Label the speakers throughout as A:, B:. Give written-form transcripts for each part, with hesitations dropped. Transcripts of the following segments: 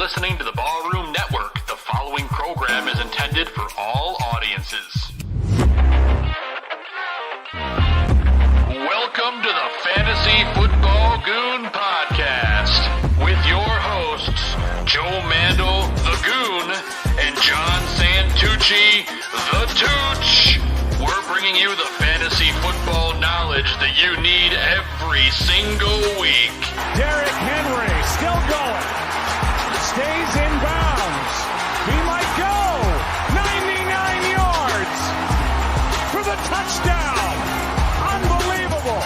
A: listening to the Ballroom Network. The following program is intended for all audiences. Welcome to the Fantasy Football Goon Podcast with your hosts, Joe Mandel, the Goon, and John Santucci, the Tooch. We're bringing you the fantasy football knowledge that you need every single week.
B: Derrick Henry still going. Stays in bounds. He might go. 99 yards for the touchdown. Unbelievable.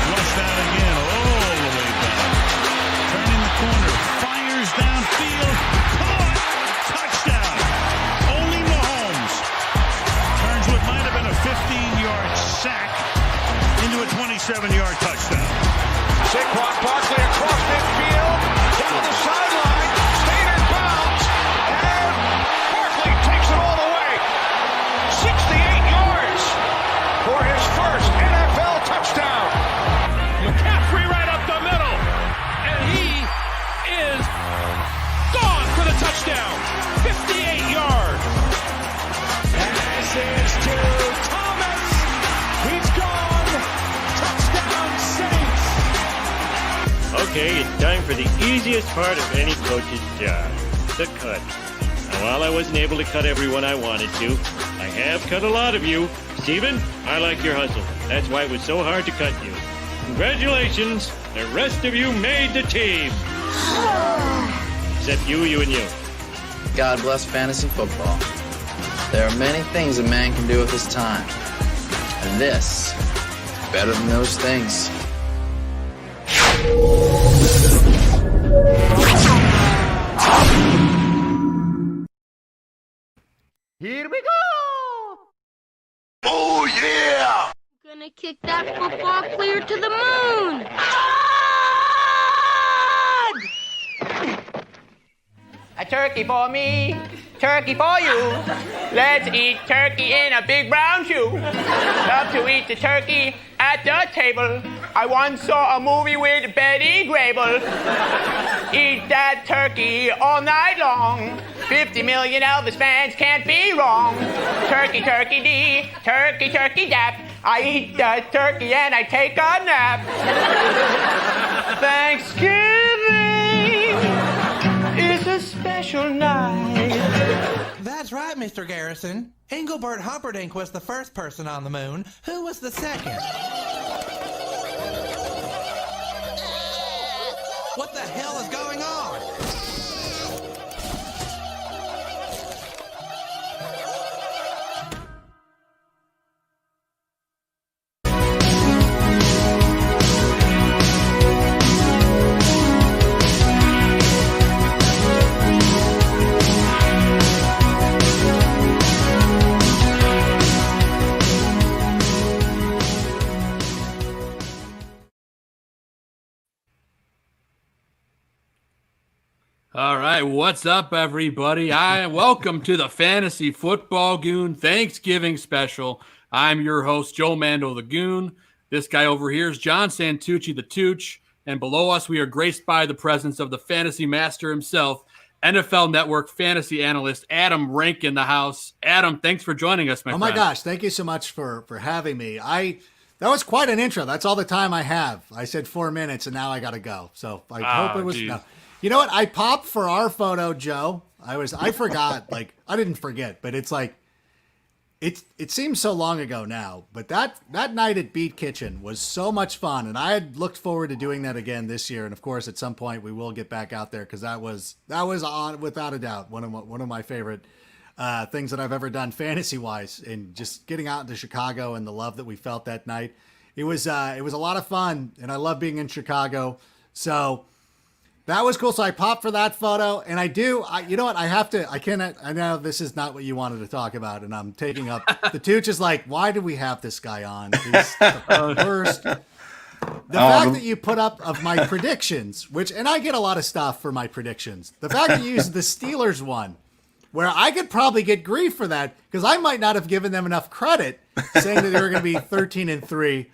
C: Flushed out again all the way back. Turning the corner. Fires downfield. Caught. Touchdown. Only Mahomes turns what might have been a 15-yard sack into a 27-yard touchdown.
B: Saquon Barkley across midfield, down the sideline, stayed in bounds, and Barkley takes it all the way. 68 yards for his first NFL touchdown. McCaffrey right up the middle, and he is gone for the touchdown. 58 yards. Pass is to Thomas. He's gone. Touchdown Saints.
D: Okay, it's time for the easiest part of any coach's job, the cut. Now, while I wasn't able to cut everyone I wanted to, I have cut a lot of you. Steven, I like your hustle. That's why it was so hard to cut you. Congratulations, the rest of you made the team. Except you, and you.
E: God bless fantasy football. There are many things a man can do with his time. And this is better than those things.
F: Here we go!
A: Oh, yeah!
G: Gonna kick that football clear to the moon!
F: A turkey for me, turkey for you. Let's eat turkey in a big brown shoe. Love to eat the turkey at the table. I once saw a movie with Betty Grable. Eat that turkey all night long. 50 million Elvis fans can't be wrong. Turkey, turkey dee, turkey, turkey dap. I eat the turkey and I take a nap. Thanksgiving is a special night.
H: That's right, Mr. Garrison. Engelbert Humperdinck was the first person on the moon. Who was the second? What the hell is going on?
I: All right, what's up, everybody? Welcome to the Fantasy Football Goon Thanksgiving Special. I'm your host, Joe Mandel, the Goon. This guy over here is John Santucci, the Tooch. And below us, we are graced by the presence of the fantasy master himself, NFL Network fantasy analyst, Adam Rank in the house. Adam, thanks for joining us, my friend.
J: Oh, my gosh. Thank you so much for having me. That was quite an intro. That's all the time I have. I said 4 minutes, and now I got to go. So I hope it was... No. You know what? I popped for our photo, Joe. I forgot. Like, I didn't forget, but it's like, it seems so long ago now. But that night at Beat Kitchen was so much fun, and I had looked forward to doing that again this year. And of course, at some point, we will get back out there because that was on without a doubt one of my favorite things that I've ever done fantasy wise. And just getting out into Chicago and the love that we felt that night, it was a lot of fun, and I love being in Chicago. So. That was cool. So I popped for that photo, and you know what? I know this is not what you wanted to talk about, and I'm taking up. The Tooch is like, why do we have this guy on? He's the worst. The fact that you put up of my predictions, and I get a lot of stuff for my predictions. The fact that you used the Steelers one, where I could probably get grief for that, because I might not have given them enough credit, saying that they were going to be 13-3.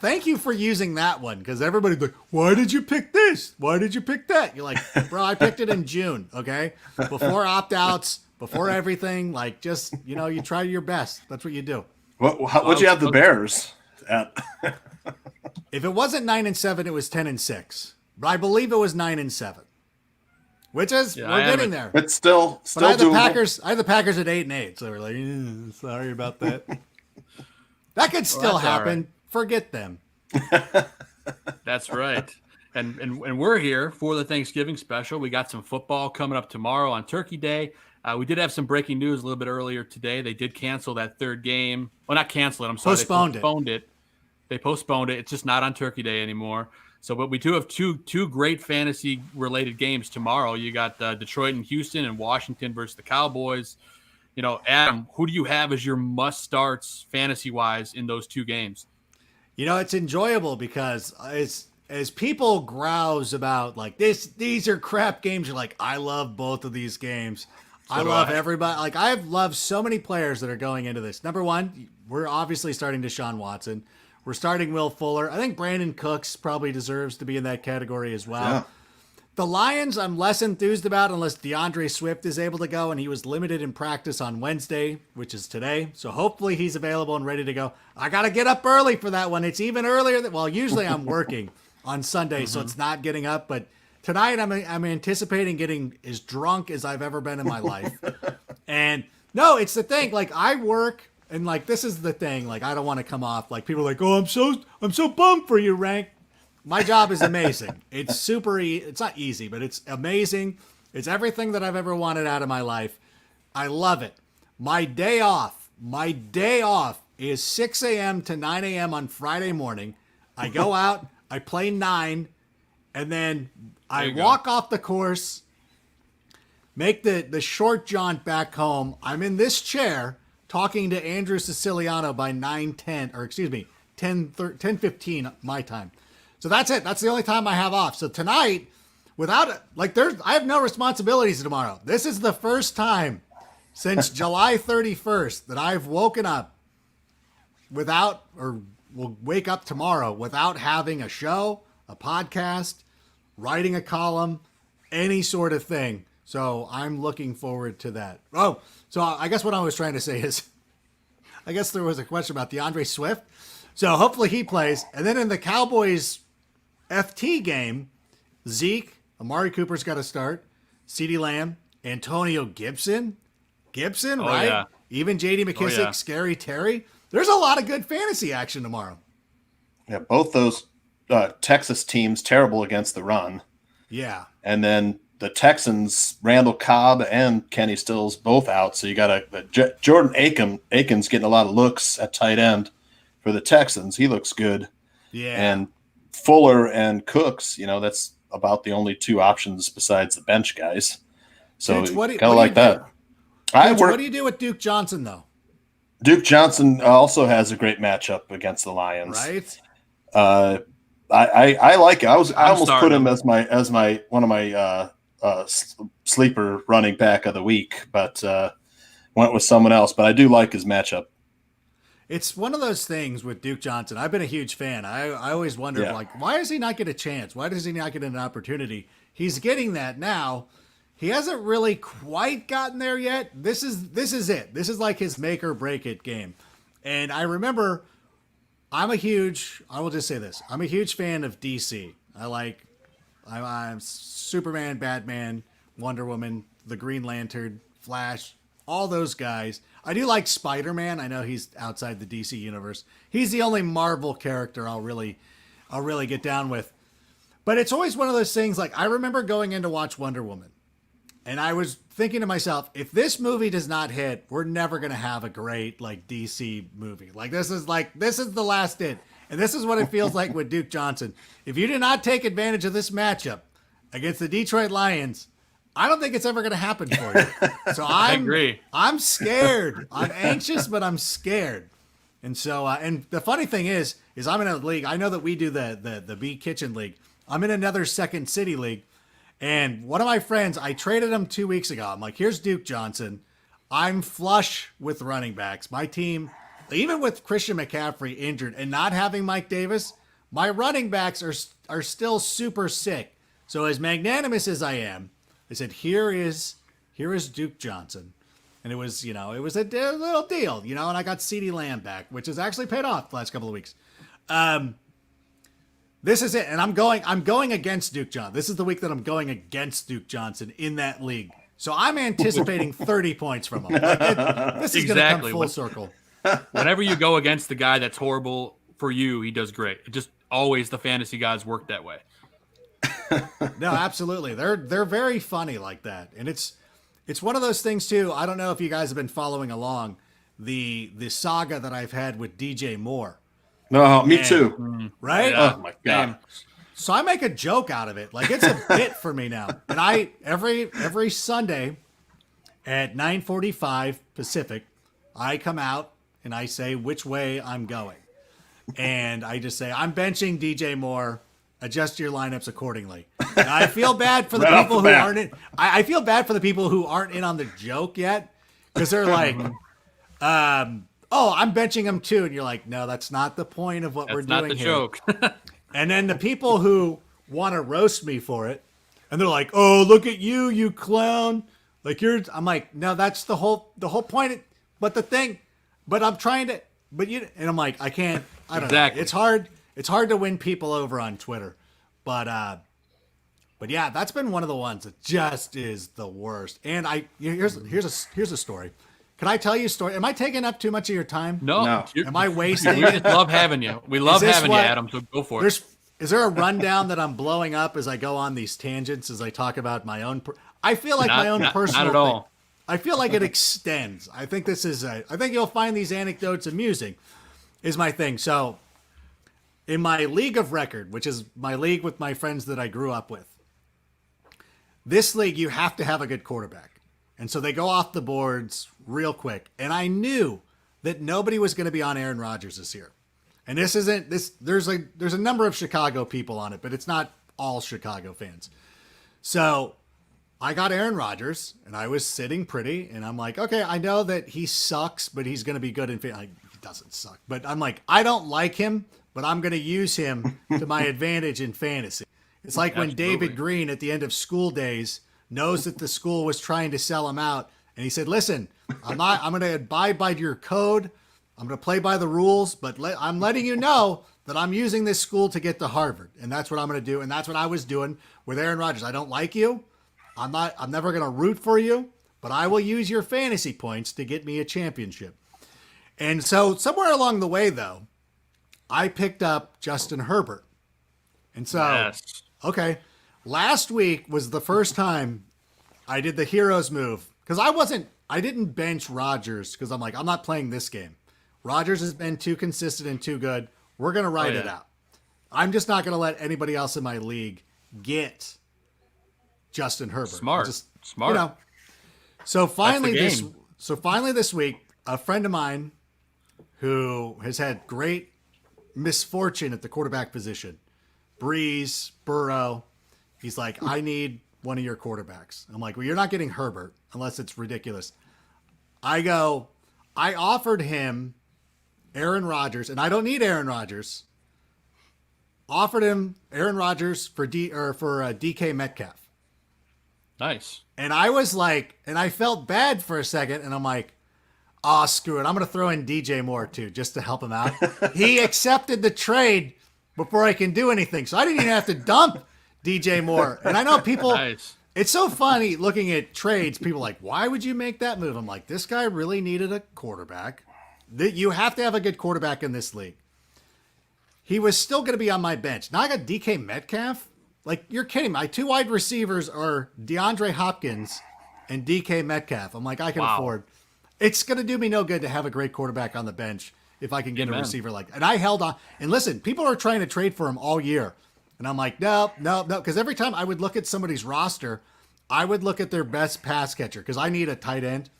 J: Thank you for using that one, because everybody's like, why did you pick this? Why did you pick that? You're like, bro, I picked it in June, okay? Before opt-outs, before everything, like, just, you try your best. That's what you do.
K: What'd you have the Bears at?
J: If it wasn't 9-7, it was 10-6. But I believe it was 9-7. Which is, we're getting there.
K: It's still
J: but I had
K: doable.
J: I had the Packers at 8-8, so we're like, sorry about that. That could still happen. Right. Forget them.
I: That's right. And we're here for the Thanksgiving special. We got some football coming up tomorrow on Turkey Day. We did have some breaking news a little bit earlier today. They did cancel that third game. Well, not cancel it. I'm sorry. They postponed it. They postponed it. It's just not on Turkey Day anymore. So, but we do have two great fantasy-related games tomorrow. You got Detroit and Houston, and Washington versus the Cowboys. Adam, who do you have as your must-starts fantasy-wise in those two games?
J: It's enjoyable because as people grouse about, like, these are crap games, you're like, I love both of these games. I love everybody. Like, I've loved so many players that are going into this. Number one, we're obviously starting Desean Watson. We're starting Will Fuller. I think Brandon Cooks probably deserves to be in that category as well. Yeah. The Lions, I'm less enthused about unless DeAndre Swift is able to go, and he was limited in practice on Wednesday, which is today. So hopefully he's available and ready to go. I got to get up early for that one. It's even earlier usually I'm working on Sunday, so it's not getting up. But tonight I'm anticipating getting as drunk as I've ever been in my life. And no, it's the thing. Like, I work. And, like, this is the thing. Like, I don't want to come off like people are like, oh, I'm so bummed for you, Rank. My job is amazing. It's super it's not easy, but it's amazing. It's everything that I've ever wanted out of my life. I love it. My day off is 6 a.m. to 9 a.m. on Friday morning. I go out, I play 9, and then I walk off the course, make the short jaunt back home. I'm in this chair talking to Andrew Siciliano by 10:15 my time. So that's it. That's the only time I have off. So tonight, I have no responsibilities tomorrow. This is the first time since July 31st that I've woken up will wake up tomorrow without having a show, a podcast, writing a column, any sort of thing. So I'm looking forward to that. Oh, so I guess what I was trying to say is, I guess there was a question about DeAndre Swift. So hopefully he plays. And then in the Cowboys FT game, Zeke, Amari Cooper's got to start, CeeDee Lamb, Antonio Gibson, right? Yeah. Even J.D. McKissick, Scary Terry. There's a lot of good fantasy action tomorrow.
K: Yeah, both those Texas teams terrible against the run.
J: Yeah.
K: And then the Texans, Randall Cobb and Kenny Stills both out. So you got Jordan Aiken's getting a lot of looks at tight end for the Texans. He looks good.
J: Yeah.
K: And Fuller and Cooks, that's about the only two options besides the bench guys. So kind of like that.
J: What do you do with Duke Johnson, though?
K: Duke Johnson also has a great matchup against the Lions.
J: Right.
K: I like it. I almost put him as my one of my sleeper running back of the week, but went with someone else. But I do like his matchup.
J: It's one of those things with Duke Johnson. I've been a huge fan. I always wondered, why does he not get a chance? Why does he not get an opportunity? He's getting that now. He hasn't really quite gotten there yet. This is it. This is like his make or break it game. And I remember, I will just say this. I'm a huge fan of DC. I'm Superman, Batman, Wonder Woman, the Green Lantern, Flash, all those guys. I do like Spider-Man. I know he's outside the DC universe. He's the only Marvel character I'll really get down with. But it's always one of those things, like, I remember going in to watch Wonder Woman, and I was thinking to myself, if this movie does not hit, we're never going to have a great, DC movie. This is the last hit. And this is what it feels like with Duke Johnson. If you do not take advantage of this matchup against the Detroit Lions, I don't think it's ever going to happen for you. So I
I: agree.
J: I'm scared. I'm anxious, but I'm scared. And so, and the funny thing is I'm in a league. I know that we do the B Kitchen League. I'm in another Second City League. And one of my friends, I traded him 2 weeks ago. I'm like, here's Duke Johnson. I'm flush with running backs. My team even with Christian McCaffrey injured and not having Mike Davis, my running backs are still super sick. So as magnanimous as I am, I said, here is Duke Johnson. And it was a little deal, and I got CeeDee Lamb back, which has actually paid off the last couple of weeks. This is it. And I'm going against Duke Johnson. This is the week that I'm going against Duke Johnson in that league. So I'm anticipating 30 points from him. This is going to come full circle.
I: Whenever you go against the guy that's horrible for you, he does great. It just always the fantasy guys work that way.
J: No, absolutely. They're very funny like that. And it's one of those things too. I don't know if you guys have been following along the saga that I've had with DJ Moore.
K: No, me too.
J: Right?
K: Yeah. Oh my God.
J: So I make a joke out of it. Like it's a bit for me now. And I every Sunday at 9:45 Pacific, I come out and I say which way I'm going. And I just say, I'm benching DJ Moore. Adjust your lineups accordingly. And I feel bad for the people who aren't in. I feel bad for the people who aren't in on the joke yet, because they're like, I'm benching him too. And you're like, no, that's not the point of what we're doing here. That's not the joke. And then the people who want to roast me for it, and they're like, oh, look at you clown. Like I'm like, no, that's the whole point. But I'm trying to, and I'm like, I can't, I don't know. It's hard to win people over on Twitter. But yeah, that's been one of the ones that just is the worst. And here's a story. Can I tell you a story? Am I taking up too much of your time?
I: No.
J: Am I wasting?
I: We just love having you. We love having you, Adam, so go for it.
J: Is there a rundown that I'm blowing up as I go on these tangents, as I talk about my own? I feel like my own personal.
I: Not at all.
J: Thing. I feel like it extends. I think I think you'll find these anecdotes amusing, is my thing. So, in my league of record, which is my league with my friends that I grew up with, this league, you have to have a good quarterback. And so they go off the boards real quick. And I knew that nobody was going to be on Aaron Rodgers this year. And this isn't this. There's a number of Chicago people on it, but it's not all Chicago fans. So I got Aaron Rodgers, and I was sitting pretty, and I'm like, okay, I know that he sucks, but he's going to be good in fantasy. He doesn't suck, but I'm like, I don't like him, but I'm going to use him to my advantage in fantasy. It's like when David Green at the end of School Days knows that the school was trying to sell him out, and he said, listen, I'm going to abide by your code. I'm going to play by the rules, but I'm letting you know that I'm using this school to get to Harvard, and that's what I'm going to do, and that's what I was doing with Aaron Rodgers. I don't like you. I'm never going to root for you, but I will use your fantasy points to get me a championship. And so somewhere along the way, though, I picked up Justin Herbert. And so, okay, last week was the first time I did the heroes move, because I didn't bench Rodgers, because I'm like, I'm not playing this game. Rodgers has been too consistent and too good. We're going to ride it out. I'm just not going to let anybody else in my league get Justin Herbert.
I: Smart.
J: You know. So finally this week, a friend of mine who has had great misfortune at the quarterback position, Breeze, Burrow, he's like, I need one of your quarterbacks. I'm like, well, you're not getting Herbert unless it's ridiculous. I offered him Aaron Rodgers, and I don't need Aaron Rodgers. Offered him Aaron Rodgers for DK Metcalf.
I: Nice.
J: And I was like, and I felt bad for a second, and I'm like, oh, screw it. I'm going to throw in DJ Moore too, just to help him out. He accepted the trade before I can do anything. So I didn't even have to dump DJ Moore. And I know people, It's so funny looking at trades. People are like, why would you make that move? I'm like, this guy really needed a quarterback. You have to have a good quarterback in this league. He was still going to be on my bench. Now I got DK Metcalf. Like, you're kidding. My two wide receivers are DeAndre Hopkins and DK Metcalf. I'm like, I can afford. It's going to do me no good to have a great quarterback on the bench if I can get a receiver like. And I held on. And listen, people are trying to trade for him all year. And I'm like, no. Because every time I would look at somebody's roster, I would look at their best pass catcher because I need a tight end.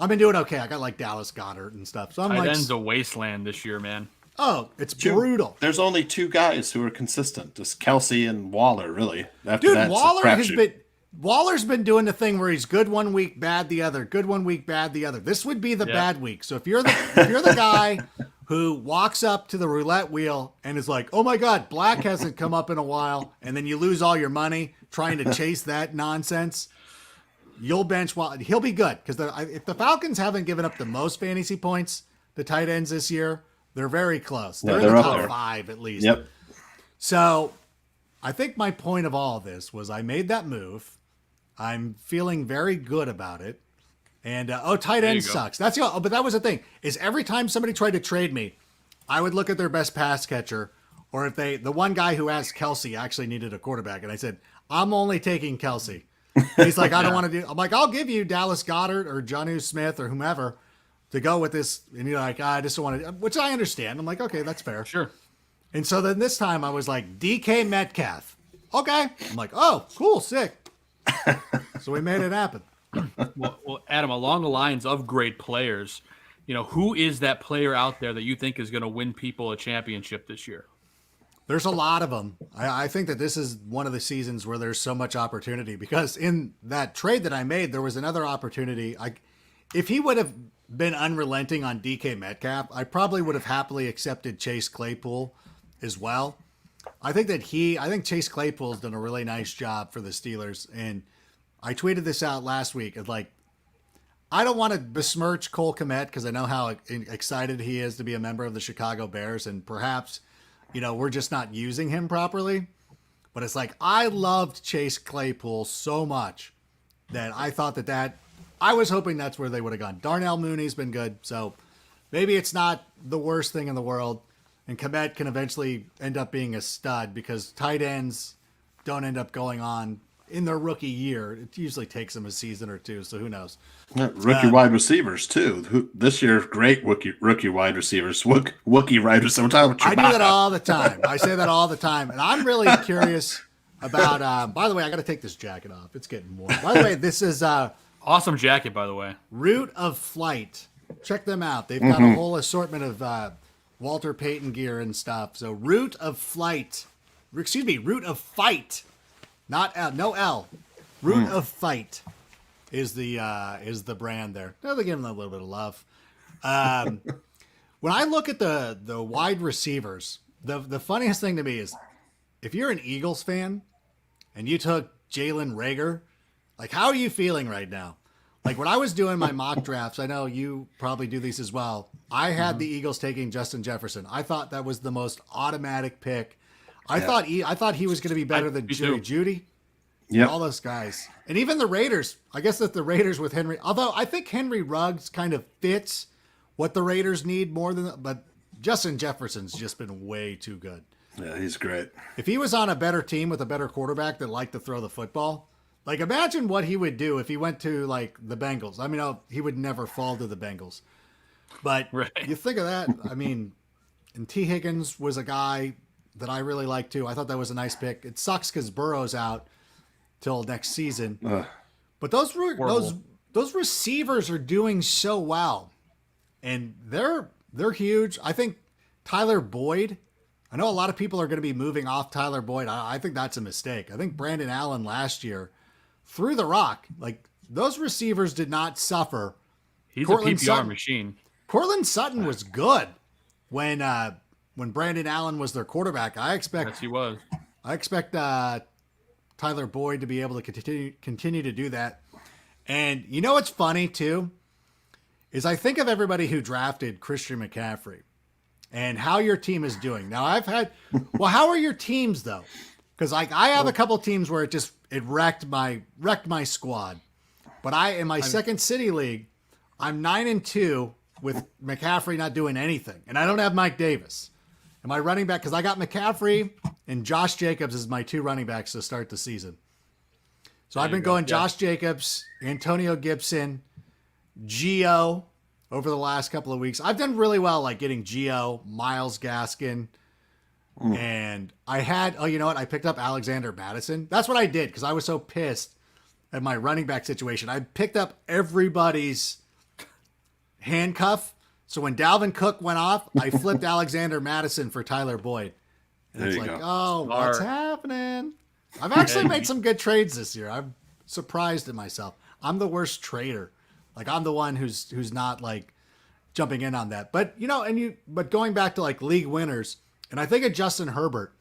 J: I've been doing okay. I got like Dallas Goedert and stuff. So I'm
I: tight end's a wasteland this year, man.
J: Oh, it's brutal.
K: There's only two guys who are consistent. Just Kelsey and Waller, really.
J: Dude, Waller has been Waller's been doing the thing where he's good one week, bad the other, good one week, bad the other. This would be the bad week. So if you're the guy who walks up to the roulette wheel and is like, oh my God, black hasn't come up in a while, and then you lose all your money trying to chase that nonsense, you'll bench Waller. He'll be good, because if the Falcons haven't given up the most fantasy points, the tight ends this year, they're very close. They're in the top 5 at least.
K: Yep.
J: So I think my point of all of this was I made that move. I'm feeling very good about it. And, tight end sucks. But that was the thing, is every time somebody tried to trade me, I would look at their best pass catcher, or if the one guy who asked Kelsey actually needed a quarterback, and I said, I'm only taking Kelsey. He's like, I don't want to do. I'm like, I'll give you Dallas Goedert or Jonnu Smith or whomever to go with this. And you're like, I just don't want to, which I understand. I'm like, okay, that's fair.
I: Sure.
J: And so then this time I was like, DK Metcalf. Okay. I'm like, oh, cool, sick. So we made it happen.
I: Well, Adam, along the lines of great players, who is that player out there that you think is going to win people a championship this year?
J: There's a lot of them. I think that this is one of the seasons where there's so much opportunity, because in that trade that I made, there was another opportunity. If he would have been unrelenting on DK Metcalf, I probably would have happily accepted Chase Claypool as well. I think Chase Claypool's done a really nice job for the Steelers. And I tweeted this out last week. I don't want to besmirch Cole Kmet, because I know how excited he is to be a member of the Chicago Bears, and perhaps we're just not using him properly. But it's like, I loved Chase Claypool so much that I thought that I was hoping that's where they would have gone. Darnell Mooney's been good, so maybe it's not the worst thing in the world. And Kmet can eventually end up being a stud, because tight ends don't end up going on in their rookie year. It usually takes them a season or two, so who knows?
K: Rookie wide recievers, too. This year, great rookie wide receivers. Wookie wide receivers. I do
J: that all the time. I say that all the time. And I'm really curious about, by the way, I got to take this jacket off. It's getting warm. By the way, this is
I: awesome jacket, by the way.
J: Root of Flight. Check them out. They've got a whole assortment of Walter Payton gear and stuff. So Root of Fight. Not L, no L. Root of Fight is the brand there. They're giving them a little bit of love. When I look at the wide receivers, the funniest thing to me is, if you're an Eagles fan and you took Jalen Reagor, like, how are you feeling right now? Like, when I was doing my mock drafts, I know you probably do these as well, I had the Eagles taking Justin Jefferson. I thought that was the most automatic pick. I thought he was going to be better than Jerry Jeudy.
K: Yeah,
J: all those guys, and even the Raiders. I guess that the Raiders with Henry, although I think Henry Ruggs kind of fits what the Raiders need more than. But Justin Jefferson's just been way too good.
K: Yeah, he's great.
J: If he was on a better team with a better quarterback that liked to throw the football, like, imagine what he would do if he went to like the Bengals. I mean, he would never fall to the Bengals, but you think of that. I mean, and T. Higgins was a guy that I really liked too. I thought that was a nice pick. It sucks because Burrow's out till next season. But those receivers are doing so well, and they're huge. I think Tyler Boyd. I know a lot of people are going to be moving off Tyler Boyd. I think that's a mistake. I think Brandon Allen last year threw the rock. Like, those receivers did not suffer.
I: He's a PPR machine.
J: Courtland Sutton was good when Brandon Allen was their quarterback.
I: Yes, he was.
J: I expect Tyler Boyd to be able to continue to do that. And you know what's funny too is I think of everybody who drafted Christian McCaffrey and how your team is doing. Now how are your teams though? Because I have a couple teams where it wrecked my squad. But in my second city league, I'm 9-2 with McCaffrey not doing anything, and I don't have Mike Davis. And my running back, because I got McCaffrey and Josh Jacobs as my 2 running backs to start the season. So I've been going Josh Jacobs, Antonio Gibson, Gio over the last couple of weeks. I've done really well, like getting Gio, Myles Gaskin, and I had, you know what? I picked up Alexander Mattison. That's what I did because I was so pissed at my running back situation. I picked up everybody's handcuff. So when Dalvin Cook went off, I flipped Alexander Mattison for Tyler Boyd. And it's like, what's happening? I've actually made some good trades this year. surprised at myself. I'm the worst trader. Like, I'm the one who's not like jumping in on that. But but going back to like league winners, and I think of Justin Herbert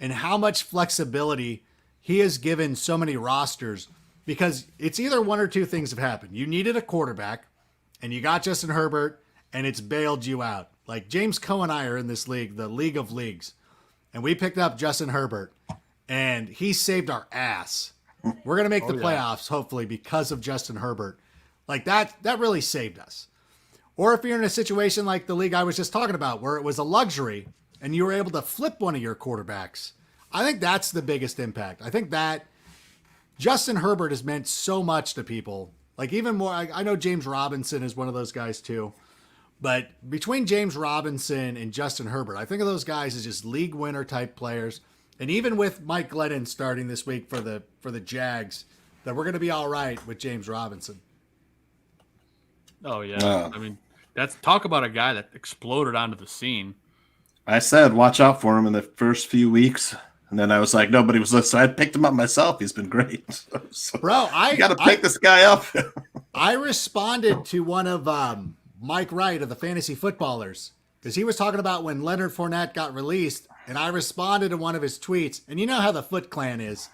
J: and how much flexibility he has given so many rosters, because it's either one or two things have happened. You needed a quarterback and you got Justin Herbert and it's bailed you out. Like James Coe and I are in this league, the League of Leagues, and we picked up Justin Herbert and he saved our ass. We're going to make the playoffs, hopefully, because of Justin Herbert. Like that really saved us. Or if you're in a situation like the league I was just talking about, where it was a luxury and you were able to flip one of your quarterbacks, I think that's the biggest impact. I think that Justin Herbert has meant so much to people. Like even more, I know James Robinson is one of those guys too. But between James Robinson and Justin Herbert, I think of those guys as just league winner type players. And even with Mike Glennon starting this week for the Jags, that we're going to be all right with James Robinson.
I: Oh, yeah. I mean, talk about a guy that exploded onto the scene.
K: I said, watch out for him in the first few weeks. And then I was like, nobody was listening. So I picked him up myself. He's been great. So,
J: bro,
K: you got to pick this guy up.
J: I responded to one of Mike Wright of the Fantasy Footballers, because he was talking about when Leonard Fournette got released, and I responded to one of his tweets. And you know how the Foot Clan is.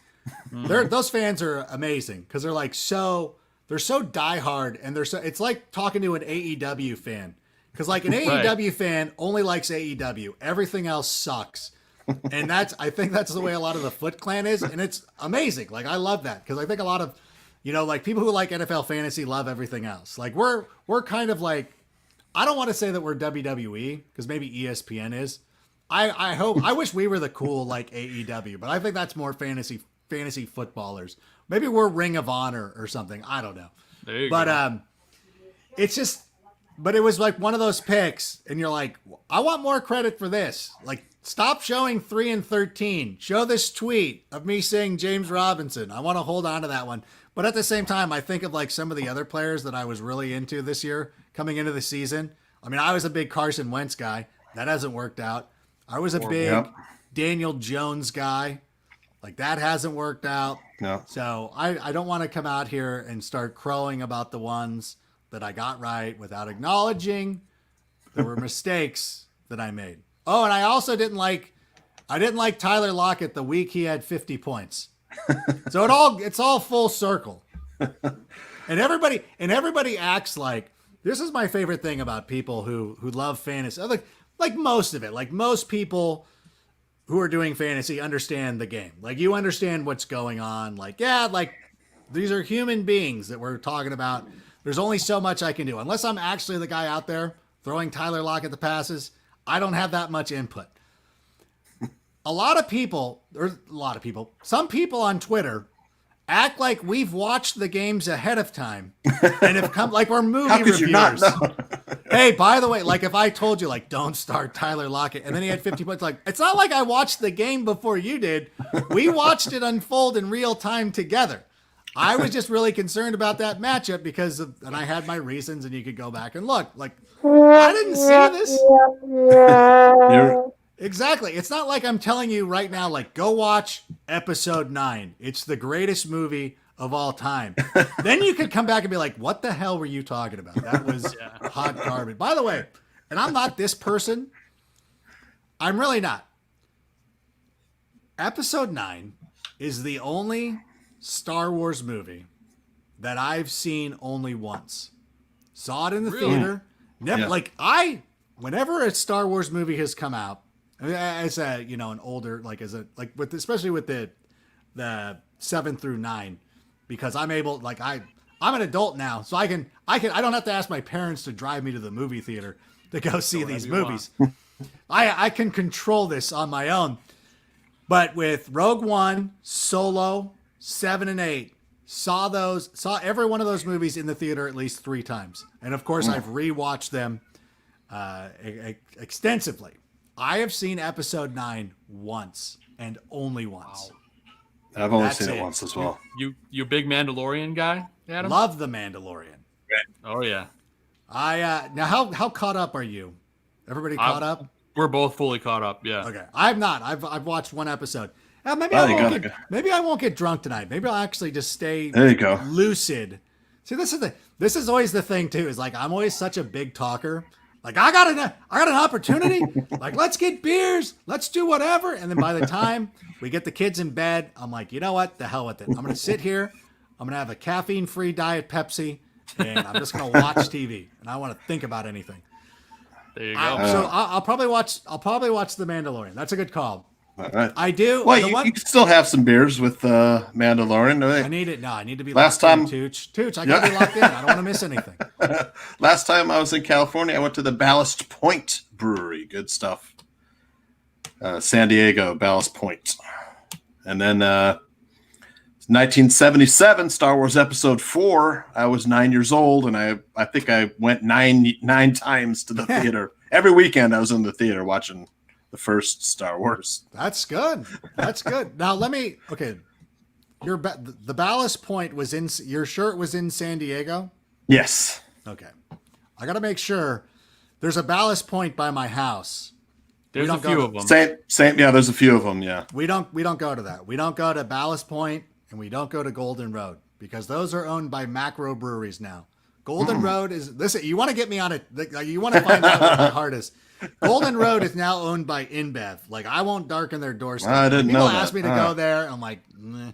J: Those fans are amazing because they're like they're so diehard, and it's like talking to an AEW fan, because like an AEW fan only likes AEW. Everything else sucks. And I think that's the way a lot of the Foot Clan is, and it's amazing. Like I love that, because I think a lot of like people who like NFL fantasy love everything else. Like we're kind of like, I don't want to say that we're WWE, because maybe ESPN is. I wish we were the cool like AEW, but I think that's more fantasy footballers. Maybe we're Ring of Honor or something. I don't know.
I: There you go.
J: It's just, but it was like one of those picks, and you're like, I want more credit for this. Like, stop showing 3 and 13. Show this tweet of me saying James Robinson. I want to hold on to that one. But at the same time, I think of like some of the other players that I was really into this year coming into the season. I mean, I was a big Carson Wentz guy. That hasn't worked out. I was a big Daniel Jones guy. Like that hasn't worked out.
K: No.
J: So I don't want to come out here and start crowing about the ones that I got right without acknowledging there were mistakes that I made. Oh, and I also didn't like Tyler Lockett the week he had 50 points. So it's all full circle. And everybody acts like, this is my favorite thing about people who love fantasy. Like most of it, like most people who are doing fantasy understand the game. Like you understand what's going on. Like, yeah, like these are human beings that we're talking about. There's only so much I can do. Unless I'm actually the guy out there throwing Tyler Lockett the passes, I don't have that much input. Some people on Twitter act like we've watched the games ahead of time and have come like we're movie reviewers. Hey, by the way, like if I told you like don't start Tyler Lockett and then he had 50 points, like it's not like I watched the game before you did. We watched it unfold in real time together. I was just really concerned about that matchup and I had my reasons, and you could go back and look. Like I didn't see this. Exactly. It's not like I'm telling you right now, like, go watch episode 9. It's the greatest movie of all time. Then you could come back and be like, what the hell were you talking about? That was hot garbage. By the way, and I'm not this person. I'm really not. Episode 9 is the only Star Wars movie that I've seen only once. Saw it in the theater. Never whenever a Star Wars movie has come out, as an older, especially with the 7 through 9, because I'm able, like I'm an adult now, so I don't have to ask my parents to drive me to the movie theater to go see these movies. I can control this on my own. But with Rogue One, Solo, 7 and 8, saw every one of those movies in the theater at least 3 times. And of course I've rewatched them extensively. I have seen episode 9 once and only once.
K: Wow. I've only seen it once as well.
I: You big Mandalorian guy, Adam?
J: Love the Mandalorian.
I: Oh yeah.
J: Now how caught up are you? Everybody caught up?
I: We're both fully caught up. Yeah.
J: Okay. I'm not. I've watched one episode, Maybe I won't get drunk tonight. Maybe I'll actually just stay
K: there you go.
J: lucid. See, this is always the thing too, is like, I'm always such a big talker. Like, I got an opportunity. Like, let's get beers. Let's do whatever. And then by the time we get the kids in bed, I'm like, you know what? The hell with it. I'm going to sit here. I'm going to have a caffeine-free Diet Pepsi, and I'm just going to watch TV. And I don't want to think about anything.
I: There you go.
J: So I'll probably watch The Mandalorian. That's a good call.
K: All right.
J: I do.
K: Well, you can still have some beers with Mandalorian.
J: I need it. No, I need to be
K: last
J: locked
K: time.
J: in, Tooch. I got to be locked in. I don't want to miss anything.
K: Last time I was in California, I went to the Ballast Point Brewery. Good stuff. San Diego, Ballast Point. And then 1977, Star Wars Episode 4. I was 9 years old, and I think I went nine times to the theater. Every weekend I was in the theater watching the first Star Wars.
J: That's good. That's good. Now okay. The Ballast Point was in your shirt was in San Diego?
K: Yes.
J: Okay. I got to make sure. There's a Ballast Point by my house.
I: There's a few of them.
K: Same. Yeah, there's a few of them. Yeah.
J: We don't go to that. We don't go to Ballast Point, and we don't go to Golden Road, because those are owned by macro breweries now. Golden Road is this. You want to get me on it? You want to find out what my heart is. Golden Road is now owned by InBev. Like, I won't darken their doorstep.
K: I didn't know that.
J: People ask me to go there. I'm like, meh.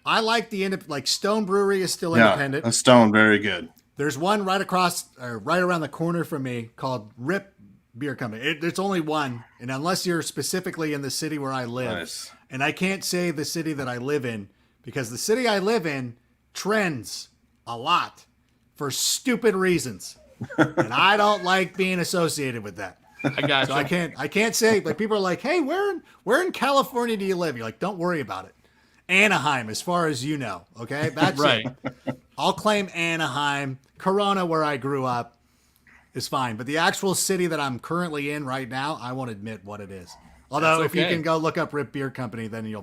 J: I like like Stone Brewery is still independent.
K: Yeah, Stone, very good.
J: There's one right around the corner from me called Rip Beer Company. It's only one, and unless you're specifically in the city where I live,
K: nice.
J: And I can't say the city that I live in, because the city I live in trends a lot for stupid reasons, and I don't like being associated with that.
I: I got
J: so
I: you.
J: I can't say, like, people are like, hey, where in California do you live? You're like, don't worry about it. Anaheim, as far as you know. Okay. That's
I: right.
J: It. I'll claim Anaheim. Corona, where I grew up, is fine. But the actual city that I'm currently in right now, I won't admit what it is. Although if you can go look up Rip Beer Company, then you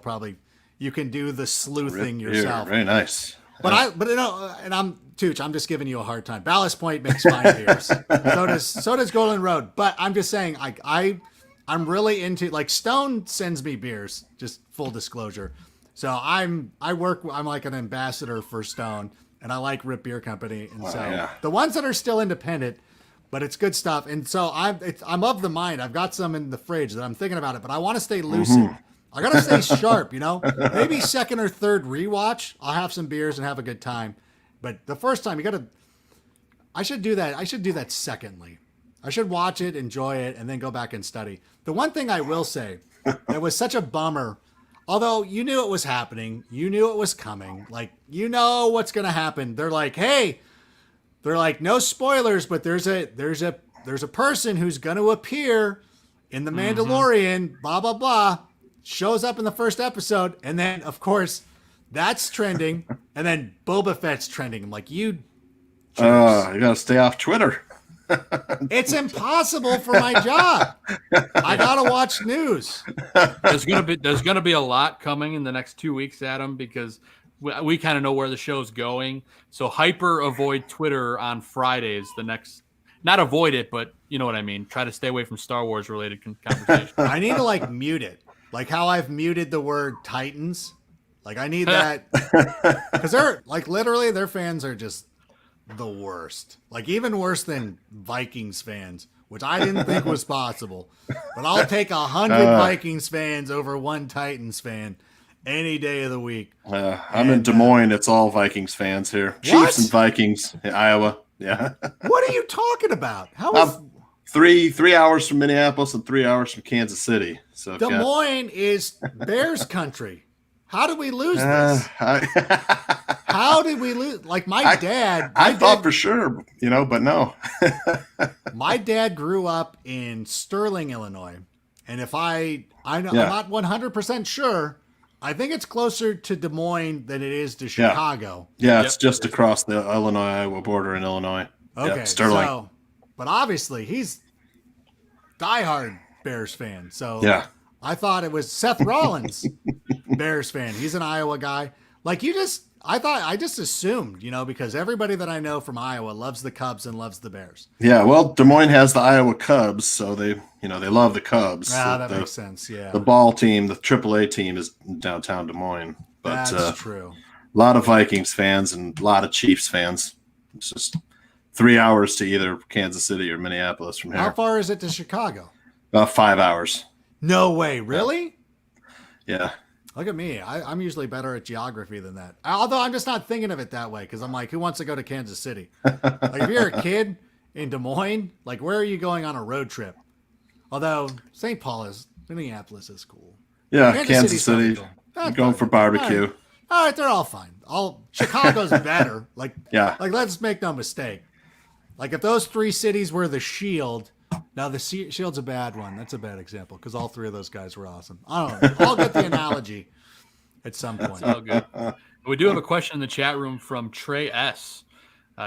J: can do the sleuthing yourself.
K: Very nice.
J: But you know, and I'm just giving you a hard time. Ballast Point makes fine beers. So does Golden Road. But I'm just saying, I'm really into, like, Stone sends me beers, just full disclosure. So I'm like an ambassador for Stone, and I like Rip Beer Company. And the ones that are still independent, but it's good stuff. And so I'm of the mind. I've got some in the fridge that I'm thinking about it, but I want to stay lucid. Mm-hmm. I got to stay sharp, you know. Maybe second or third rewatch, I'll have some beers and have a good time. But the first time, I should do that. I should do that secondly. I should watch it, enjoy it, and then go back and study. The one thing I will say that was such a bummer, although you knew it was happening, you knew it was coming, like, you know what's going to happen. They're like, no spoilers, but there's a person who's going to appear in The Mandalorian, blah, blah, blah, shows up in the first episode. And then, of course, that's trending. And then Boba Fett's trending. I'm like, you
K: got to stay off Twitter.
J: It's impossible for my job. I got to watch news.
I: There's gonna be a lot coming in the next 2 weeks, Adam, because we kind of know where the show's going. So avoid Twitter on Fridays. Not avoid it, but you know what I mean. Try to stay away from Star Wars related conversation.
J: I need to mute it, like how I've muted the word Titans. Like, I need that, because they're literally, their fans are just the worst. Like, even worse than Vikings fans, which I didn't think was possible. But I'll take 100 Vikings fans over one Titans fan any day of the week.
K: I'm in Des Moines. It's all Vikings fans here.
J: What?
K: Chiefs and Vikings in Iowa. Yeah.
J: What are you talking about? How is
K: 3 hours from Minneapolis and 3 hours from Kansas City? So
J: Des Moines is Bears country. How did we lose this? How did we lose? Like, my dad.
K: I thought for sure, but no.
J: My dad grew up in Sterling, Illinois. And if I'm not 100% sure, I think it's closer to Des Moines than it is to Chicago.
K: Yeah, it's just across the Illinois-Iowa border in Illinois.
J: Okay,
K: Sterling.
J: But obviously, he's diehard Bears fan. So
K: yeah. I
J: thought it was Seth Rollins, Bears fan. He's an Iowa guy. Like, I just assumed, because everybody that I know from Iowa loves the Cubs and loves the Bears.
K: Yeah, well, Des Moines has the Iowa Cubs, so they love the Cubs.
J: That makes sense. Yeah,
K: the ball team, the AAA team, is in downtown Des Moines. But
J: that's true.
K: A lot of Vikings fans and a lot of Chiefs fans. It's just 3 hours to either Kansas City or Minneapolis from here.
J: How far is it to Chicago?
K: About 5 hours.
J: No way, really?
K: Yeah.
J: Look at me. I'm usually better at geography than that. Although I'm just not thinking of it that way because I'm like, who wants to go to Kansas City? Like if you're a kid in Des Moines, like where are you going on a road trip? Although Minneapolis is cool.
K: Yeah, Kansas City. Cool. You're going for barbecue.
J: All right, they're all fine. Chicago's better. Like let's make no mistake. Like if those 3 cities were the Shield. Now, the Shield's a bad one. That's a bad example because all 3 of those guys were awesome. I don't know. I'll get the analogy at some point.
I: That's all good. We do have a question in the chat room from Trey S.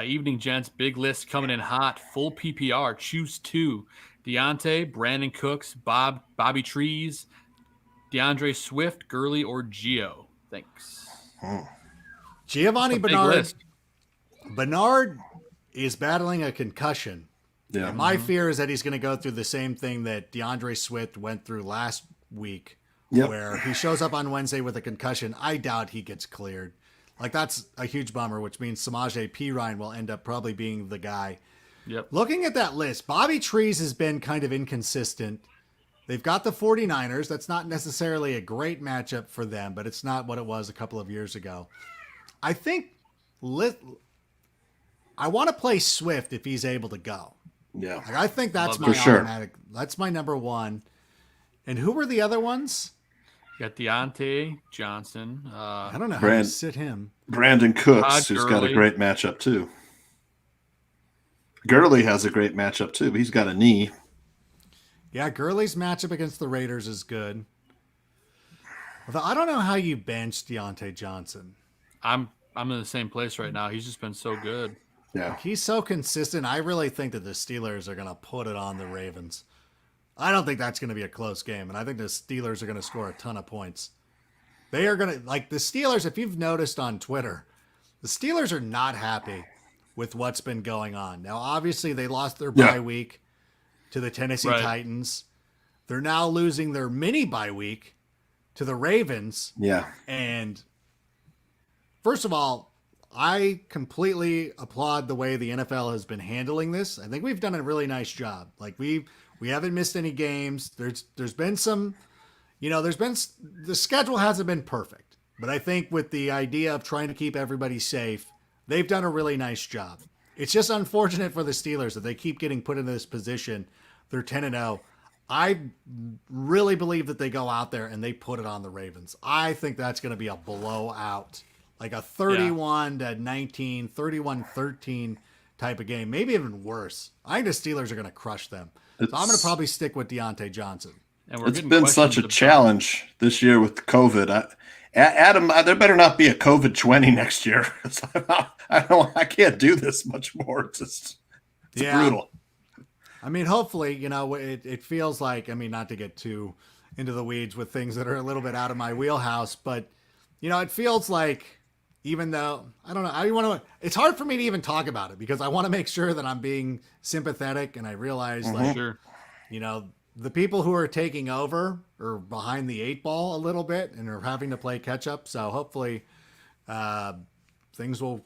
I: Evening, gents. Big list coming in hot. Full PPR. Choose 2. Deontay, Brandon Cooks, Bobby Trees, DeAndre Swift, Gurley, or Gio. Thanks.
J: Giovanni Bernard. Bernard is battling a concussion.
K: Yeah.
J: And my fear is that he's going to go through the same thing that DeAndre Swift went through last week, where he shows up on Wednesday with a concussion. I doubt he gets cleared. Like, that's a huge bummer, which means Samaje Perine will end up probably being the guy.
I: Yep.
J: Looking at that list, Bobby Trees has been kind of inconsistent. They've got the 49ers. That's not necessarily a great matchup for them, but it's not what it was a couple of years ago. I think I want to play Swift if he's able to go.
K: Yeah,
J: like, I think that's my automatic. Sure. That's my number one. And who were the other ones?
I: You got Deontay Johnson.
J: I don't know how to sit him.
K: Brandon Cooks, who's got a great matchup too. Gurley has a great matchup too, but he's got a knee.
J: Yeah, Gurley's matchup against the Raiders is good. Although I don't know how you bench Deontay Johnson.
I: I'm in the same place right now. He's just been so good.
K: Yeah,
J: like, he's so consistent. I really think that the Steelers are going to put it on the Ravens. I don't think that's going to be a close game, and I think the Steelers are going to score a ton of points. They are going to, like the Steelers, if you've noticed on Twitter, the Steelers are not happy with what's been going on. Now, obviously, they lost their bye week to the Tennessee Titans. They're now losing their mini bye week to the Ravens.
K: Yeah.
J: And first of all, I completely applaud the way the NFL has been handling this. I think we've done a really nice job. Like we haven't missed any games. There's been some, the schedule hasn't been perfect, but I think with the idea of trying to keep everybody safe, they've done a really nice job. It's just unfortunate for the Steelers that they keep getting put in this position. They're 10-0. I really believe that they go out there and they put it on the Ravens. I think that's going to be a blowout. Like a 31-19, 31-13 type of game. Maybe even worse. I think the Steelers are going to crush them. So I'm going to probably stick with Deontay Johnson.
I: And
K: it's been such a challenge this year with COVID. Adam, there better not be a COVID 20 next year. I can't do this much more. It's brutal.
J: I mean, hopefully, it feels like, not to get too into the weeds with things that are a little bit out of my wheelhouse, but, it feels like, even though, I don't know, it's hard for me to even talk about it because I want to make sure that I'm being sympathetic, and I realize, the people who are taking over are behind the 8 ball a little bit and are having to play catch up. So hopefully things will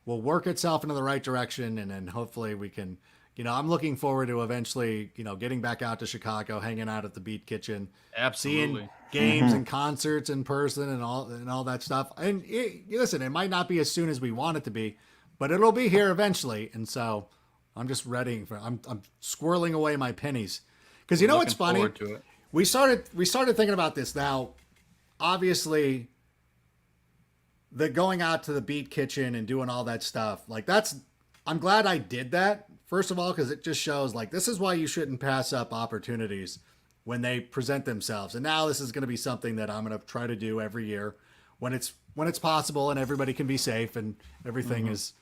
J: work itself into the right direction. And then hopefully we can, I'm looking forward to eventually, getting back out to Chicago, hanging out at the Beat Kitchen,
I: absolutely,
J: seeing games and concerts in person and all that stuff. And listen, it might not be as soon as we want it to be, but it'll be here eventually. And so I'm just ready I'm squirreling away my pennies. Because what's funny? We started thinking about this now. Obviously, the going out to the Beat Kitchen and doing all that stuff, I'm glad I did that. First of all, because it just shows this is why you shouldn't pass up opportunities when they present themselves. And now this is going to be something that I'm going to try to do every year when it's possible and everybody can be safe and everything is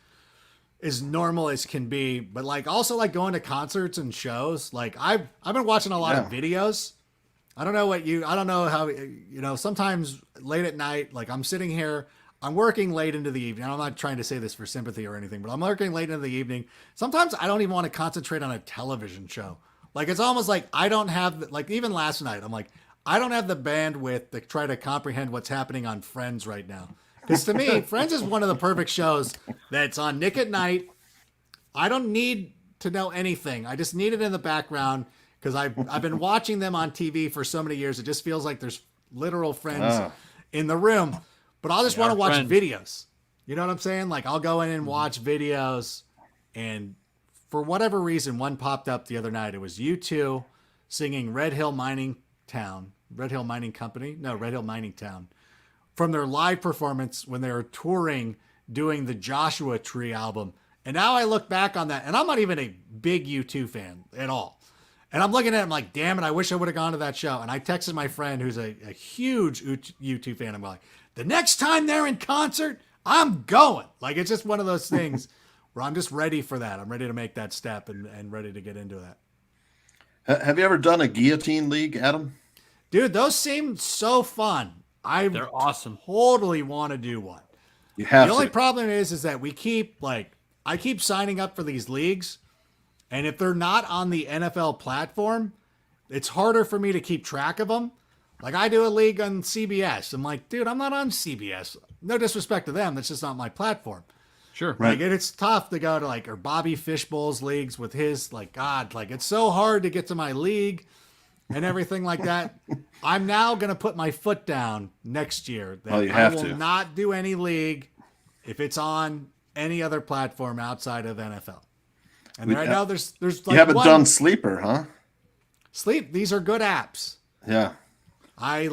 J: as normal as can be. But also going to concerts and shows. I've been watching a lot of videos. I don't know how, sometimes late at night, I'm sitting here, I'm working late into the evening. I'm not trying to say this for sympathy or anything, but I'm working late into the evening. Sometimes I don't even want to concentrate on a television show. Like, it's almost like I don't have, like, even last night, I'm like, I don't have the bandwidth to try to comprehend what's happening on Friends right now. Because to me, Friends is one of the perfect shows that's on Nick at Night. I don't need to know anything. I just need it in the background because I've been watching them on TV for so many years. It just feels like there's literal friends in the room. But I'll just want to watch videos. You know what I'm saying? Like, I'll go in and watch videos. And for whatever reason, one popped up the other night. It was U2 singing Red Hill Mining Town. Red Hill Mining Company? No, Red Hill Mining Town. From their live performance when they were touring, doing the Joshua Tree album. And now I look back on that, and I'm not even a big U2 fan at all. And I'm looking at it, I'm like, damn it, I wish I would have gone to that show. And I texted my friend who's a huge U2 fan. I'm like, the next time they're in concert, I'm going. Like, it's just one of those things where I'm just ready for that. I'm ready to make that step and ready to get into that.
K: Have you ever done a guillotine league, Adam?
J: Dude, those seem so fun.
I: They're awesome.
J: Totally want to do one.
K: You have
J: The only problem is that I keep signing up for these leagues, and if they're not on the NFL platform, it's harder for me to keep track of them. Like, I do a league on CBS. I'm like, dude, I'm not on CBS. No disrespect to them. That's just not my platform.
I: Sure.
J: Like, it's tough to go to, like, or Bobby Fishbowl's leagues with his, like, God, like, it's so hard to get to my league and everything like that. I'm now going to put my foot down next year that I will not do any league if it's on any other platform outside of NFL. And right now there's like,
K: you haven't done Sleeper, huh?
J: These are good apps.
K: Yeah.
J: I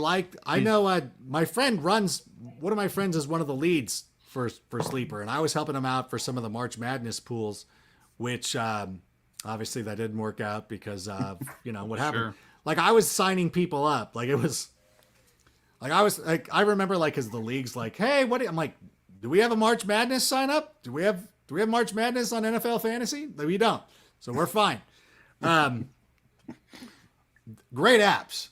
J: know my friend runs, one of my friends is one of the leads for Sleeper, and I was helping him out for some of the March Madness pools, which obviously that didn't work out because what happened.
I: Sure.
J: Like, I was signing people up. Like, it was like I remember, like, as the league's like, hey, I'm like, do we have a March Madness sign up? Do we have March Madness on NFL Fantasy? No, we don't. So we're fine. Great apps.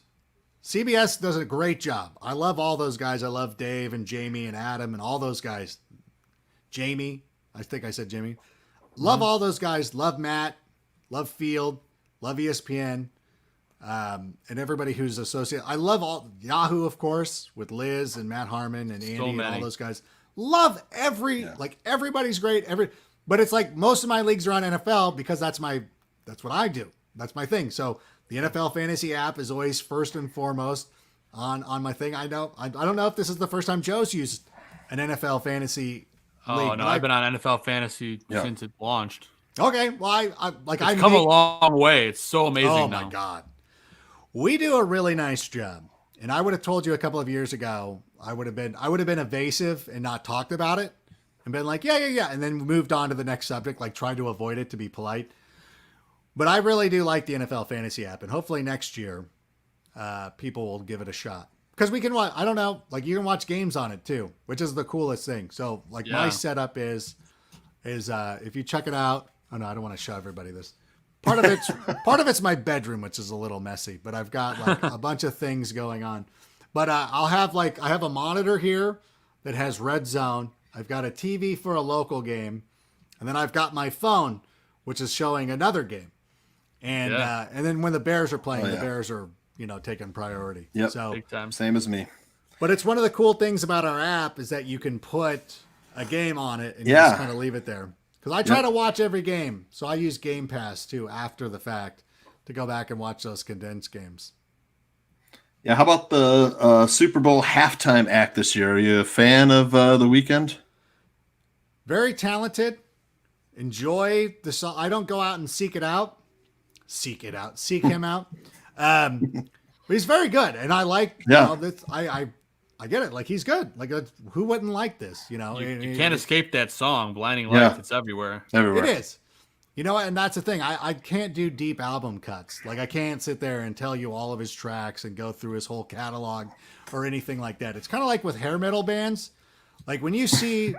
J: CBS does a great job. I love all those guys. I love Dave and Jamie and Adam and all those guys. Jamie. I think I said Jamie. Love all those guys. Love Matt. Love Field. Love ESPN. And everybody who's associated. I love all Yahoo, of course, with Liz and Matt Harmon and Andy and all those guys. Love everybody's great. But it's like most of my leagues are on NFL because that's what I do. That's my thing. So the NFL Fantasy app is always first and foremost on my thing. I don't know if this is the first time Joe's used an NFL Fantasy league.
I: Oh no, I've been on NFL Fantasy since it launched.
J: Okay, well I've
I: come a long way. It's so amazing now.
J: Oh my God. We do a really nice job. And I would have told you a couple of years ago, I would have been evasive and not talked about it and been like, yeah. And then moved on to the next subject, like tried to avoid it to be polite. But I really do like the NFL Fantasy app. And hopefully next year, people will give it a shot. Because we can watch, I don't know, like you can watch games on it too, which is the coolest thing. So like my setup is if you check it out, oh no, I don't want to show everybody this. Part of it's my bedroom, which is a little messy, but I've got like a bunch of things going on. But I have a monitor here that has Red Zone. I've got a TV for a local game, and then I've got my phone, which is showing another game. And and then when the Bears are playing, the Bears are taking priority.
K: Yep.
J: So
I: big time.
K: Same as me.
J: But it's one of the cool things about our app is that you can put a game on it and just kind of leave it there. Because I try to watch every game, so I use Game Pass too after the fact to go back and watch those condensed games.
K: Yeah, how about the Super Bowl halftime act this year? Are you a fan of The Weeknd?
J: Very talented. Enjoy the song. I don't go out and seek him out. But he's very good, and I like. I get it. Like, he's good. Like, who wouldn't like this? You
I: can't escape that song, "Blinding Lights." Yeah. It's everywhere.
J: It is. And that's the thing. I can't do deep album cuts. Like, I can't sit there and tell you all of his tracks and go through his whole catalog or anything like that. It's kind of like with hair metal bands. Like, when you see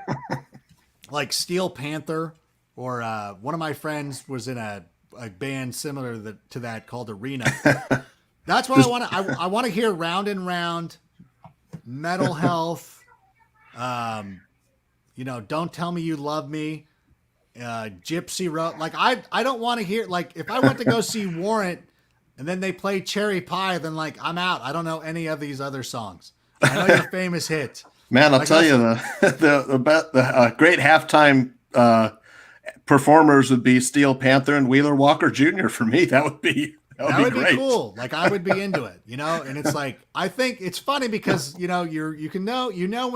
J: like Steel Panther, or one of my friends was in a band similar to that called Arena. That's what I want to. I want to hear Round and Round, Metal Health, Don't Tell Me You Love Me, Gypsy Road. Like, I don't want to hear, like, if I went to go see Warrant and then they play Cherry Pie, then, like, I'm out. I don't know any of these other songs. I know your famous hit.
K: Man, I'll tell you, the great halftime performers would be Steel Panther and Wheeler Walker Jr. for me. That would be great.
J: Cool. Like, I would be into it, and it's like, I think it's funny because, when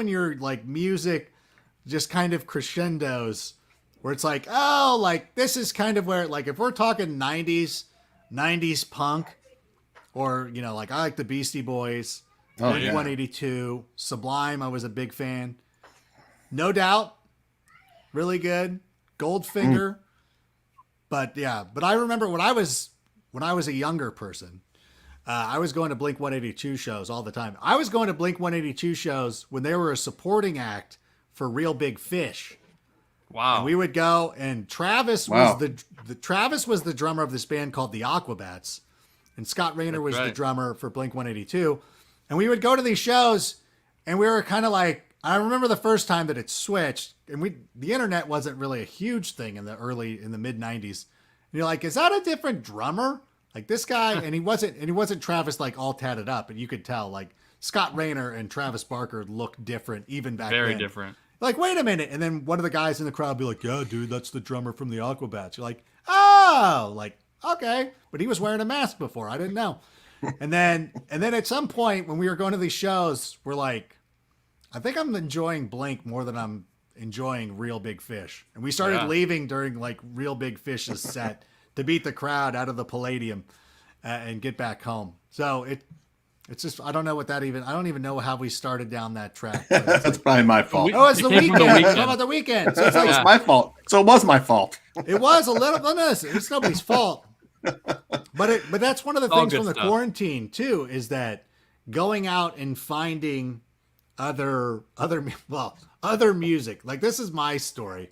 J: you're like music just kind of crescendos where it's like, oh, like this is kind of where, like, if we're talking 90s punk or, like I like the Beastie Boys, 182, Sublime. I was a big fan. No Doubt. Really good. Goldfinger. But I remember when I was a younger person, I was going to Blink 182 shows all the time. I was going to Blink 182 shows when they were a supporting act for Real Big Fish.
I: Wow.
J: And we would go, and Travis was the drummer of this band called the Aquabats, and Scott Rayner was the drummer for Blink 182. And we would go to these shows, and we were kind of like, I remember the first time that it switched, and the internet wasn't really a huge thing in the mid 90s. And you're like, is that a different drummer? Like this guy, and he wasn't Travis like all tatted up, and you could tell like Scott Rayner and Travis Barker looked different even back then.
I: Very different.
J: Like, wait a minute. And then one of the guys in the crowd would be like, yeah, dude, that's the drummer from the Aquabats. You're like, oh, like, okay. But he was wearing a mask before. I didn't know. And then at some point when we were going to these shows, we're like, I think I'm enjoying Blink more than I'm enjoying Real Big Fish. And we started leaving during like Real Big Fish's set to beat the crowd out of the Palladium and get back home. So it's just, I don't know what that even, I don't even know how we started down that track.
K: That's probably my fault.
J: Oh, it's the weekend. How about the weekend? So it's like,
K: it's my fault. So it was my fault.
J: It was a little, no, it's nobody's fault. But that's one of the things from the quarantine too, is that going out and finding other music. Like, this is my story,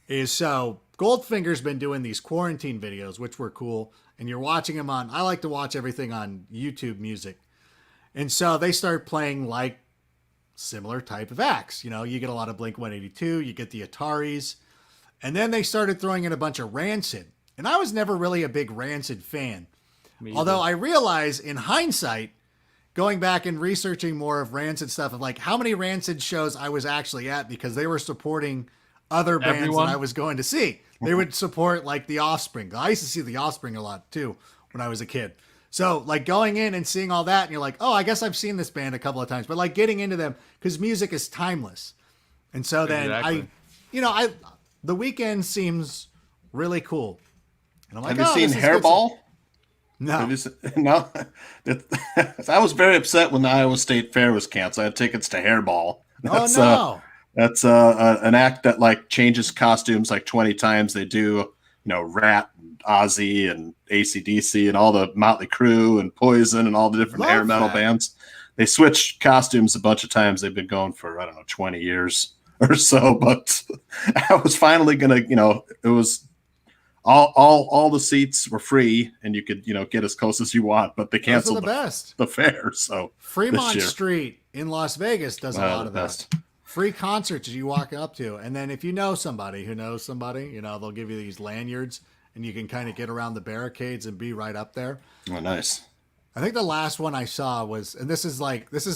J: is so Goldfinger's been doing these quarantine videos, which were cool. And you're watching them I like to watch everything on YouTube Music. And so they start playing like similar type of acts. You get a lot of Blink 182, you get the Ataris. And then they started throwing in a bunch of Rancid. And I was never really a big Rancid fan. Although I realize in hindsight, going back and researching more of Rancid stuff, of like how many Rancid shows I was actually at, because they were supporting other bands that I was going to see. They would support like The Offspring. I used to see The Offspring a lot too when I was a kid. So like going in and seeing all that, and you're like, oh, I guess I've seen this band a couple of times, but like getting into them because music is timeless. And so then The Weeknd seems really cool. And I'm like,
K: have you seen Hairball?
J: No.
K: No. I was very upset when the Iowa State Fair was canceled. I had tickets to Hairball. That's an act that like changes costumes like 20 times. They do, Rat, and Ozzy, and AC/DC, and all the Motley Crue, and Poison, and all the different hair metal bands. They switch costumes a bunch of times. They've been going for 20 years or so. But I was finally gonna, it was all the seats were free, and you could get as close as you want. But they canceled the fair. So
J: Fremont Street in Las Vegas does a lot of that. Free concerts you walk up to. And then if you know somebody who knows somebody, they'll give you these lanyards and you can kind of get around the barricades and be right up there.
K: Oh, nice.
J: I think the last one I saw was, and this is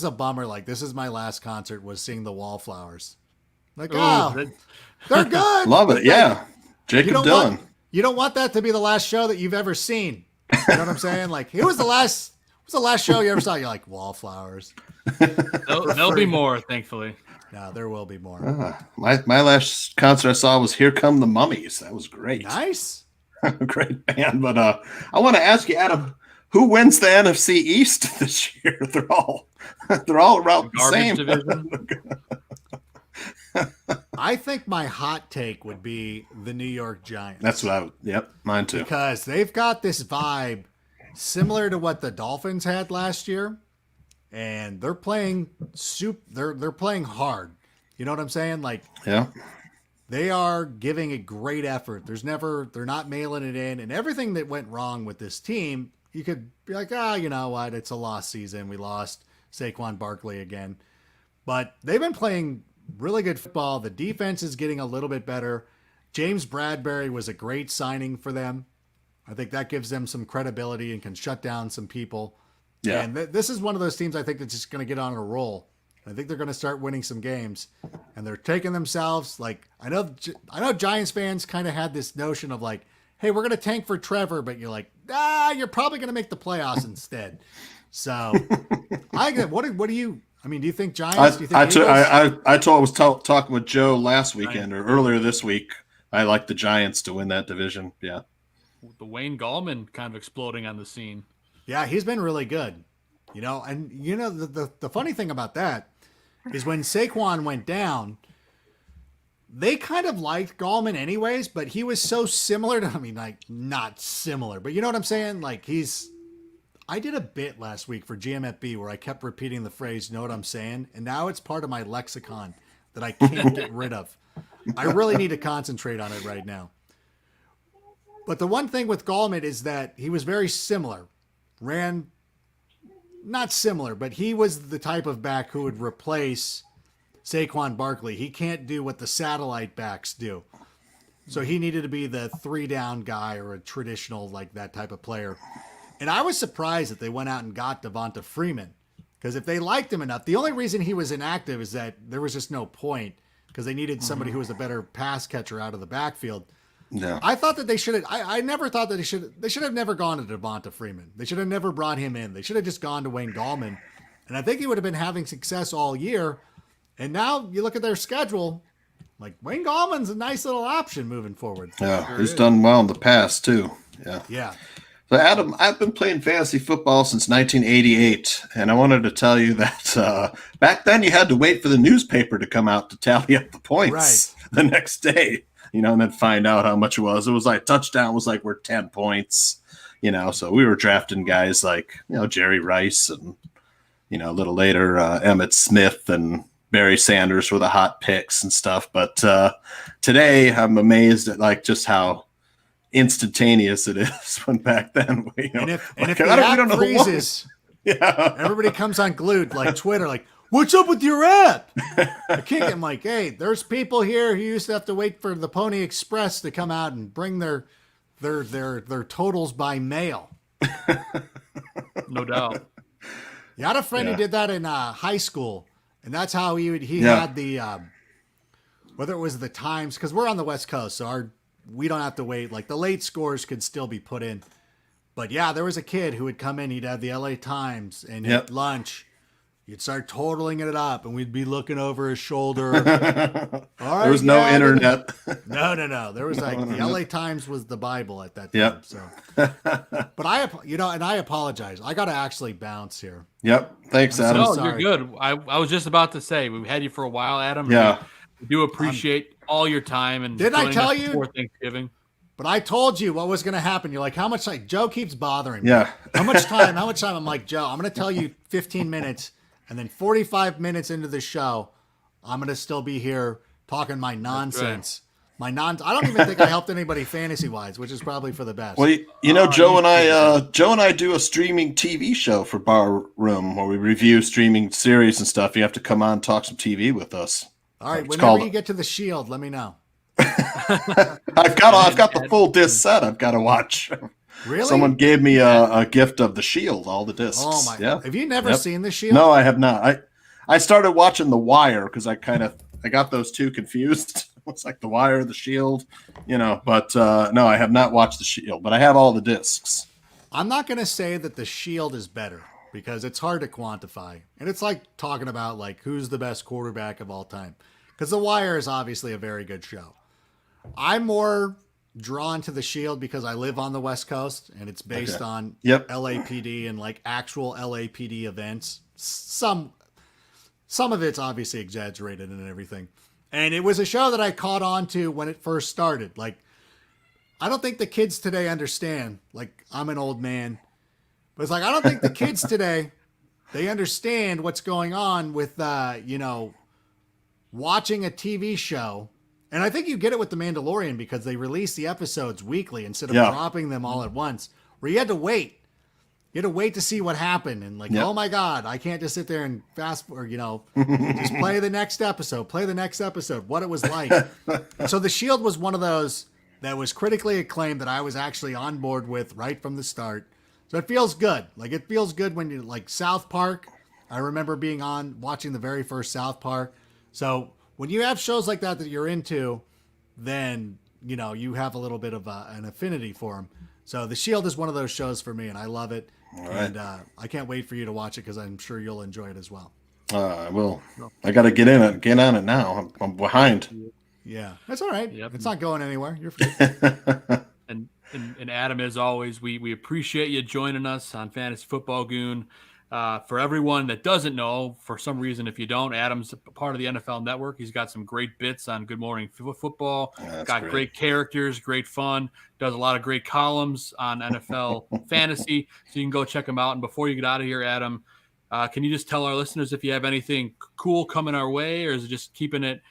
J: a bummer. Like, this is my last concert, was seeing the Wallflowers. Like, they're good.
K: Love it. Yeah. Jacob Dylan.
J: You don't want that to be the last show that you've ever seen. You know what I'm saying? Like, who was the last show you ever saw? You're like, Wallflowers.
I: There'll be more, thankfully.
J: No, there will be more.
K: My last concert I saw was Here Come the Mummies. That was great.
J: Nice.
K: Great band. But I want to ask you, Adam, who wins the NFC East this year? They're all around the same.
I: Division.
J: I think my hot take would be the New York Giants.
K: That's what I would. Yep, mine too.
J: Because they've got this vibe similar to what the Dolphins had last year. And they're playing they're playing hard. You know what I'm saying? Like,
K: yeah,
J: they are giving a great effort. They're not mailing it in, and everything that went wrong with this team, you could be like, you know what? It's a lost season. We lost Saquon Barkley again, but they've been playing really good football. The defense is getting a little bit better. James Bradbury was a great signing for them. I think that gives them some credibility and can shut down some people. Yeah. And this is one of those teams I think that's just going to get on a roll. I think they're going to start winning some games, and they're taking themselves like, I know Giants fans kind of had this notion of like, hey, we're going to tank for Trevor, but you're like, you're probably going to make the playoffs instead. So what do you, I mean, do you think Giants? Do you think
K: I was talking with Joe last weekend or earlier this week. I like the Giants to win that division. Yeah.
I: The Wayne Gallman kind of exploding on the scene.
J: Yeah, he's been really good. And the funny thing about that is when Saquon went down, they kind of liked Gallman anyways, but he was so similar to, I mean, like not similar, but you know what I'm saying? Like I did a bit last week for GMFB where I kept repeating the phrase, know what I'm saying? And now it's part of my lexicon that I can't get rid of. I really need to concentrate on it right now. But the one thing with Gallman is that he was very similar. Not similar, but he was the type of back who would replace Saquon Barkley. He can't do what the satellite backs do. So he needed to be the 3-down guy or a traditional, like that type of player. And I was surprised that they went out and got Devonta Freeman. Because if they liked him enough, the only reason he was inactive is that there was just no point because they needed somebody who was a better pass catcher out of the backfield.
K: No.
J: I thought that they should have. I never thought that they should have never gone to Devonta Freeman. They should have never brought him in. They should have just gone to Wayne Gallman. And I think he would have been having success all year. And now you look at their schedule, like Wayne Gallman's a nice little option moving forward.
K: Yeah, he's done well in the past too. Yeah.
J: Yeah.
K: So Adam, I've been playing fantasy football since 1988, and I wanted to tell you that back then you had to wait for the newspaper to come out to tally up the points the next day. And then find out how much it was. It was like touchdown was like worth 10 points, so we were drafting guys like, Jerry Rice and, a little later, Emmitt Smith and Barry Sanders were the hot picks and stuff. But today I'm amazed at like just how instantaneous it is when back then.
J: And if the app freezes, everybody comes unglued like Twitter, like, what's up with your app? I can't get like, hey, there's people here who used to have to wait for the Pony Express to come out and bring their totals by mail.
I: No doubt.
J: You had a friend who did that in high school, and that's how he had the whether it was the Times, because we're on the West Coast, so we don't have to wait. Like the late scores could still be put in. But yeah, there was a kid who would come in, he'd have the LA Times, and at lunch you'd start totaling it up, and we'd be looking over his shoulder.
K: There was no internet.
J: No. There was the LA Times was the Bible at that time. Yep. So, but I apologize. I got to actually bounce here.
K: Yep. Thanks, Adam.
I: No, you're good. I was just about to say we've had you for a while, Adam.
K: Yeah.
I: We do appreciate all your time and
J: didn't I tell you
I: before Thanksgiving.
J: But I told you what was going to happen. You're like, how much? Like Joe keeps bothering me.
K: Yeah.
J: How much time? I'm like, Joe, I'm going to tell you 15 minutes. And then 45 minutes into the show, I'm going to still be here talking my nonsense. I don't even think I helped anybody fantasy-wise, which is probably for the best.
K: Well, Joe and I do a streaming TV show for Bar Room where we review streaming series and stuff. You have to come on and talk some TV with us.
J: All right, whenever you get to the Shield, let me know.
K: I've got the full disc set I've got to watch.
J: Really?
K: Someone gave me a gift of The Shield, all the discs.
J: Oh my!
K: Yeah.
J: Have you never seen The Shield?
K: No, I have not. I started watching The Wire because I got those two confused. It's like The Wire, The Shield, But no, I have not watched The Shield, but I have all the discs.
J: I'm not going to say that The Shield is better because it's hard to quantify, and it's like talking about like who's the best quarterback of all time. Because The Wire is obviously a very good show. I'm more drawn to The Shield because I live on the West Coast and it's based on LAPD and like actual LAPD events. Some of it's obviously exaggerated and everything. And it was a show that I caught on to when it first started. Like, I don't think the kids today understand. Like, I'm an old man. But it's like, I don't think the kids today, they understand what's going on with, watching a TV show. And I think you get it with The Mandalorian because they release the episodes weekly instead of dropping them all at once, where you had to wait. You had to wait to see what happened. And like, oh my God, I can't just sit there and fast or, just play the next episode, what it was like. So The Shield was one of those that was critically acclaimed that I was actually on board with right from the start. So it feels good. Like, it feels good when you like South Park. I remember watching the very first South Park. So when you have shows like that you're into, then, you have a little bit of an affinity for them. So The Shield is one of those shows for me, and I love it. All right. And I can't wait for you to watch it because I'm sure you'll enjoy it as well. I will.
K: I got to get on it now. I'm behind.
J: Yeah, that's all right. Yep. It's not going anywhere. You're free.
I: and Adam, as always, we appreciate you joining us on Fantasy Football Goon. For everyone that doesn't know, for some reason, if you don't, Adam's part of the NFL Network. He's got some great bits on Good Morning Football. Got great characters, great fun. Does a lot of great columns on NFL fantasy. So you can go check him out. And before you get out of here, Adam, can you just tell our listeners if you have anything cool coming our way, or is it just keeping it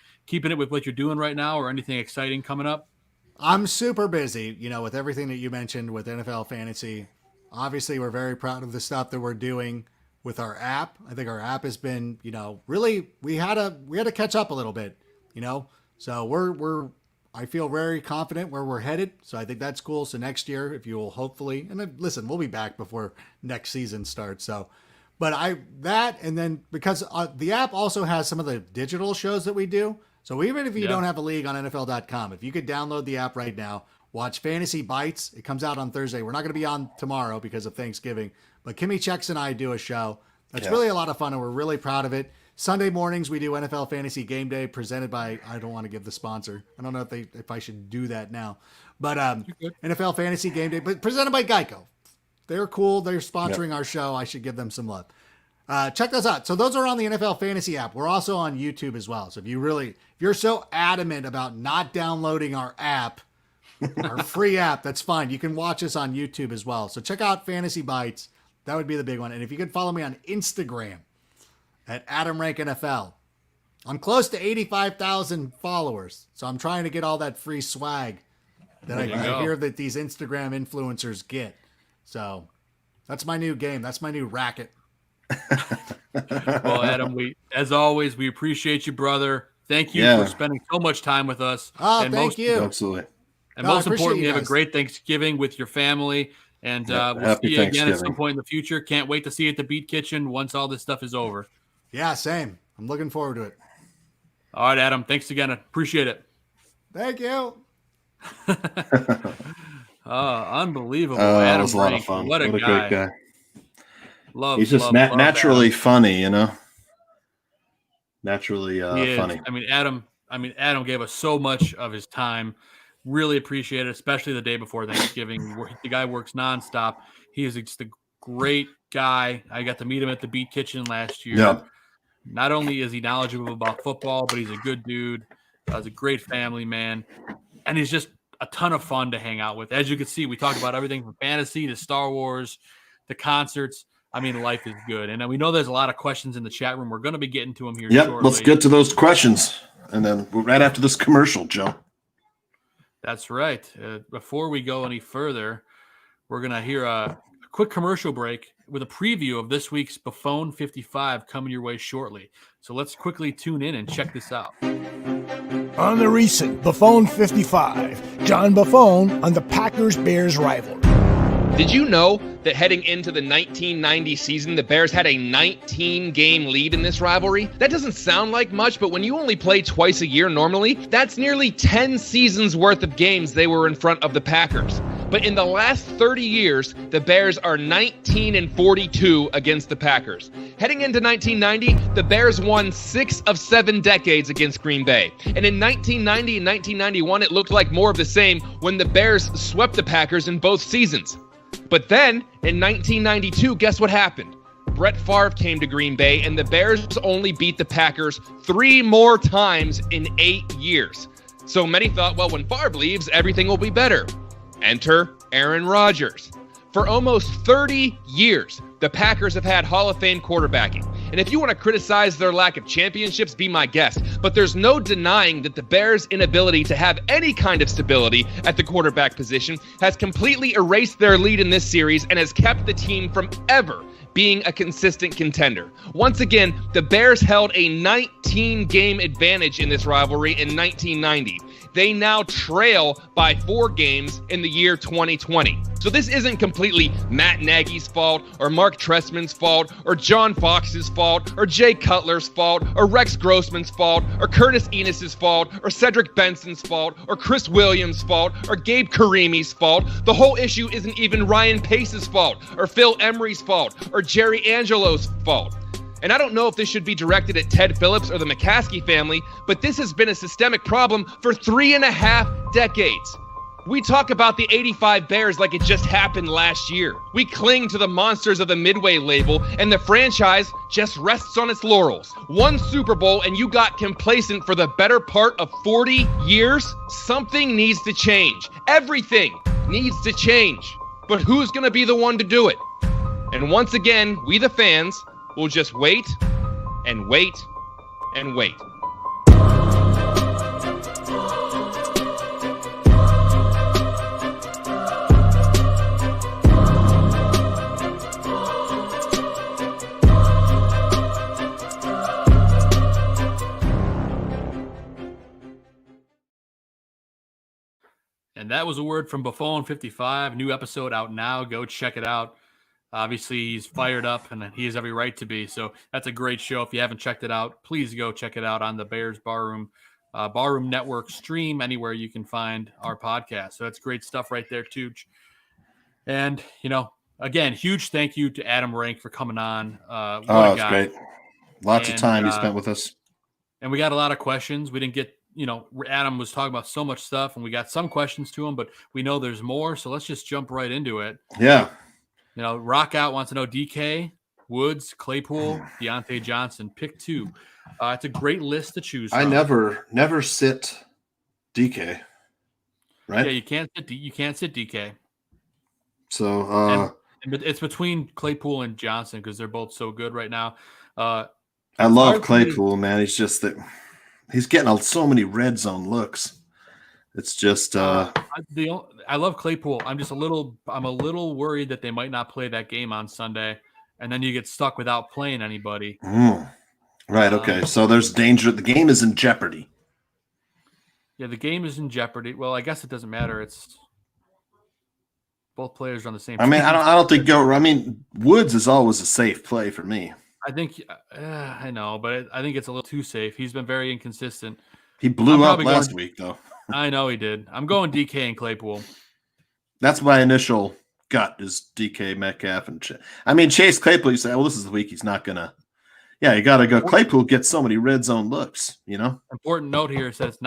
I: with what you're doing right now, or anything exciting coming up?
J: I'm super busy, with everything that you mentioned with NFL fantasy. Obviously, we're very proud of the stuff that we're doing with our app. I think our app has been, really, we had to catch up a little bit, So I feel very confident where we're headed. So I think that's cool. So next year, if you will hopefully, and then listen, we'll be back before next season starts. So, and then because the app also has some of the digital shows that we do. So even if you don't have a league on NFL.com, if you could download the app right now, watch Fantasy Bites. It comes out on Thursday. We're not going to be on tomorrow because of Thanksgiving, but Kimmy Checks and I do a show. That's really a lot of fun, and we're really proud of it. Sunday mornings, we do NFL Fantasy Game Day presented by, I don't want to give the sponsor. I don't know if I should do that now, but NFL Fantasy Game Day, but presented by Geico. They're cool. They're sponsoring our show. I should give them some love. Check those out. So those are on the NFL Fantasy app. We're also on YouTube as well. So if you're so adamant about not downloading our app, our free app, that's fine. You can watch us on YouTube as well. So check out Fantasy Bites. That would be the big one. And if you could follow me on Instagram at AdamRankNFL. I'm close to 85,000 followers. So I'm trying to get all that free swag that I hear that these Instagram influencers get. So that's my new game. That's my new racket.
I: Well, Adam, as always, we appreciate you, brother. Thank you for spending so much time with us.
J: Oh, thank you.
K: Absolutely.
I: And most importantly, have a great Thanksgiving with your family. And we'll see you again at some point in the future. Can't wait to see you at the Beat Kitchen once all this stuff is over.
J: Yeah, same. I'm looking forward to it.
I: All right, Adam. Thanks again. I appreciate it.
J: Thank you.
I: Unbelievable.
K: Adam was a lot of fun.
I: What a
K: great guy.
I: He's
K: just naturally funny, Naturally funny.
I: Adam gave us so much of his time. Really appreciate it, especially the day before Thanksgiving. The guy works nonstop. He is just a great guy. I got to meet him at the Beat Kitchen last year.
K: Yeah.
I: Not only is he knowledgeable about football, but he's a good dude. He's a great family man. And he's just a ton of fun to hang out with. As you can see, we talk about everything from fantasy to Star Wars to concerts. Life is good. And we know there's a lot of questions in the chat room. We're going to be getting to them here shortly.
K: Let's get to those questions. And then right after this commercial, Joe.
I: That's right. Before we go any further, we're going to hear a quick commercial break with a preview of this week's Buffon 55 coming your way shortly. So let's quickly tune in and check this out.
L: On the recent Buffon 55, John Buffon on the Packers-Bears rivalry.
M: Did you know that heading into the 1990 season, the Bears had a 19-game lead in this rivalry? That doesn't sound like much, but when you only play twice a year normally, that's nearly 10 seasons worth of games they were in front of the Packers. But in the last 30 years, the Bears are 19-42 against the Packers. Heading into 1990, the Bears won 6 of 7 decades against Green Bay. And in 1990 and 1991, it looked like more of the same when the Bears swept the Packers in both seasons. But then, in 1992, guess what happened? Brett Favre came to Green Bay, and the Bears only beat the Packers 3 more times in 8 years. So many thought, well, when Favre leaves, everything will be better. Enter Aaron Rodgers. For almost 30 years, the Packers have had Hall of Fame quarterbacking. And if you want to criticize their lack of championships, be my guest. But there's no denying that the Bears' inability to have any kind of stability at the quarterback position has completely erased their lead in this series and has kept the team from ever being a consistent contender. Once again, the Bears held a 19-game advantage in this rivalry in 1990. They now trail by 4 games in the year 2020. So this isn't completely Matt Nagy's fault or Mark Trestman's fault or John Fox's fault or Jay Cutler's fault or Rex Grossman's fault or Curtis Enos's fault or Cedric Benson's fault or Chris Williams' fault or Gabe Karimi's fault. The whole issue isn't even Ryan Pace's fault or Phil Emery's fault or Jerry Angelo's fault. And I don't know if this should be directed at Ted Phillips or the McCaskey family, but this has been a systemic problem for 3.5 decades. We talk about the 85 Bears like it just happened last year. We cling to the monsters of the Midway label, and the franchise just rests on its laurels. One Super Bowl and you got complacent for the better part of 40 years? Something needs to change. Everything needs to change. But who's going to be the one to do it? And once again, we the fans will just wait and wait and wait.
I: And that was a word from Buffon 55. New episode out now. Go check it out. Obviously, he's fired up, and he has every right to be. So that's a great show. If you haven't checked it out, please go check it out on the Bears Barroom Network stream, anywhere you can find our podcast. So that's great stuff right there, Tooch. And, again, huge thank you to Adam Rank for coming on.
K: It's great. Lots of time he spent with us.
I: And we got a lot of questions. We didn't get, Adam was talking about so much stuff, and we got some questions to him, but we know there's more. So let's just jump right into it.
K: Yeah.
I: Rock Out wants to know DK, Woods, Claypool, Deontay Johnson, pick 2. It's a great list to choose from.
K: I never sit DK, right?
I: Yeah, you can't sit DK.
K: So
I: but it's between Claypool and Johnson because they're both so good right now.
K: I love Claypool, man. He's just that he's getting so many red zone looks. It's just
I: I love Claypool. I'm a little worried that they might not play that game on Sunday, and then you get stuck without playing anybody.
K: Right. Okay. So there's danger. The game is in jeopardy.
I: Yeah, the game is in jeopardy. Well, I guess it doesn't matter. It's both players are on the same.
K: I mean, I don't think Woods is always a safe play for me.
I: I think I know, but I think it's a little too safe. He's been very inconsistent.
K: He blew up last week, though.
I: I know he did. I'm going DK and Claypool.
K: That's my initial gut is DK, Metcalf, and Chase Claypool. You say, well, this is the week he's not gonna. Yeah, you got to go. Claypool gets so many red zone looks.
I: Important note here says it's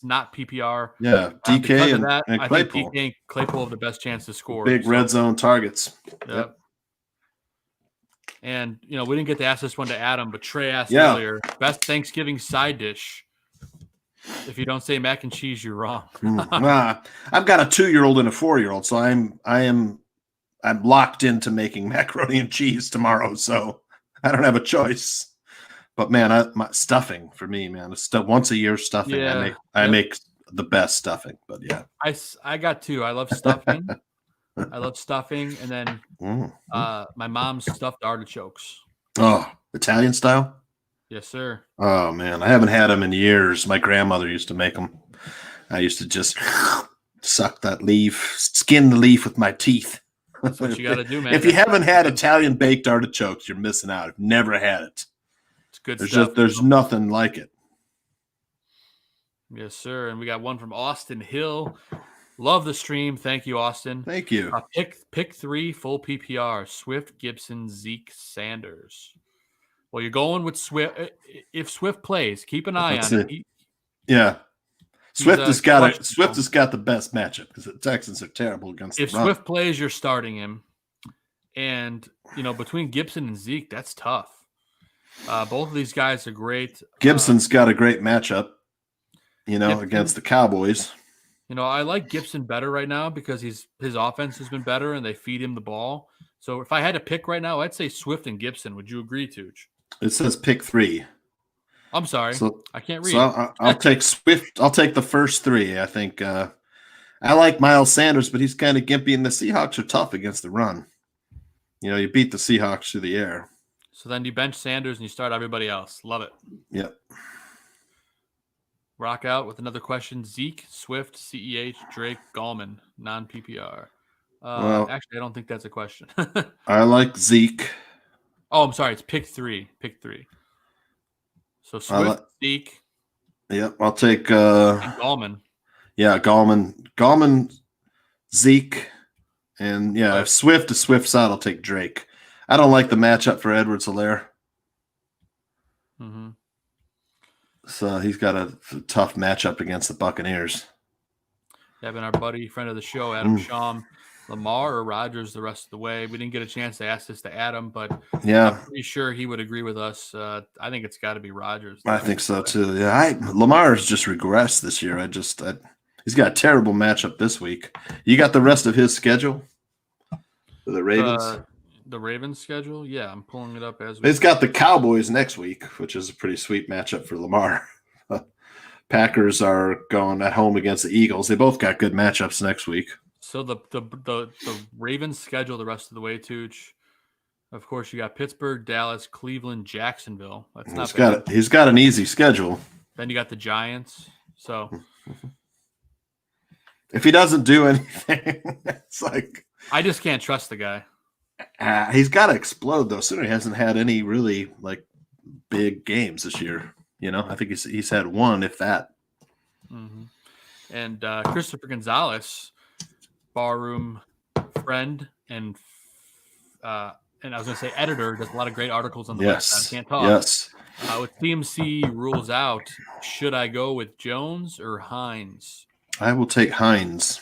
I: not PPR.
K: Yeah, DK and Claypool.
I: I think DK and Claypool have the best chance to score.
K: Big red zone targets.
I: Yep. And we didn't get to ask this one to Adam, but Trey asked earlier, best Thanksgiving side dish. If you don't say mac and cheese, you're wrong.
K: I've got a 2-year-old and a 4-year-old, so I'm locked into making macaroni and cheese tomorrow. So I don't have a choice. But man, my stuffing for me, man, once a year stuffing. Yeah, I make the best stuffing. But yeah,
I: I got 2. I love stuffing. And then my mom's stuffed artichokes.
K: Oh, Italian style.
I: Yes, sir.
K: Oh, man. I haven't had them in years. My grandmother used to make them. I used to just suck that leaf, skin the leaf with my teeth.
I: That's what you got to do, man.
K: If you haven't had Italian baked artichokes, you're missing out. I've never had it.
I: It's good stuff.
K: There's nothing like it.
I: Yes, sir. And we got one from Austin Hill. Love the stream. Thank you, Austin.
K: Thank you.
I: Pick 3 full PPR. Swift, Gibson, Zeke, Sanders. Well, you're going with Swift. If Swift plays, keep an eye on it.
K: Yeah. Swift has got the best matchup because the Texans are terrible against the run.
I: If Swift plays, you're starting him. And, between Gibson and Zeke, that's tough. Both of these guys are great.
K: Gibson's got a great matchup, against the Cowboys.
I: I like Gibson better right now because his offense has been better and they feed him the ball. So if I had to pick right now, I'd say Swift and Gibson. Would you agree, Tooch?
K: It says pick 3.
I: I'm sorry.
K: So,
I: I can't read.
K: So I'll take Swift. I'll take the first 3. I think I like Miles Sanders, but he's kind of gimpy, and the Seahawks are tough against the run. You beat the Seahawks through the air.
I: So then you bench Sanders and you start everybody else. Love it.
K: Yep.
I: Rock out with another question. Zeke, Swift, CEH, Drake, Gallman, non-PPR. Actually, I don't think that's a question.
K: I like Zeke.
I: Oh, I'm sorry. It's pick 3. Pick 3. So Swift, Zeke.
K: Yep, I'll take
I: and Gallman.
K: Yeah, Gallman, Zeke, and if Swift is Swift's out, I'll take Drake. I don't like the matchup for Edwards-Helaire.
I: Mm-hmm.
K: So he's got a tough matchup against the Buccaneers.
I: Having our buddy, friend of the show, Adam Sham, Lamar or Rodgers the rest of the way. We didn't get a chance to ask this to Adam, but I'm pretty sure he would agree with us. I think it's got to be Rodgers.
K: I think so too. Yeah, Lamar's just regressed this year. He's got a terrible matchup this week. You got the rest of his schedule for the Ravens?
I: The Ravens schedule? Yeah, I'm pulling it up as
K: He's got the Cowboys next week, which is a pretty sweet matchup for Lamar. Packers are going at home against the Eagles. They both got good matchups next week.
I: So the Ravens schedule the rest of the way, Tooch. Of course, you got Pittsburgh, Dallas, Cleveland, Jacksonville. That's not bad.
K: He's got an easy schedule.
I: Then you got the Giants. So
K: if he doesn't do anything, it's like
I: I just can't trust the guy.
K: He's got to explode though. Sooner he hasn't had any really like big games this year. I think he's had one, if that.
I: Mm-hmm. And Christopher Gonzalez, barroom friend and I was going to say editor, does a lot of great articles on the website. I can't talk.
K: Yes.
I: With CMC rules out, should I go with Jones or Hines?
K: I will take Hines.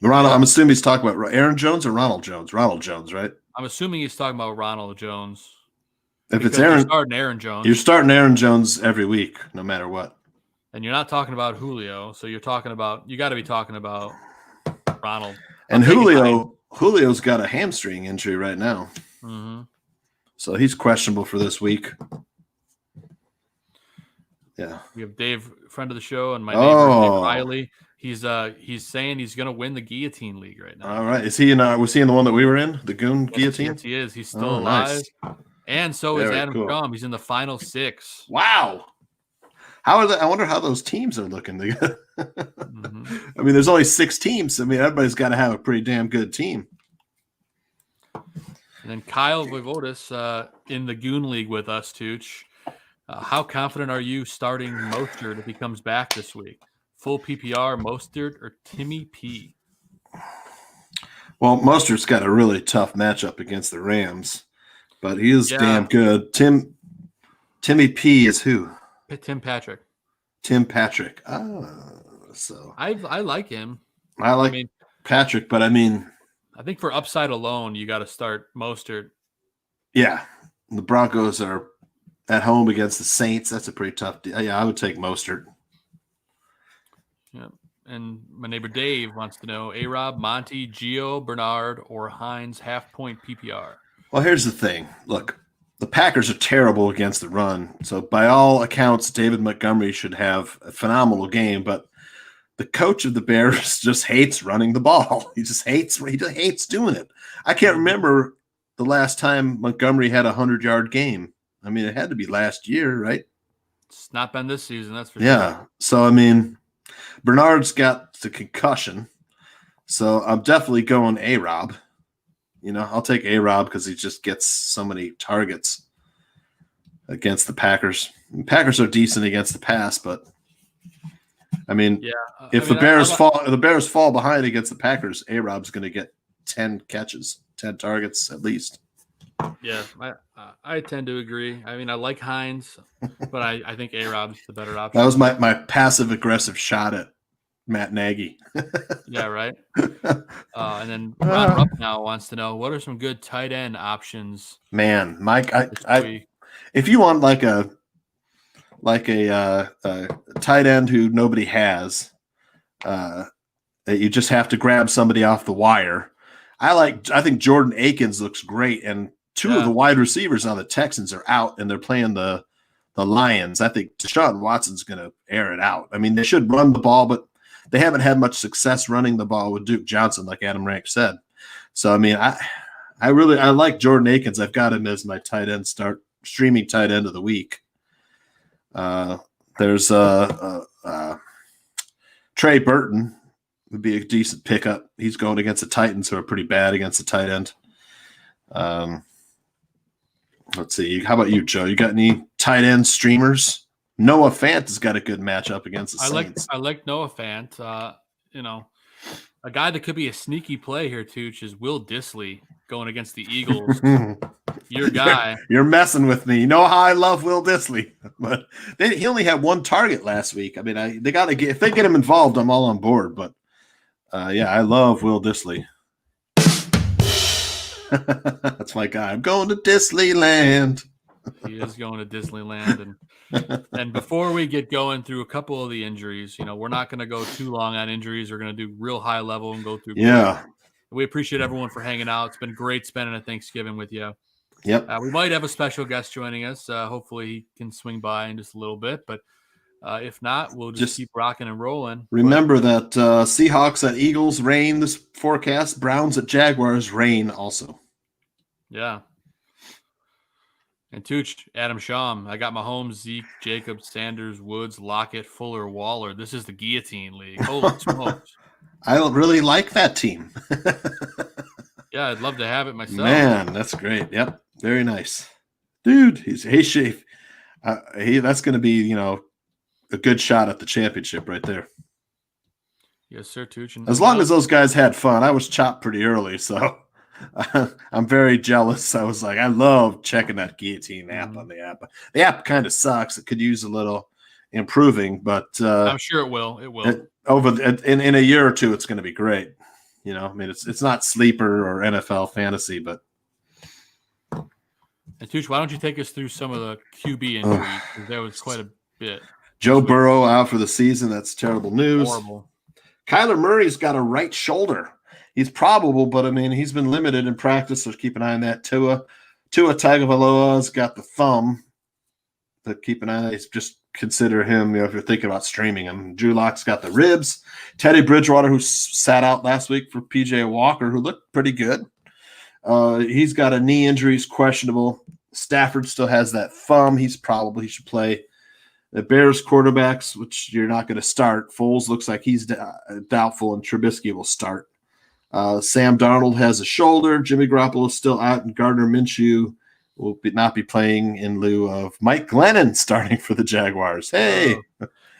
K: I'm assuming he's talking about Aaron Jones or Ronald Jones. Ronald Jones, right?
I: I'm assuming he's talking about Ronald Jones.
K: If it's Aaron,
I: you're starting Aaron Jones.
K: You're starting Aaron Jones every week, no matter what.
I: And you're not talking about Julio, so you got to be talking about Ronald.
K: And Julio's got a hamstring injury right now.
I: Mm-hmm.
K: So he's questionable for this week. Yeah.
I: We have Dave, friend of the show, and my neighbor, Dave Riley. He's saying he's going to win the Guillotine League right now.
K: All right. Is he was he in the one that we were in? The Goon Guillotine?
I: Yes, he is. He's still alive.
K: Nice.
I: And so is Adam Crum. He's in the final 6.
K: Wow. How are they? I wonder how those teams are looking together. I mean, there's only 6 teams. I mean, everybody's got to have a pretty damn good team.
I: And then Kyle Voivodis in the Goon League with us, Tooch. How confident are you starting Mostert if he comes back this week? Full PPR, Mostert, or Timmy P?
K: Well, Mostert's got a really tough matchup against the Rams, but he is damn good. Timmy P is who?
I: Tim Patrick.
K: Tim Patrick. So
I: I like him.
K: I like Patrick, but I
I: think for upside alone, you got to start Mostert.
K: Yeah, the Broncos are at home against the Saints. That's a pretty tough deal. Yeah, I would take Mostert.
I: Yeah, and my neighbor Dave wants to know: A-Rob, Monty, Gio, Bernard, or Hines half-point PPR.
K: Well, here's the thing. Look, the Packers are terrible against the run. So by all accounts, David Montgomery should have a phenomenal game, but the coach of the Bears just hates running the ball. He just hates doing it. I can't remember the last time Montgomery had a 100-yard game. I mean, it had to be last year, right?
I: It's not been this season, that's for
K: sure. So, I mean, Bernard's got the concussion. So I'm definitely going A-Rob. I'll take A-Rob because he just gets so many targets against the Packers. The Packers are decent against the pass, but if the Bears fall behind against the Packers, A-Rob's going to get 10 catches, 10 targets at least.
I: Yeah, I tend to agree. I mean, I like Hines, but I think A-Rob's the better option.
K: That was my passive-aggressive shot at Matt Nagy.
I: Yeah, right. And then Ron Rupp now wants to know, what are some good tight end options?
K: Man, Mike, if you want like a tight end who nobody has, that you just have to grab somebody off the wire. I think Jordan Akins looks great, and two of the wide receivers on the Texans are out, and they're playing the Lions. I think Desean Watson's going to air it out. I mean, they should run the ball, but they haven't had much success running the ball with Duke Johnson, like Adam Rank said. So, I mean, I like Jordan Akins. I've got him as my streaming tight end of the week. There's Trey Burton would be a decent pickup. He's going against the Titans, who are pretty bad against the tight end. Let's see. How about you, Joe? You got any tight end streamers? Noah Fant has got a good matchup against the Saints.
I: I like Noah Fant. A guy that could be a sneaky play here, Tooch, is Will Dissly going against the Eagles. Your guy.
K: You're messing with me. You know how I love Will Dissly, but he only had one target last week. I mean, they got to get, if they get him involved, I'm all on board. But I love Will Dissly. That's my guy. I'm going to Disneyland.
I: He is going to Disneyland. And before we get going through a couple of the injuries, we're not going to go too long on injuries. We're going to do real high level and go through.
K: Yeah.
I: We appreciate everyone for hanging out. It's been great spending a Thanksgiving with you.
K: Yep.
I: We might have a special guest joining us. Hopefully he can swing by in just a little bit, but if not, we'll just keep rocking and rolling.
K: Remember that Seahawks at Eagles rain this forecast. Browns at Jaguars rain also.
I: Yeah. And Tooch, Adam Sham. I got Mahomes, Zeke, Jacobs, Sanders, Woods, Lockett, Fuller, Waller. This is the guillotine league. Holy smokes.
K: I don't really like that team.
I: Yeah, I'd love to have it myself.
K: Man, that's great. Yep. Very nice. Dude, that's going to be, a good shot at the championship right there.
I: Yes, sir, Tooch.
K: As long as those guys had fun. I was chopped pretty early, so I'm very jealous. I was like, I love checking that guillotine app on the app. The app kind of sucks. It could use a little improving, but
I: I'm sure it will. It will.
K: In a year or two, it's going to be great. I mean, it's not sleeper or NFL fantasy, but.
I: And Tooch, why don't you take us through some of the QB injuries? Because there was quite a bit.
K: Joe Burrow out for the season. That's terrible news.
I: Horrible.
K: Kyler Murray's got a right shoulder. He's probable, but I mean, he's been limited in practice, so keep an eye on that. Tua Tagovailoa's got the thumb. But keep an eye on it. Just consider him, if you're thinking about streaming him. Drew Lock's got the ribs. Teddy Bridgewater, who sat out last week for PJ Walker, who looked pretty good. He's got a knee injury. He's questionable. Stafford still has that thumb. He should play. The Bears quarterbacks, which you're not going to start. Foles looks like he's doubtful, and Trubisky will start. Sam Darnold has a shoulder. Jimmy Garoppolo is still out, and Gardner Minshew will not be playing in lieu of Mike Glennon starting for the Jaguars. Hey.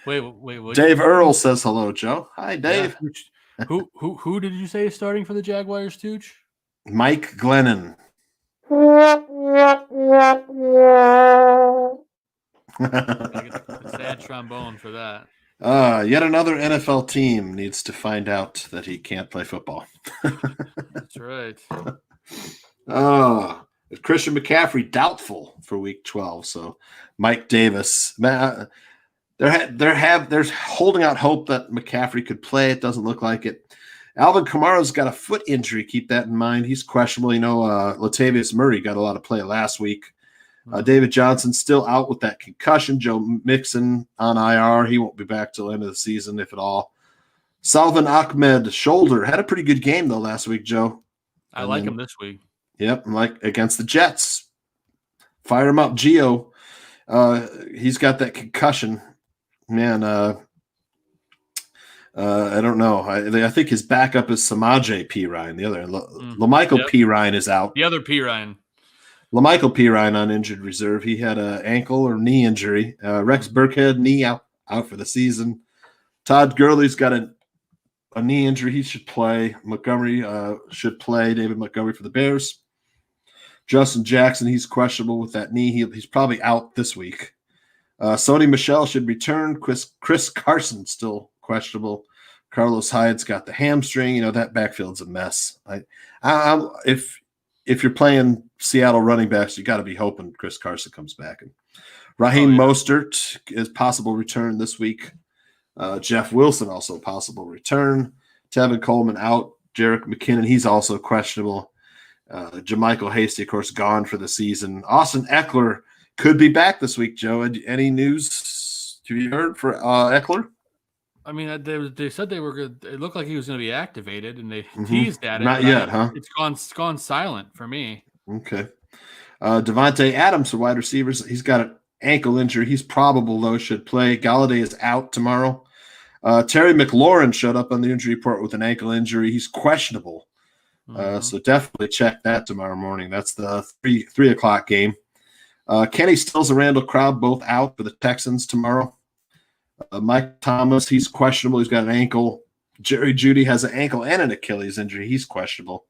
I: Wait.
K: Dave Earl says hello, Joe. Hi, Dave.
I: Yeah. Who did you say is starting for the Jaguars, Tooch?
K: Mike Glennon.
I: A sad trombone for that.
K: Yet another NFL team needs to find out that he can't play football.
I: That's right.
K: Christian McCaffrey doubtful for Week 12. So Mike Davis, they're holding out hope that McCaffrey could play. It doesn't look like it. Alvin Kamara's got a foot injury. Keep that in mind. He's questionable. Latavius Murray got a lot of play last week. David Johnson still out with that concussion. Joe Mixon on IR. He won't be back till the end of the season, if at all. Salvin Ahmed, shoulder. Had a pretty good game, though, last week, Joe.
I: I like him this week.
K: Yep, like against the Jets. Fire him up, Gio. He's got that concussion. Man, I don't know. I think his backup is Samaje P. Ryan. The other, LaMichael P. Ryan is out.
I: The other P. Ryan.
K: LaMichael P. Ryan on injured reserve. He had an ankle or knee injury. Rex Burkhead, knee out for the season. Todd Gurley's got a knee injury. He should play. Montgomery should play. David Montgomery for the Bears. Justin Jackson, he's questionable with that knee. He's probably out this week. Sony Michel should return. Chris Carson still questionable. Carlos Hyde's got the hamstring. That backfield's a mess. If you're playing Seattle running backs, you got to be hoping Chris Carson comes back. And Raheem Mostert is possible return this week. Jeff Wilson also possible return. Tevin Coleman out. Jerick McKinnon, he's also questionable. JaMychal Hasty, of course, gone for the season. Austin Eckler could be back this week, Joe. Any news have you heard for Eckler?
I: I mean, they said they were good. It looked like he was going to be activated, and they teased at it.
K: Not yet, huh?
I: It's gone silent for me.
K: Okay. Devontae Adams, the wide receivers, he's got an ankle injury. He's probable, though, should play. Galladay is out tomorrow. Terry McLaurin showed up on the injury report with an ankle injury. He's questionable. So definitely check that tomorrow morning. That's the 3 o'clock game. Kenny Stills and Randall Crabb both out for the Texans tomorrow. Mike Thomas, he's questionable. He's got an ankle. Jerry Jeudy has an ankle and an Achilles injury. He's questionable.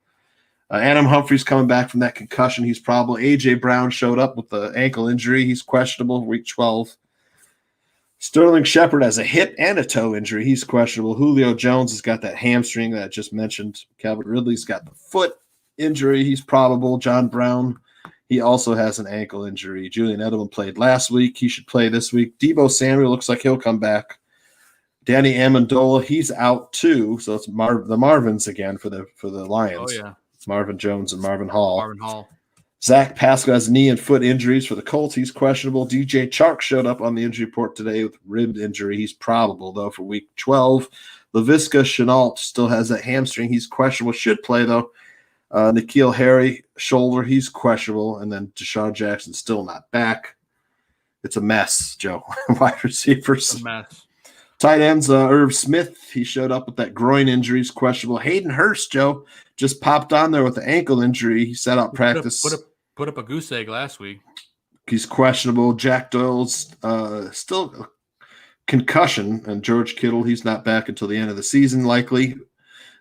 K: Adam Humphries coming back from that concussion. He's probable. A.J. Brown showed up with the ankle injury. He's questionable, week 12. Sterling Shepard has a hip and a toe injury. He's questionable. Julio Jones has got that hamstring that I just mentioned. Calvin Ridley's got the foot injury. He's probable. John Brown, he also has an ankle injury. Julian Edelman played last week. He should play this week. Deebo Samuel looks like he'll come back. Danny Amendola, he's out too. So it's the Marvins again for the Lions.
I: Oh, yeah.
K: It's Marvin Jones and Marvin Hall.
I: Marvin Hall.
K: Zach Pascal has knee and foot injuries for the Colts. He's questionable. DJ Chark showed up on the injury report today with rib injury. He's probable, though, for week 12. Laviska Shenault still has that hamstring. He's questionable. Should play, though. N'Keal Harry, shoulder. He's questionable. And then Deshaun Jackson still not back. It's a mess, Joe. Wide receivers.
I: It's a mess.
K: Tight ends, Irv Smith. He showed up with that groin injury. He's questionable. Hayden Hurst, Joe, just popped on there with the ankle injury. He sat out practice.
I: Put up a goose egg last week.
K: He's questionable. Jack Doyle's still a concussion, and George Kittle, he's not back until the end of the season, likely.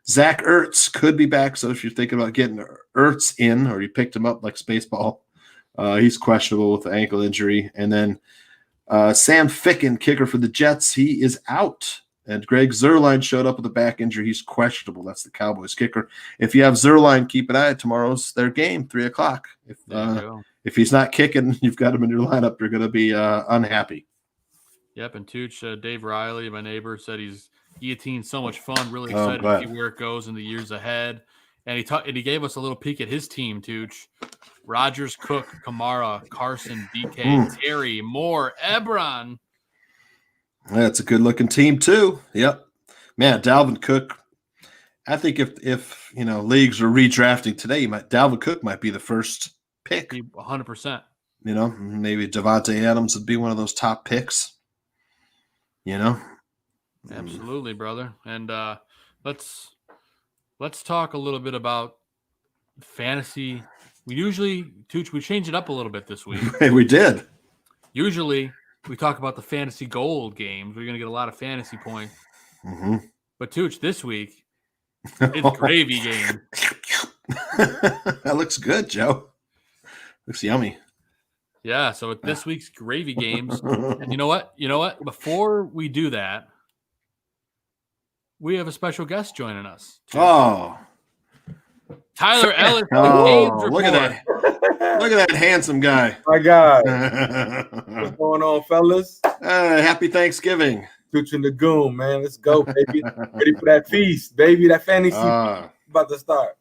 K: Zach Ertz could be back, so if you're thinking about getting Ertz in, or you picked him up like Spaceball, he's questionable with the ankle injury. And then Sam Ficken, kicker for the Jets, he is out. And Greg Zuerlein showed up with a back injury. He's questionable. That's the Cowboys kicker. If you have Zuerlein, keep an eye. Tomorrow's their game, 3 o'clock. If he's not kicking, you've got him in your lineup, you're going to be unhappy.
I: Yep, and Tooch, Dave Riley, my neighbor, said he's guillotine's so much fun. Really excited to see where it goes in the years ahead. And he gave us a little peek at his team, Tooch. Rodgers, Cook, Kamara, Carson, DK, Terry, Moore, Ebron.
K: That's a good-looking team, too. Yep. Man, Dalvin Cook, I think if leagues are redrafting today, Dalvin Cook might be the first pick.
I: 100%.
K: Maybe Devontae Adams would be one of those top picks.
I: Absolutely, brother. And let's talk a little bit about fantasy. We change it up a little bit this week.
K: We did.
I: Usually we talk about the fantasy gold games. We're going to get a lot of fantasy points.
K: Mm-hmm.
I: But Tooch, this week, it's gravy game.
K: That looks good, Joe. Looks yummy.
I: Yeah, so this week's gravy games. And you know what? Before we do that, we have a special guest joining us.
K: Oh.
I: Tyler Ellis.
K: Look at that. Look at that handsome guy.
N: My God. What's going on, fellas?
K: Happy Thanksgiving.
N: Tooch and the Goon, man. Let's go, baby. Ready for that feast, baby. That fantasy about to start.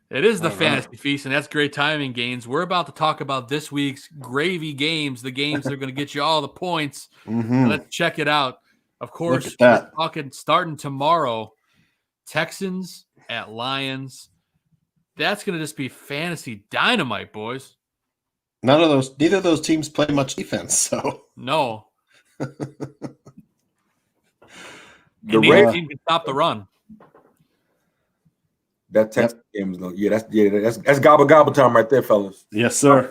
I: It is the fantasy feast, and that's great timing, Gaines. We're about to talk about this week's gravy games, the games that are going to get you all the points.
K: Mm-hmm.
I: Let's check it out. Of course, we're talking starting tomorrow, Texans at Lions. That's going to just be fantasy dynamite, boys.
K: Neither of those teams play much defense, so.
I: No. Neither team can stop the run.
N: That Texas game is that's gobble gobble time right there, fellas.
K: Yes, sir.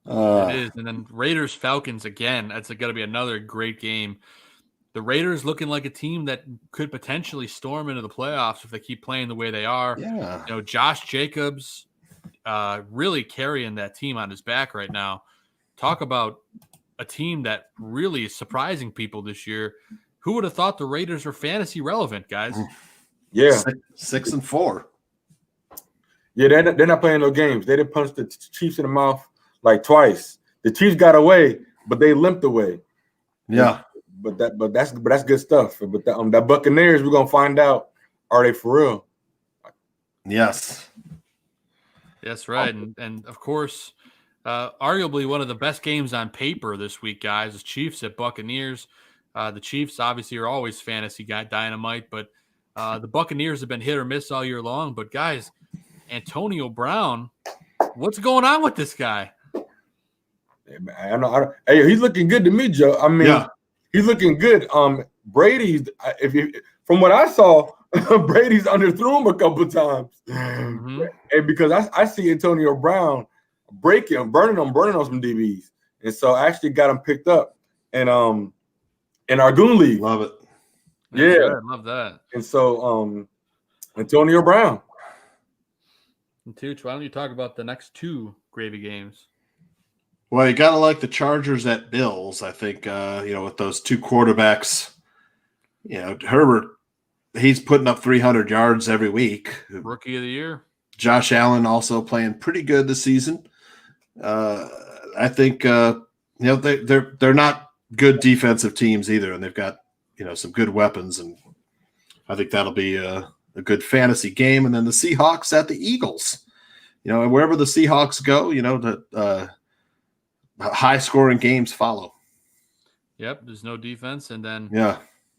I: It is, and then Raiders Falcons again. That's going to be another great game. The Raiders looking like a team that could potentially storm into the playoffs if they keep playing the way they are.
K: Yeah.
I: Josh Jacobs really carrying that team on his back right now. Talk about a team that really is surprising people this year. Who would have thought the Raiders were fantasy relevant, guys?
N: Yeah.
K: 6-4.
N: Yeah, they're not playing no games. They didn't punch the Chiefs in the mouth like twice. The Chiefs got away, but they limped away.
K: Yeah.
N: But that's good stuff. But that Buccaneers, we're gonna find out, are they for real?
K: Yes.
I: That's right. And of course, arguably one of the best games on paper this week, guys, is Chiefs at Buccaneers. The Chiefs obviously are always fantasy guy dynamite, but the Buccaneers have been hit or miss all year long. But guys, Antonio Brown, what's going on with this guy?
N: Hey, he's looking good to me, Joe. I mean, he's looking good. Brady's, from what I saw, Brady's underthrew him a couple of times, and because I see Antonio Brown burning on some DBs, and so I actually got him picked up, and in our Goon League.
K: Love it.
N: Yeah,
I: good. Love that.
N: And so Antonio Brown.
I: And Tooch, why don't you talk about the next two gravy games?
K: Well, you got to like the Chargers at Bills. I think, with those two quarterbacks, Herbert, he's putting up 300 yards every week.
I: Rookie of the year.
K: Josh Allen also playing pretty good this season. I think, they're not good defensive teams either, and they've got, some good weapons, and I think that'll be a good fantasy game. And then the Seahawks at the Eagles. And wherever the Seahawks go, the high-scoring games follow.
I: Yep, there's no defense, and then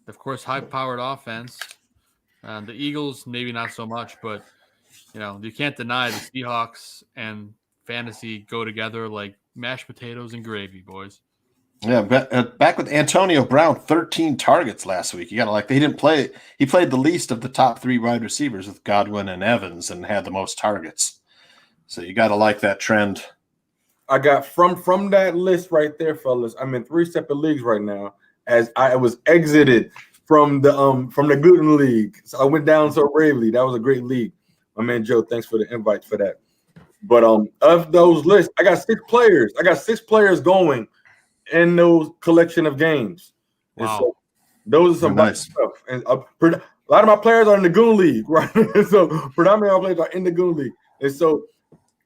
K: of
I: course, high-powered offense. The Eagles, maybe not so much, but you can't deny the Seahawks and fantasy go together like mashed potatoes and gravy, boys.
K: Yeah, back with Antonio Brown, 13 targets last week. You got to like, he didn't play. He played the least of the top three wide receivers with Godwin and Evans, and had the most targets. So you got to like that trend.
N: I got from that list right there, fellas. I'm in 3 separate leagues right now, as I was exited from the Goon League. So I went down so bravely. That was a great league. My man Joe, thanks for the invite for that. But of those lists, I got 6 players. I got 6 players going in those collection of games.
I: Wow.
N: And so those are some
K: nice
N: stuff. And a lot of my players are in the Goon League, right? So predominantly my players are in the Goon League. And so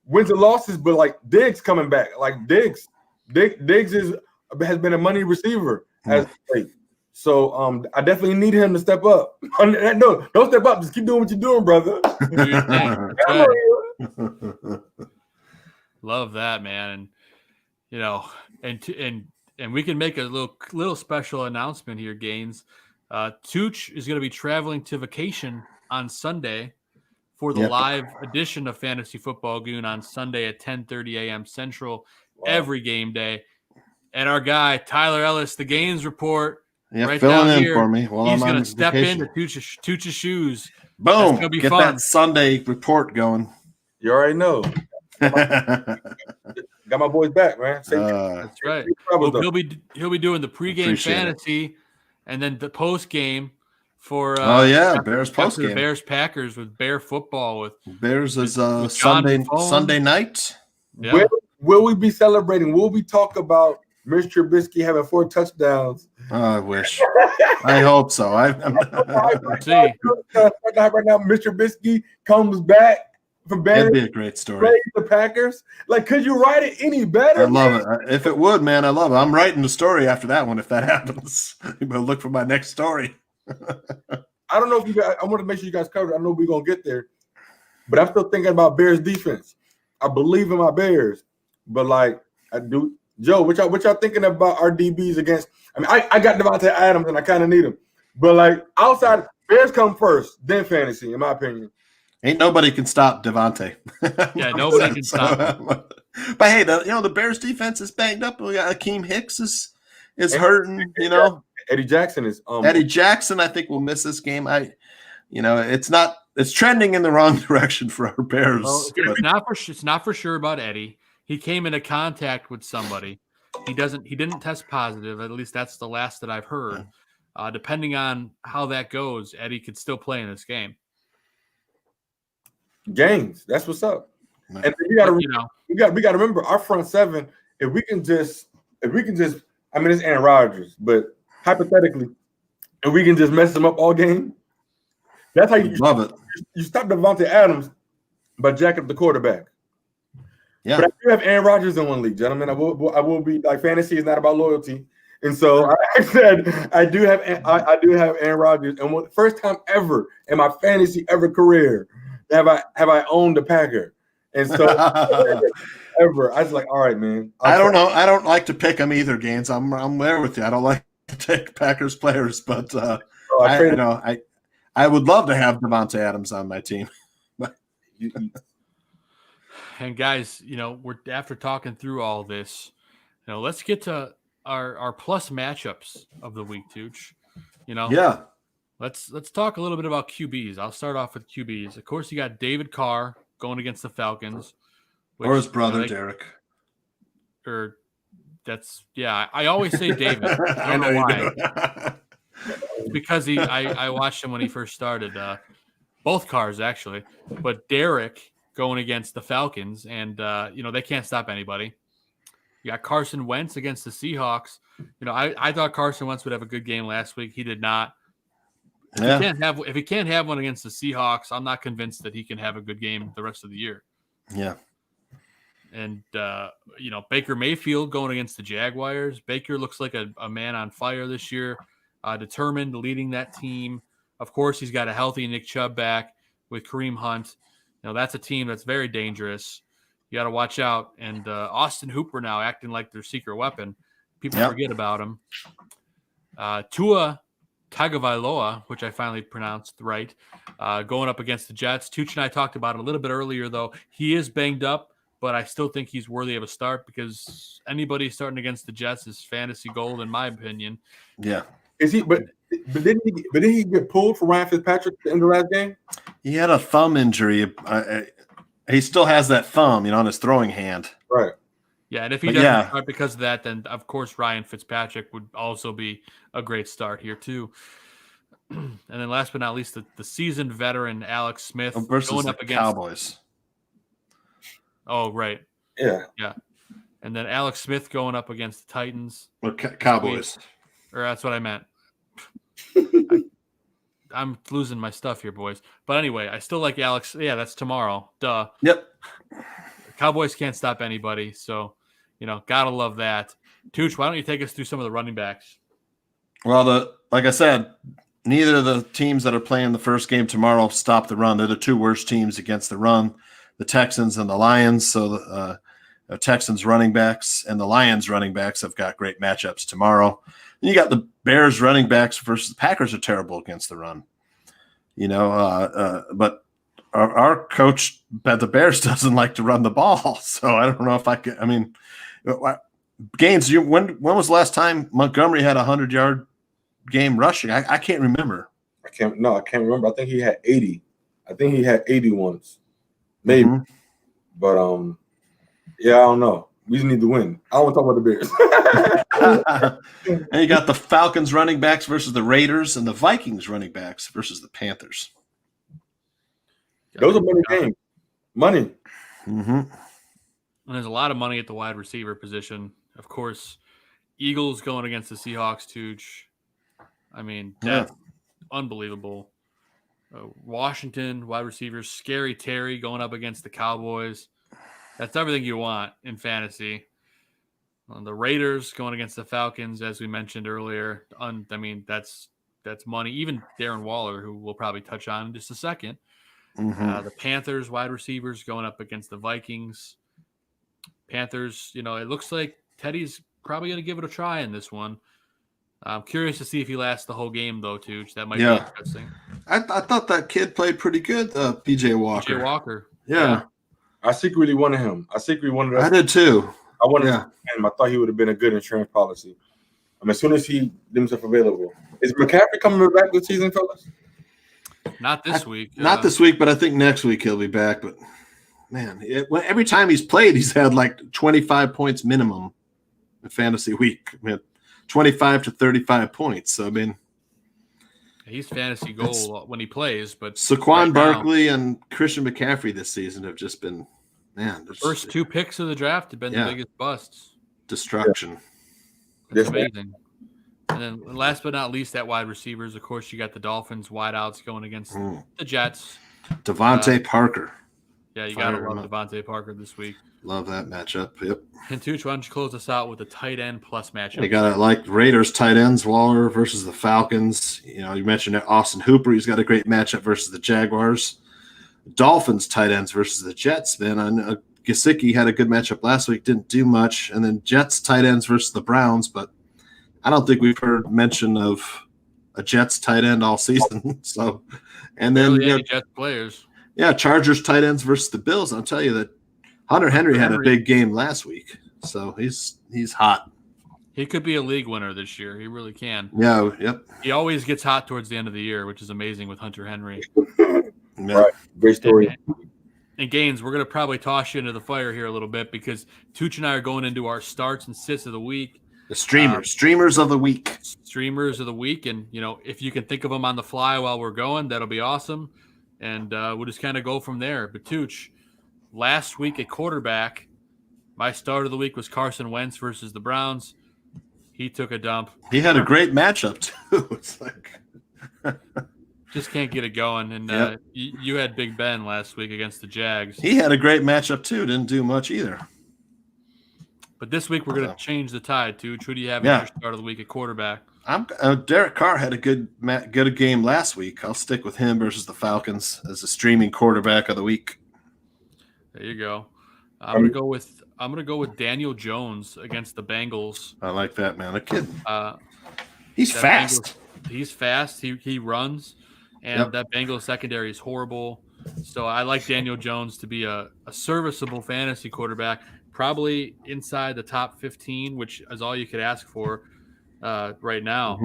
N: wins and losses, but like Diggs coming back. Like Diggs has been a money receiver as of late. So I definitely need him to step up. No, don't step up. Just keep doing what you're doing, brother.
I: Love that, man. And we can make a little special announcement here, Gaines. Tooch is going to be traveling to vacation on Sunday for the live edition of Fantasy Football Goon on Sunday at 10:30 a.m. Central, every game day. And our guy, Tyler Ellis, the Gaines Report, right
K: filling
I: down
K: in
I: here.
K: for me while
I: He's
K: I'm
I: going
K: on
I: to step
K: vacation.
I: into Tooch's shoes.
K: Boom.
I: That's gonna be
K: Get
I: fun.
K: that Sunday report going.
N: You already know. Got my boys back, man.
I: That's right. He'll be doing the pregame fantasy and then the post game for
K: Bears post game.
I: Bears Packers with Bear football with
K: Bears is
I: with
K: Sunday night.
I: Yeah.
N: Will we be celebrating? Will we talk about Mitch Trubisky having 4 touchdowns?
K: Oh, I wish. I hope so.
N: Right now, Mitch Trubisky comes back from Bears.
K: That'd be a great story.
N: The Packers. Like, could you write it any better?
K: I love it. If it would, man, I love it. I'm writing the story after that one if that happens. But look for my next story.
N: I don't know if you guys. I want to make sure you guys cover it. I know we're gonna get there, but I'm still thinking about Bears defense. I believe in my Bears, but like I do, Joe. What y'all thinking about our DBs against? I mean, I got Devontae Adams and I kind of need him, but like outside, Bears come first, then fantasy, in my opinion.
K: Ain't nobody can stop Devontae.
I: Yeah, nobody can stop him.
K: But hey, the Bears defense is banged up. We got Akeem Hicks is hurting.
N: Eddie Jackson is
K: Eddie Jackson. I think will miss this game. It's trending in the wrong direction for our Bears.
I: Well, it's not for sure about Eddie. He came into contact with somebody. He didn't test positive. At least that's the last that I've heard. Depending on how that goes, Eddie could still play in this game.
N: Games. That's what's up. And we got to remember our front seven. If we can just, I mean, it's Aaron Rodgers, but hypothetically, if we can just mess them up all game, that's how you
K: love it.
N: You stop Devontae Adams by jacking up the quarterback.
K: Yeah,
N: but I do have Aaron Rodgers in one league, gentlemen. I will be like, fantasy is not about loyalty, and so I said I do have Aaron Rodgers, and first time ever in my fantasy ever career have I owned a Packer. And so ever, I was like, all right, man.
K: I don't know. I don't like to pick them either, Gaines. I'm there with you. I don't like to take Packers players, but I would love to have Devontae Adams on my team.
I: And guys, we're after talking through all this, let's get to our plus matchups of the week, Tooch.
K: Yeah.
I: Let's talk a little bit about QBs. I'll start off with QBs. Of course, you got David Carr going against the Falcons.
K: Or his brother, Derek.
I: I always say David. I don't know why. It's because I watched him when he first started. Both Carrs, actually. But Derek going against the Falcons, and they can't stop anybody. You got Carson Wentz against the Seahawks. I thought Carson Wentz would have a good game last week. He did not. If he can't have one against the Seahawks, I'm not convinced that he can have a good game the rest of the year.
K: Yeah.
I: And Baker Mayfield going against the Jaguars. Baker looks like a man on fire this year, determined, leading that team. Of course, he's got a healthy Nick Chubb back with Kareem Hunt. That's a team that's very dangerous. You got to watch out. And Austin Hooper now acting like their secret weapon. People forget about him. Tua Tagovailoa, which I finally pronounced right, going up against the Jets. Tooch and I talked about it a little bit earlier, though. He is banged up, but I still think he's worthy of a start because anybody starting against the Jets is fantasy gold, in my opinion.
K: Yeah.
N: Is he? But didn't he get pulled for Ryan Fitzpatrick at the end of the last game?
K: He had a thumb injury. He still has that thumb, on his throwing hand.
N: Right.
I: Yeah, and if he doesn't start because of that, then of course Ryan Fitzpatrick would also be a great start here too. And then last but not least, the seasoned veteran Alex Smith
K: versus the Cowboys.
I: Oh, right.
N: Yeah.
I: Yeah. And then Alex Smith going up against the Titans.
K: Or Cowboys.
I: Or that's what I meant. I'm losing my stuff here, boys. But anyway, I still like Alex. Yeah, that's tomorrow. Duh.
K: Yep.
I: Cowboys can't stop anybody. So, gotta love that. Tooch, why don't you take us through some of the running backs?
K: Well, like I said, neither of the teams that are playing the first game tomorrow stop the run. They're the two worst teams against the run, the Texans and the Lions. So the Texans running backs and the Lions running backs have got great matchups tomorrow. And you got the Bears running backs versus the Packers are terrible against the run. But our coach at the Bears doesn't like to run the ball. So I don't know if I could. I mean, Gaines, when was the last time Montgomery had a 100-yard game rushing? I can't remember.
N: I can't remember. I think he had 80. I think he had 80 once. Maybe. Mm-hmm. But I don't know. We just need to win. I don't want to talk about the
K: Bears. And you got the Falcons running backs versus the Raiders and the Vikings running backs versus the Panthers.
N: Those are money games. Money.
K: Mm-hmm.
I: And there's a lot of money at the wide receiver position. Of course, Eagles going against the Seahawks, Tooch. I mean, that's unbelievable. Washington wide receivers, Scary Terry going up against the Cowboys. That's everything you want in fantasy. The Raiders going against the Falcons, as we mentioned earlier. That's money. Even Darren Waller, who we'll probably touch on in just a second.
K: Mm-hmm.
I: The Panthers wide receivers going up against the Vikings. Panthers, it looks like Teddy's probably going to give it a try in this one. I'm curious to see if he lasts the whole game, though, Tooch. That might be interesting.
K: I thought that kid played pretty good, P.J. Walker.
I: P.J. Walker.
K: Yeah.
N: I secretly wanted him.
K: I did, too.
N: I wanted him. I thought he would have been a good insurance policy. As soon as he made himself available. Is McCaffrey coming back this season, fellas?
I: Not this week.
K: Not this week, but I think next week he'll be back. But, man, every time he's played, he's had like 25 points minimum in fantasy week. 25 to 35 points. So,
I: he's fantasy goal when he plays. But
K: Saquon Barkley and Christian McCaffrey this season have just been,
I: the first two picks of the draft have been the biggest busts.
K: Destruction.
I: It's amazing. And then last but not least, at wide receivers, of course, you got the Dolphins wideouts going against the Jets.
K: Devontae Parker.
I: Yeah, you got to love Devontae Parker this week.
K: Love that matchup. Yep.
I: And Tooch, why don't you close us out with the tight end plus matchup?
K: You got Raiders tight ends, Waller versus the Falcons. You mentioned Austin Hooper. He's got a great matchup versus the Jaguars. Dolphins tight ends versus the Jets, man. Gesicki had a good matchup last week, didn't do much. And then Jets tight ends versus the Browns, but I don't think we've heard mention of a Jets tight end all season. So, and then
I: Jets players.
K: Yeah, Chargers tight ends versus the Bills. I'll tell you that Hunter Henry had a big game last week, so he's hot.
I: He could be a league winner this year. He really can.
K: Yeah, yep.
I: He always gets hot towards the end of the year, which is amazing with Hunter Henry.
N: Right, great story.
I: And Gaines, we're going to probably toss you into the fire here a little bit because Tooch and I are going into our starts and sits of the week.
K: The streamers of the week.
I: Streamers of the week. And, if you can think of them on the fly while we're going, that'll be awesome. And we'll just kind of go from there. But Tooch, last week at quarterback, my start of the week was Carson Wentz versus the Browns. He took a dump.
K: He had a great matchup, too. It's like
I: just can't get it going. And you had Big Ben last week against the Jags.
K: He had a great matchup, too. Didn't do much either.
I: But this week we're going to change the tide, too. Who do you have in your start of the week at quarterback?
K: Derek Carr had a good game last week. I'll stick with him versus the Falcons as a streaming quarterback of the week.
I: There you go. I'm gonna go with Daniel Jones against the Bengals.
K: I like that, man. A kid. He's fast.
I: He's fast. He runs, and that Bengals secondary is horrible. So I like Daniel Jones to be a serviceable fantasy quarterback, probably inside the top 15, which is all you could ask for right now.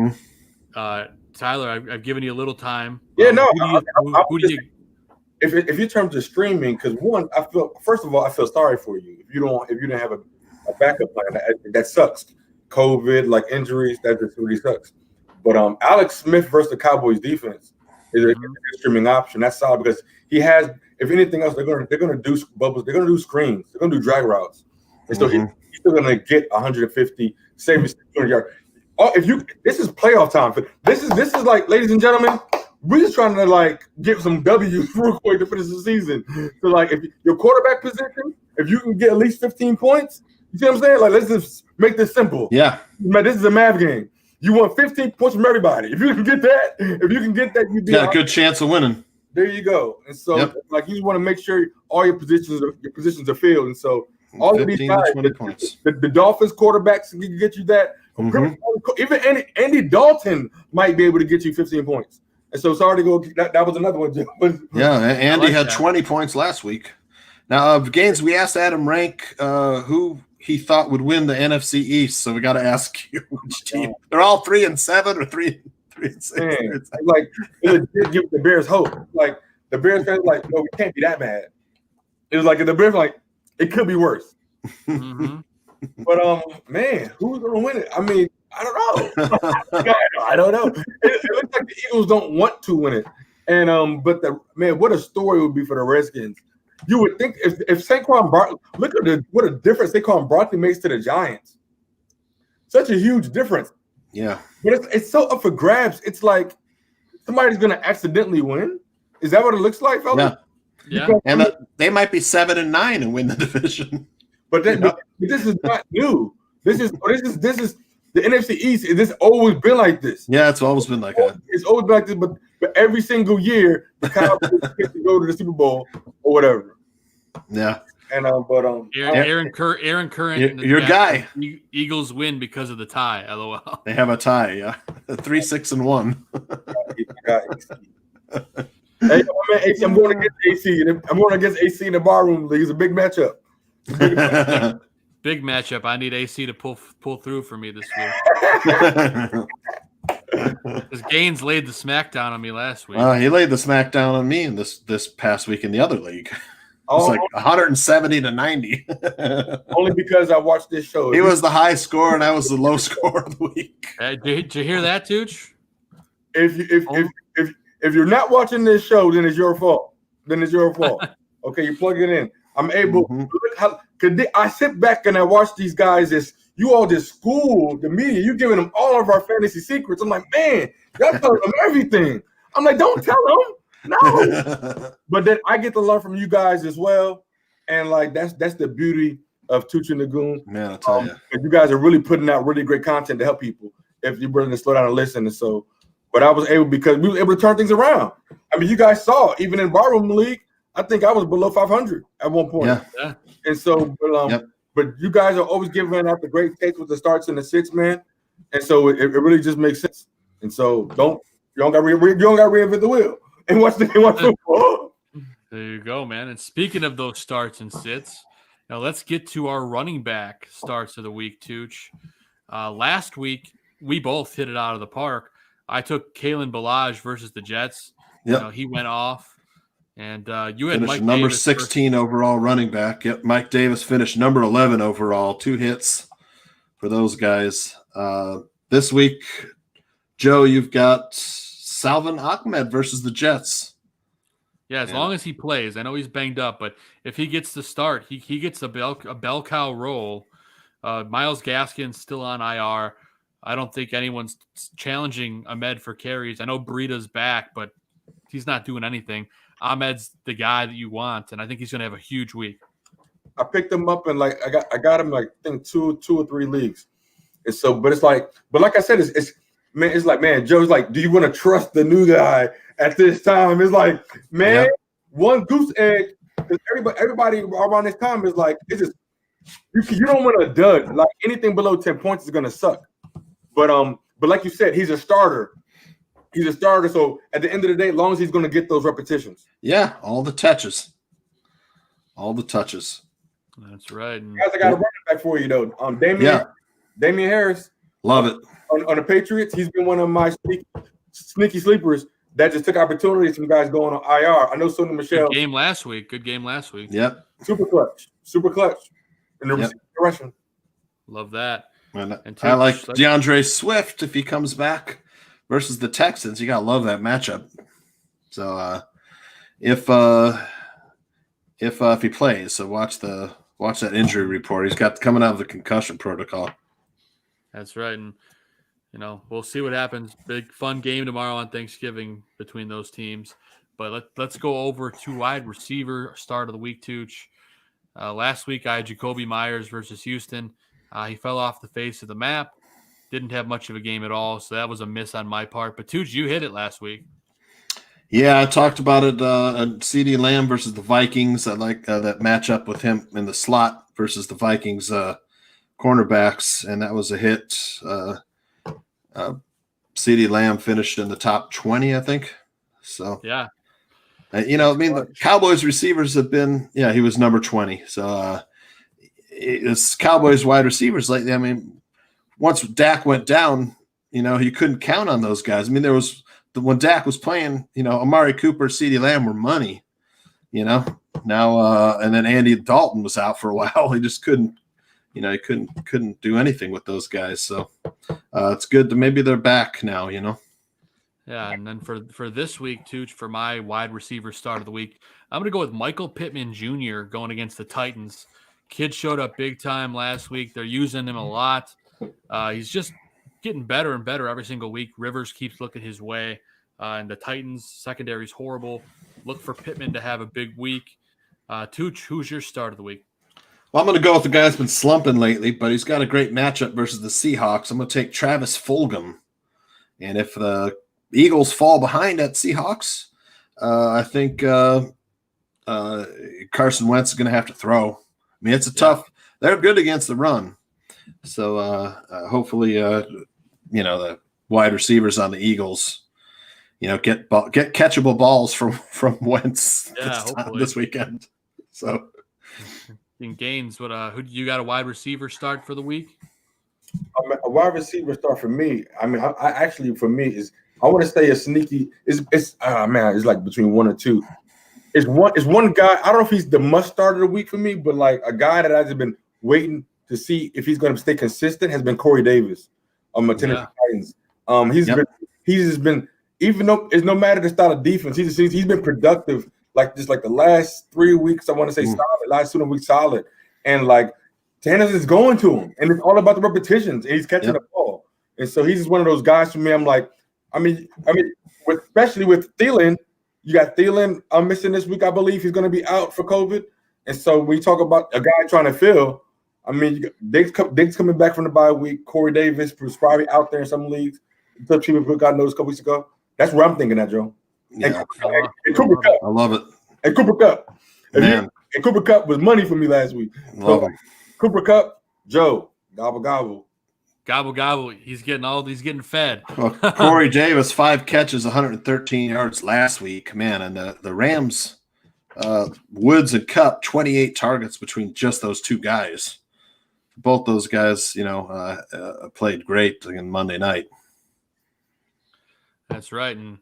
K: Mm-hmm.
I: Tyler, I've given you a little time.
N: Yeah, no.
I: Who do you?
N: If you turn to streaming, because I feel sorry for you if you didn't have a backup plan. That sucks. COVID, like injuries, that just really sucks. But Alex Smith versus the Cowboys defense is a streaming option. That's solid because he has. If anything else, they're gonna do bubbles. They're gonna do screens. They're gonna do drag routes, and so he's still gonna get 150, 70, 200 yards. This is playoff time. This is like, ladies and gentlemen. We're just trying to get some W's real quick to finish the season. So if your quarterback position, if you can get at least 15 points, you see what I'm saying? Let's just make this simple.
K: Yeah.
N: This is a math game. You want 15 points from everybody. If you can get that, you'd be
K: a good chance of winning.
N: There you go. And so you just want to make sure all your positions are filled. And so all of these guys, the Dolphins quarterbacks can get you that. Mm-hmm. Even Andy Dalton might be able to get you 15 points. And so sorry to go. That was another one.
K: Andy had 20 points last week. Now, Gaines, we asked Adam Rank who he thought would win the NFC East. So we got to ask you which team. They're all 3-7 or 3-6.
N: Man, it give the Bears hope. The Bears fans no, we can't be that bad. It was the Bears it could be worse.
I: Mm-hmm.
N: But man, who's gonna win it? I mean, I don't know. I don't know. It looks like the Eagles don't want to win it. And but what a story would be for the Redskins. You would think if Saquon Barkley, look at what a difference Saquon Barkley makes to the Giants. Such a huge difference.
K: Yeah.
N: But it's so up for grabs. It's like somebody's gonna accidentally win. Is that what it looks like, fellas?
I: Yeah.
K: And they might be 7-9 and win the division.
N: But this is not new. This is the NFC East. It's always been like this.
K: Yeah, it's always been like that.
N: It's always been like this, but every single year the Cowboys get to go to the Super Bowl or whatever.
K: Yeah.
N: And
I: Aaron Curran,
K: your guy.
I: Eagles win because of the tie. LOL.
K: They have a tie. Yeah, 3-6-1.
N: Hey, I'm going against AC. I'm going against AC in the barroom league. It's a big matchup.
I: Big matchup. I need AC to pull through for me this week. Because Gaines laid the smackdown on me last week.
K: He laid the smackdown on me in this past week in the other league. It's 170-90.
N: Only because I watched this show.
K: He was the high score and I was the low score of the week.
I: Did you hear that, Tooch?
N: If you're not watching this show, then it's your fault. Okay, you plug it in. I'm able. Look how I sit back and I watch these guys. You all just school the media. You giving them all of our fantasy secrets. I'm like, man, y'all telling them everything. I'm like, don't tell them. No. But then I get to learn from you guys as well, and that's the beauty of Tooch and the Goon.
K: Man, I tell you,
N: you guys are really putting out really great content to help people. If you're willing to slow down and listen, and so. But I was able because we were able to turn things around. I mean, you guys saw even in Barroom League. I think I was below 500 at one point.
K: Yeah.
N: And so, but you guys are always giving out the great takes with the starts and the sits, man. And so it really just makes sense. And so you don't got to reinvent the wheel and watch football.
I: There you go, man. And speaking of those starts and sits, now let's get to our running back starts of the week, Tooch. Last week, we both hit it out of the park. I took Kalen Ballage versus the Jets.
K: Yep.
I: He went off. And you had
K: finished
I: Mike
K: number
I: Davis
K: 16 overall running back. Yep, Mike Davis finished number 11 overall. 2 hits for those guys. This week, Joe, you've got Salvon Ahmed versus the Jets.
I: Yeah, as long as he plays. I know he's banged up, but if he gets the start, he gets a bell cow role. Myles Gaskins still on IR. I don't think anyone's challenging Ahmed for carries. I know Breida's back, but he's not doing anything. Ahmed's the guy that you want, and I think he's going to have a huge week.
N: I picked him up and I got him I think two or three leagues. And so, but like I said, it's like, man, Joe's like, do you want to trust the new guy at this time? It's like, man, one goose egg. Everybody around this time is like, it's just you don't want a dud. Like anything below 10 points is going to suck. But like you said, he's a starter. He's a starter, so at the end of the day, as long as he's going to get those repetitions.
K: Yeah, all the touches.
I: That's right.
N: Guys, I got a running back for you, though. Damian Harris.
K: Love it.
N: On the Patriots, he's been one of my sneaky sleepers that just took opportunities from guys going on IR. I know Sonny Michel.
I: Good game last week.
K: Yep.
N: Super clutch. In the direction.
I: Love that.
K: And I like DeAndre Swift if he comes back versus the Texans. You gotta love that matchup. So if he plays, so watch that injury report. He's got coming out of the concussion protocol.
I: That's right, and we'll see what happens. Big fun game tomorrow on Thanksgiving between those teams. But let's go over to wide receiver start of the week, Tooch. Last week I had Jacoby Myers versus Houston. He fell off the face of the map. Didn't have much of a game at all, so that was a miss on my part. But Tooch, you hit it last week.
K: Yeah, I talked about it. CeeDee Lamb versus the Vikings. I like that matchup with him in the slot versus the Vikings cornerbacks, and that was a hit. CeeDee Lamb finished in the top 20, I think. So
I: yeah,
K: the Cowboys receivers have been. Yeah, he was number 20. So it's Cowboys wide receivers lately. I mean, once Dak went down, you couldn't count on those guys. I mean, when Dak was playing, Amari Cooper, CeeDee Lamb were money, now, and then Andy Dalton was out for a while. He just couldn't do anything with those guys. So it's good that maybe they're back now,
I: Yeah. And then for this week, Tooch, for my wide receiver start of the week, I'm going to go with Michael Pittman Jr. going against the Titans. Kid showed up big time last week. They're using him a lot. He's just getting better and better every single week. Rivers keeps looking his way, and the Titans secondary is horrible. Look for Pittman to have a big week. Tooch, who's your start of the week?
K: Well, I'm going to go with the guy that's been slumping lately, but he's got a great matchup versus the Seahawks. I'm going to take Travis Fulgham. And if the Eagles fall behind at Seahawks, I think Carson Wentz is going to have to throw. I mean, it's a tough – they're good against the run. So hopefully, the wide receivers on the Eagles, get catchable balls from Wentz this weekend. So
I: in Gaines, who do you got a wide receiver start for the week?
N: A wide receiver start for me. I mean, I actually for me is I want to stay a sneaky. It's like between one or two. It's one guy. I don't know if he's the must start of the week for me, but like a guy that I've been waiting to see if he's going to stay consistent has been Corey Davis on the Tennessee Titans. He's just been, even though it's no matter the style of defense, he's been productive. Like just like the last 3 weeks, I want to say solid. Last 2 weeks solid, and like Tannehill is going to him, and it's all about the repetitions, and he's catching the ball. And so he's just one of those guys for me. I'm like, especially with Thielen, you got Thielen. I'm missing this week. I believe he's going to be out for COVID. And so we talk about a guy trying to fill. I mean, Diggs coming back from the bye week. Corey Davis was probably out there in some leagues. The people got noticed a couple weeks ago. That's where I'm thinking that, Joe.
K: Yeah,
N: and Cooper Kupp.
K: I love it.
N: And Cooper Kupp.
K: Man.
N: And Cooper Kupp was money for me last week.
K: Love him.
N: Cooper Kupp, Joe, gobble gobble.
I: Gobble gobble. He's getting fed.
K: Well, Corey Davis, 5 catches, 113 yards last week. Man, and the Rams, Woods and Kupp, 28 targets between just those two guys. Both those guys, played great on Monday night.
I: That's right. And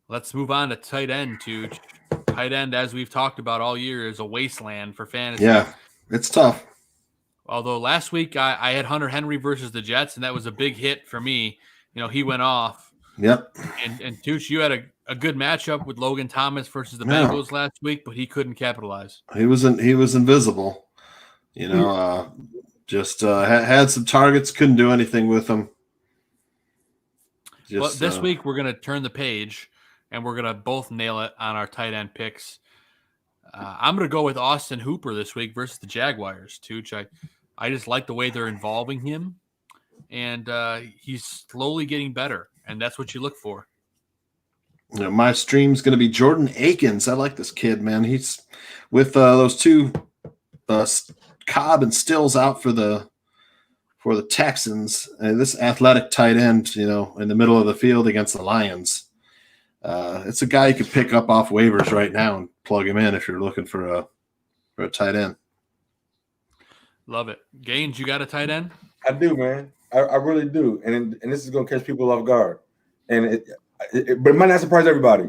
I: let's move on to tight end, Tooch. Tight end, as we've talked about all year, is a wasteland for fantasy.
K: Yeah, it's tough.
I: Although last week I had Hunter Henry versus the Jets, and that was a big hit for me. He went off.
K: Yep.
I: And Tooch, you had a good matchup with Logan Thomas versus the Bengals last week, but he couldn't capitalize.
K: He was invisible. Just had some targets, couldn't do anything with them.
I: Well, this week we're going to turn the page, and we're going to both nail it on our tight end picks. I'm going to go with Austin Hooper this week versus the Jaguars, Tooch. I just like the way they're involving him, and he's slowly getting better, and that's what you look for.
K: My stream's going to be Jordan Akins. I like this kid, man. He's with those two Cobb and Stills out for the Texans. This athletic tight end, in the middle of the field against the Lions. It's a guy you could pick up off waivers right now and plug him in if you're looking for a tight end.
I: Love it. Gaines, you got a tight end?
N: I do, man. I really do. And this is going to catch people off guard. And but it might not surprise everybody.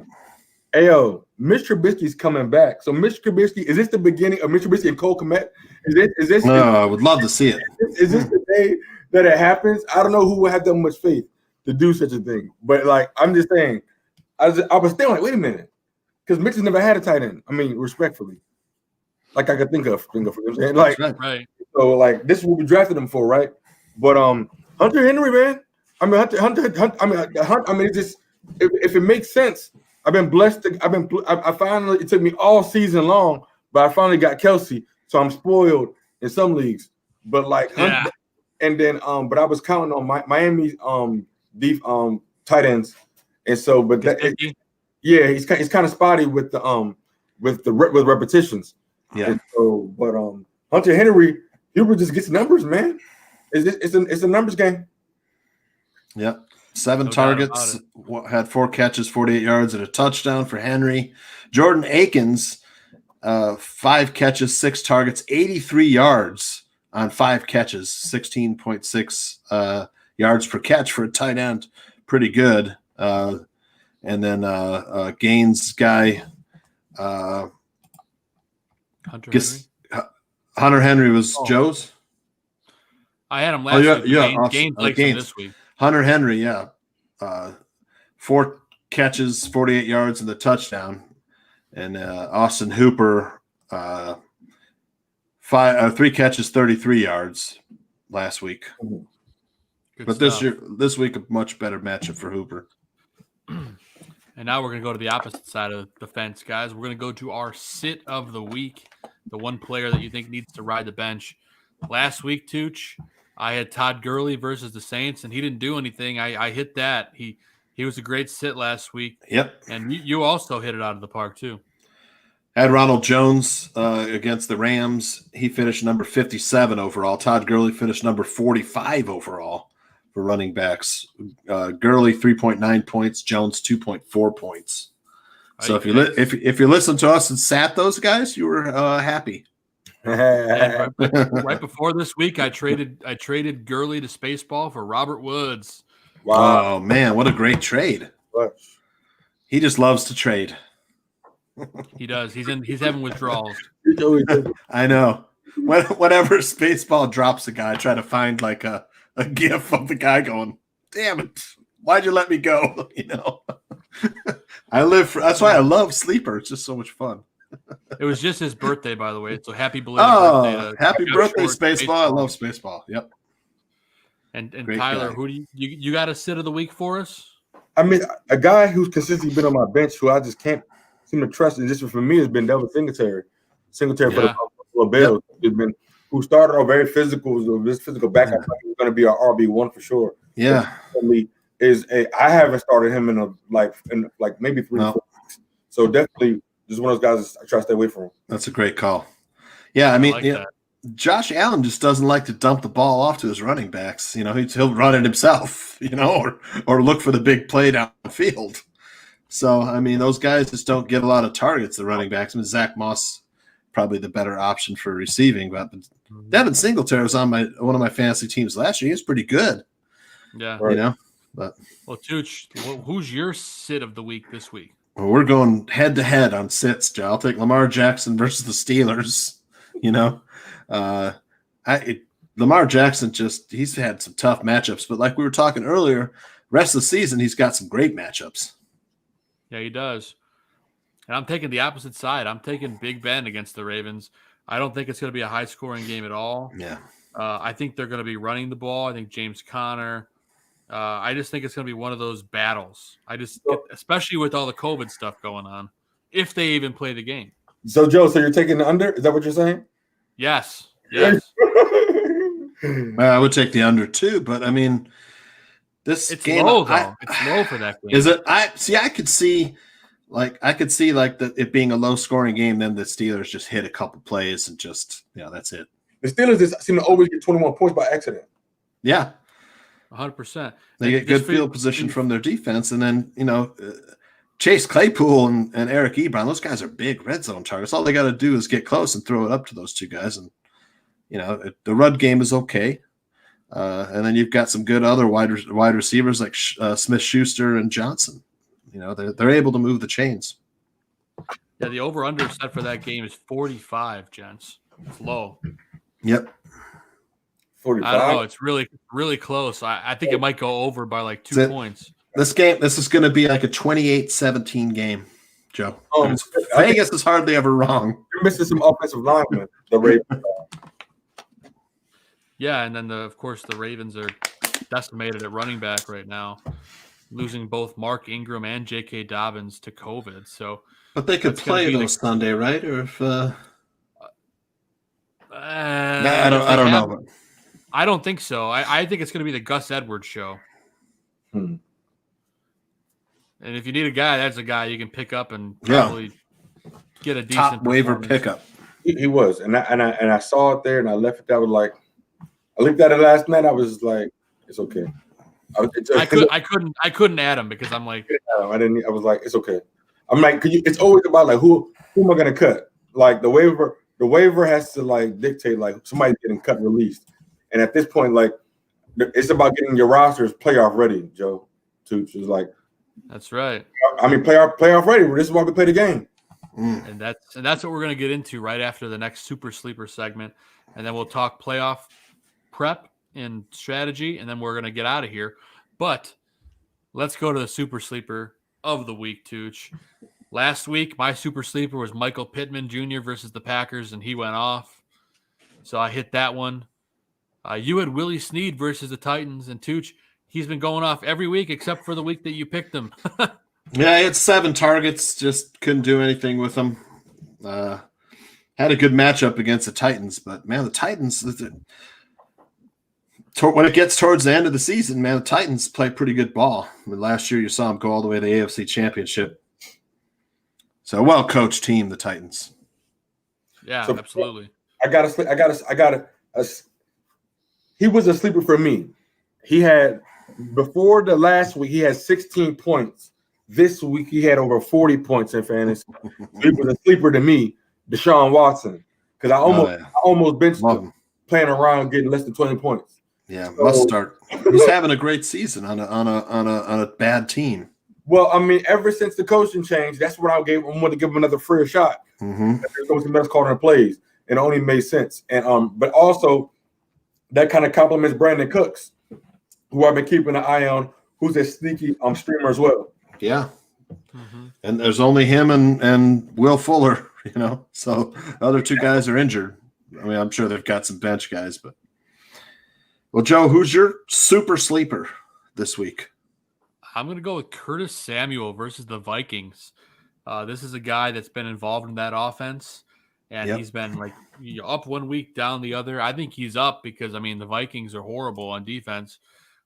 N: Ayo, Mitch Trubisky's coming back. So Mitch Trubisky, is this the beginning of Mitch Trubisky and Cole Kmet? Is this?
K: No, I would love to see it.
N: Is this the day that it happens? I don't know who would have that much faith to do such a thing. But I'm just saying, I was still like, wait a minute, because Mitch has never had a tight end. I mean, respectfully, I could think of. You know what I'm saying?
I: Right.
N: So this is what we drafted him for, right? But Hunter Henry, man. I mean, it's just if it makes sense. I've been blessed. I finally. It took me all season long, but I finally got Kelsey, so I'm spoiled in some leagues. But Hunter, and then but I was counting on Miami's deep tight ends, and so he's kind of spotty with the with repetitions.
K: Yeah.
N: And so, but Hunter Henry, Hubert just gets numbers, man. It's a numbers game.
K: Yep. 7 targets, had 4 catches, 48 yards, and a touchdown for Henry. Jordan Akins, 5 catches, 6 targets, 83 yards on 5 catches, 16.6 yards per catch for a tight end. Pretty good. And then Gaines guy, Hunter Henry was Joe's.
I: I had him last week.
K: Yeah,
I: Gaines played this week.
K: Hunter Henry, 4 catches, 48 yards, and the touchdown. And Austin Hooper, 3 catches, 33 yards last week.
I: Good
K: but
I: stuff.
K: this week, a much better matchup for Hooper.
I: And now we're going to go to the opposite side of the fence, guys. We're going to go to our sit of the week, the one player that you think needs to ride the bench. Last week, Tooch, I had Todd Gurley versus the Saints, and he didn't do anything. I hit that. He was a great sit last week.
K: Yep.
I: And you also hit it out of the park, too.
K: Had Ronald Jones against the Rams. He finished number 57 overall. Todd Gurley finished number 45 overall for running backs. Gurley, 3.9 points. Jones, 2.4 points. So if you listen to us and sat those guys, you were happy.
I: Right before this week, I traded Gurley to Spaceball for Robert Woods.
K: Wow, man, what a great trade! He just loves to trade.
I: He does. He's having withdrawals.
K: I know. Whenever Spaceball drops a guy, I try to find a gif of the guy going, "Damn it, why'd you let me go?" That's why I love Sleeper. It's just so much fun.
I: It was just his birthday, by the way. So happy belated birthday!
K: Happy birthday, Spaceball! I love Spaceball. Yep.
I: And Tyler, guy. Who do you got a sit of the week for us?
N: I mean, a guy who's consistently been on my bench who I just can't seem to trust, and just for me has been Devin Singletary. For the Buffalo Bills, who started off very physical. This physical back, I thought he was going to be our RB1 for sure.
K: Yeah.
N: I haven't started him in maybe 3 or 4 weeks. So definitely Just one of those guys I try to stay away from.
K: That's a great call. Yeah, I mean, Josh Allen just doesn't like to dump the ball off to his running backs. He'll run it himself, or look for the big play downfield. So, I mean, those guys just don't get a lot of targets, the running backs. I mean, Zach Moss, probably the better option for receiving. But Devin Singletary was on one of my fantasy teams last year. He was pretty good.
I: Yeah.
K: But
I: well, Tooch, who's your sit of the week this week?
K: Well, we're going head-to-head on sits, Joe. I'll take Lamar Jackson versus the Steelers. Lamar Jackson he's had some tough matchups. But like we were talking earlier, rest of the season, he's got some great matchups.
I: Yeah, he does. And I'm taking the opposite side. I'm taking Big Ben against the Ravens. I don't think it's going to be a high-scoring game at all.
K: Yeah.
I: I think they're going to be running the ball. I think James Conner. I just think it's going to be one of those battles. Especially with all the COVID stuff going on, if they even play the game.
N: So, Joe, you're taking the under? Is that what you're saying?
I: Yes.
K: I would take the under too, but I mean, it's game
I: low though. It's low for that game.
K: Is it? I could see it being a low scoring game. Then the Steelers just hit a couple plays and that's it.
N: The Steelers just seem to always get 21 points by accident.
K: Yeah.
I: 100%.
K: They get good field position from their defense, and then Chase Claypool and Eric Ebron, those guys are big red zone targets. All they got to do is get close and throw it up to those two guys, and the run game is okay. And then you've got some good other wide receivers like Smith-Schuster and Johnson. They're able to move the chains.
I: Yeah, the over/under set for that game is 45, gents. It's low.
K: Yep.
N: 45?
I: I don't know. It's really, really close. I think it might go over by like 2 points.
K: This is going to be like a 28-17 game, Joe. Vegas is hardly ever wrong.
N: You're missing some offensive linemen. The Ravens.
I: Yeah, and then of course the Ravens are decimated at running back right now, losing both Mark Ingram and J.K. Dobbins to COVID. So,
K: but they could play those Sunday, right? Or if I don't know.
I: I don't think so. I think it's going to be the Gus Edwards show. And if you need a guy, that's a guy you can pick up and probably get a decent
K: top waiver pickup.
N: He was, and I saw it there, and I left it. I was like, I looked at it last night. I was like, it's okay.
I: I couldn't add him because I'm like,
N: I didn't. I was like, it's okay. I'm like, it's always about like who am I going to cut? Like the waiver has to like dictate like somebody's getting cut and released. And at this point, like it's about getting your rosters playoff ready, Joe. Tooch is like,
I: that's right.
N: I mean, playoff ready. This is why we play the game.
I: And that's what we're going to get into right after the next Super Sleeper segment, and then we'll talk playoff prep and strategy, and then we're going to get out of here. But let's go to the Super Sleeper of the week, Tooch. Last week, my Super Sleeper was Michael Pittman Jr. versus the Packers, and he went off. So I hit that one. You had Willie Snead versus the Titans, and Tooch, he's been going off every week except for the week that you picked him.
K: Yeah, he had 7 targets, just couldn't do anything with them. Had a good matchup against the Titans, but, man, the Titans, when it gets towards the end of the season, man, the Titans play pretty good ball. I mean, last year you saw them go all the way to the AFC Championship. So, well-coached team, the Titans.
I: Yeah, absolutely.
N: He was a sleeper for me. He had, before the last week, he had 16 points. This week, he had over 40 points in fantasy. He was a sleeper to me, Desean Watson, because I almost benched him playing around getting less than 20 points.
K: Yeah, must start. He's having a great season on a bad team.
N: Well, I mean, ever since the coaching change, that's what I wanted to give him another free shot.
K: Mm-hmm.
N: There's always the best calling her plays, and it only made sense. And but also that kind of compliments Brandon Cooks, who I've been keeping an eye on, who's a sneaky streamer as well.
K: Yeah. Mm-hmm. And there's only him and Will Fuller, so the other 2 guys are injured. I mean, I'm sure they've got some bench guys, but well, Joe, who's your super sleeper this week?
I: I'm going to go with Curtis Samuel versus the Vikings. This is a guy that's been involved in that offense, and he's been like up one week, down the other. I think he's up because, I mean, the Vikings are horrible on defense.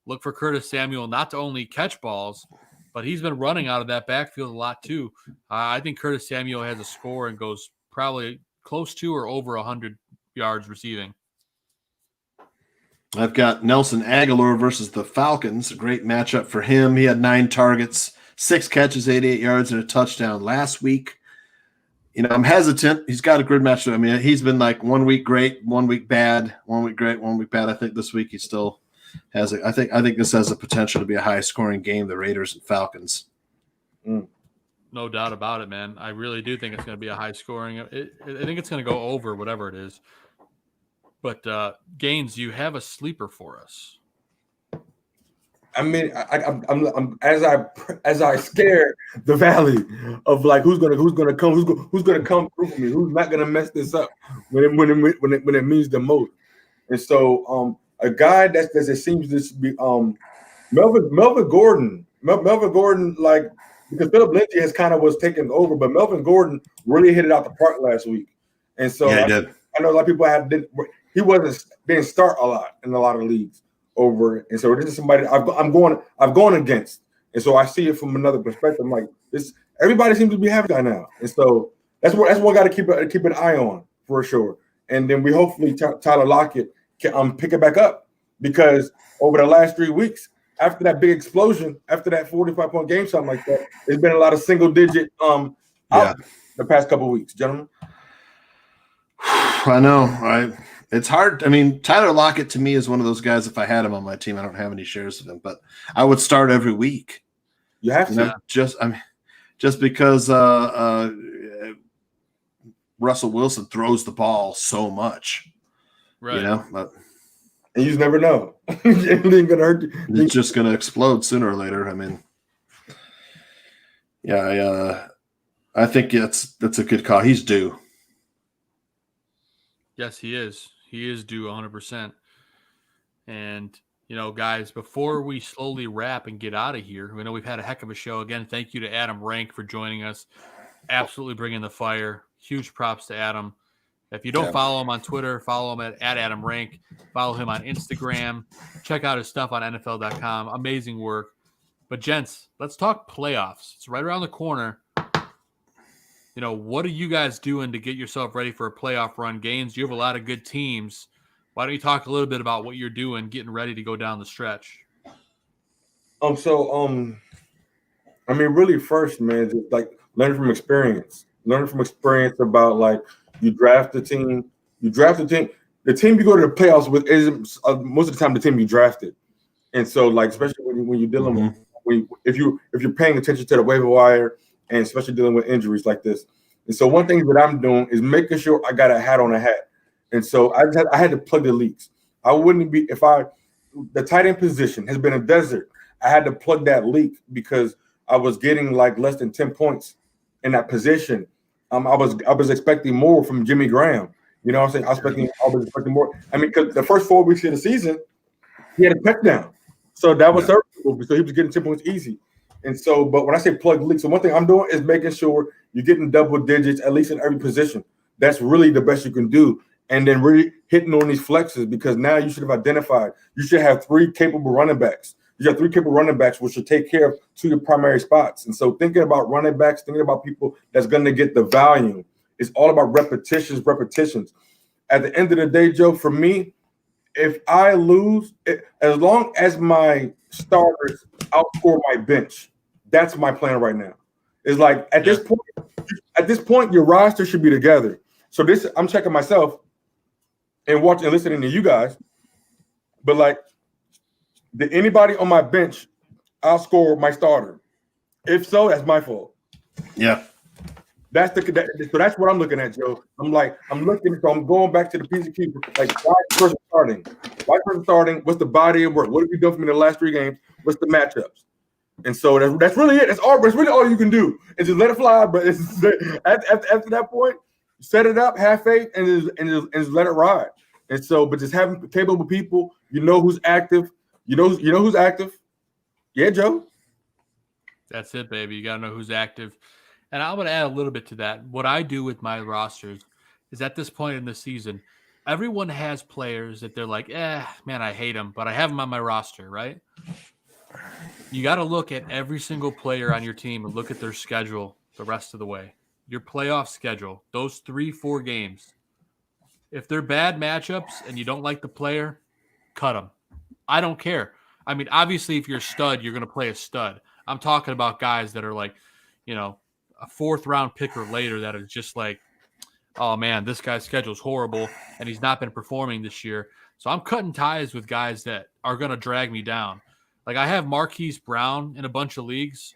I: Look for Curtis Samuel not to only catch balls, but but he's been running out of that backfield a lot too. I think Curtis Samuel has a score and goes probably close to or over 100 yards receiving.
K: I've got Nelson Aguilar versus the Falcons. A great matchup for him. He had 9 targets, 6 catches, 88 yards, and a touchdown last week. I'm hesitant. He's got a good matchup. I mean, he's been like 1 week great, 1 week bad, 1 week great, 1 week bad. I think this week he still has I think this has the potential to be a high-scoring game, the Raiders and Falcons.
I: No doubt about it, man. I really do think it's going to be a high-scoring. I think it's going to go over whatever it is. But Gaines, you have a sleeper for us.
N: I mean, I'm as I scare the valley of like who's gonna come through for me, who's not gonna mess this up when it means the most. And so a guy that seems to be Melvin Gordon, like, because Philip Lindsay has kind of was taking over, but Melvin Gordon really hit it out the park last week. And so
K: yeah, he did.
N: I know a lot of people he wasn't being start a lot in a lot of leagues over, and so this is somebody I've gone against, and so I see it from another perspective. I'm like, this everybody seems to be having that now, and so that's what I got to keep an eye on for sure. And then we hopefully Tyler Lockett can pick it back up, because over the last 3 weeks after that big explosion, after that 45-point game, something like that, there's been a lot of single digit out the past couple of weeks, gentlemen.
K: I know. It's hard. I mean, Tyler Lockett to me is one of those guys. If I had him on my team, I don't have any shares of him, but I would start every week.
N: You have to
K: just because Russell Wilson throws the ball so much,
I: right?
K: But
N: and you just never know. It ain't gonna hurt you.
K: It's just gonna explode sooner or later. I mean, I think that's a good call. He's due.
I: Yes, he is. He is due 100%. And, guys, before we slowly wrap and get out of here, we know we've had a heck of a show. Again, thank you to Adam Rank for joining us. Absolutely bringing the fire. Huge props to Adam. If you don't follow him on Twitter, follow him at Adam Rank. Follow him on Instagram. Check out his stuff on NFL.com. Amazing work. But, gents, let's talk playoffs. It's right around the corner. What are you guys doing to get yourself ready for a playoff run? Gaines, you have a lot of good teams. Why don't you talk a little bit about what you're doing, getting ready to go down the stretch?
N: I mean, really first, man, just like learning from experience about like you draft the team. The team you go to the playoffs with isn't most of the time the team you drafted. And so like, especially when you're dealing with, if you're paying attention to the waiver wire, and especially dealing with injuries like this. And so one thing that I'm doing is making sure I got a hat on a hat. And so I had to plug the leaks. I wouldn't be the tight end position has been a desert. I had to plug that leak because I was getting like less than 10 points in that position. I was expecting more from Jimmy Graham. You know what I'm saying? I was expecting more. I mean, because the first 4 weeks of the season, he had a pet down. So that was serviceable because he was getting 10 points easy. And so, but when I say plug leaks, so one thing I'm doing is making sure you're getting double digits, at least in every position. That's really the best you can do. And then really hitting on these flexes, because now you should have identified, you should have 3 capable running backs. You have 3 capable running backs, which should take care of 2 of your primary spots. And so thinking about running backs, thinking about people that's going to get the volume, it's all about repetitions. At the end of the day, Joe, for me, if I lose, as long as my starters outscore my bench, that's my plan right now. It's like at this point, your roster should be together. So I'm checking myself and watching and listening to you guys. But like, did anybody on my bench outscore my starter? If so, that's my fault.
K: Yeah.
N: So that's what I'm looking at, Joe. I'm going back to the piece of keeper. Like, why person starting? What's the body of work? What have you done for me in the last 3 games? What's the matchups? And so that's really it. That's really all you can do is just let it fly. But after that point, set it up, have faith, and just let it ride. And so, but just having capable people, who's active. You know who's active. Yeah, Joe.
I: That's it, baby. You got to know who's active. And I'm going to add a little bit to that. What I do with my rosters is at this point in the season, everyone has players that they're like, man, I hate them, but I have them on my roster, right? you got to look at every single player on your team and look at their schedule the rest of the way. Your playoff schedule, those 3-4 games. If they're bad matchups and you don't like the player, cut them. I don't care. I mean, obviously, if you're a stud, you're going to play a stud. I'm talking about guys that are like, a 4th-round pick or later that are just like, oh, man, this guy's schedule is horrible, and he's not been performing this year. So I'm cutting ties with guys that are going to drag me down. Like, I have Marquise Brown in a bunch of leagues,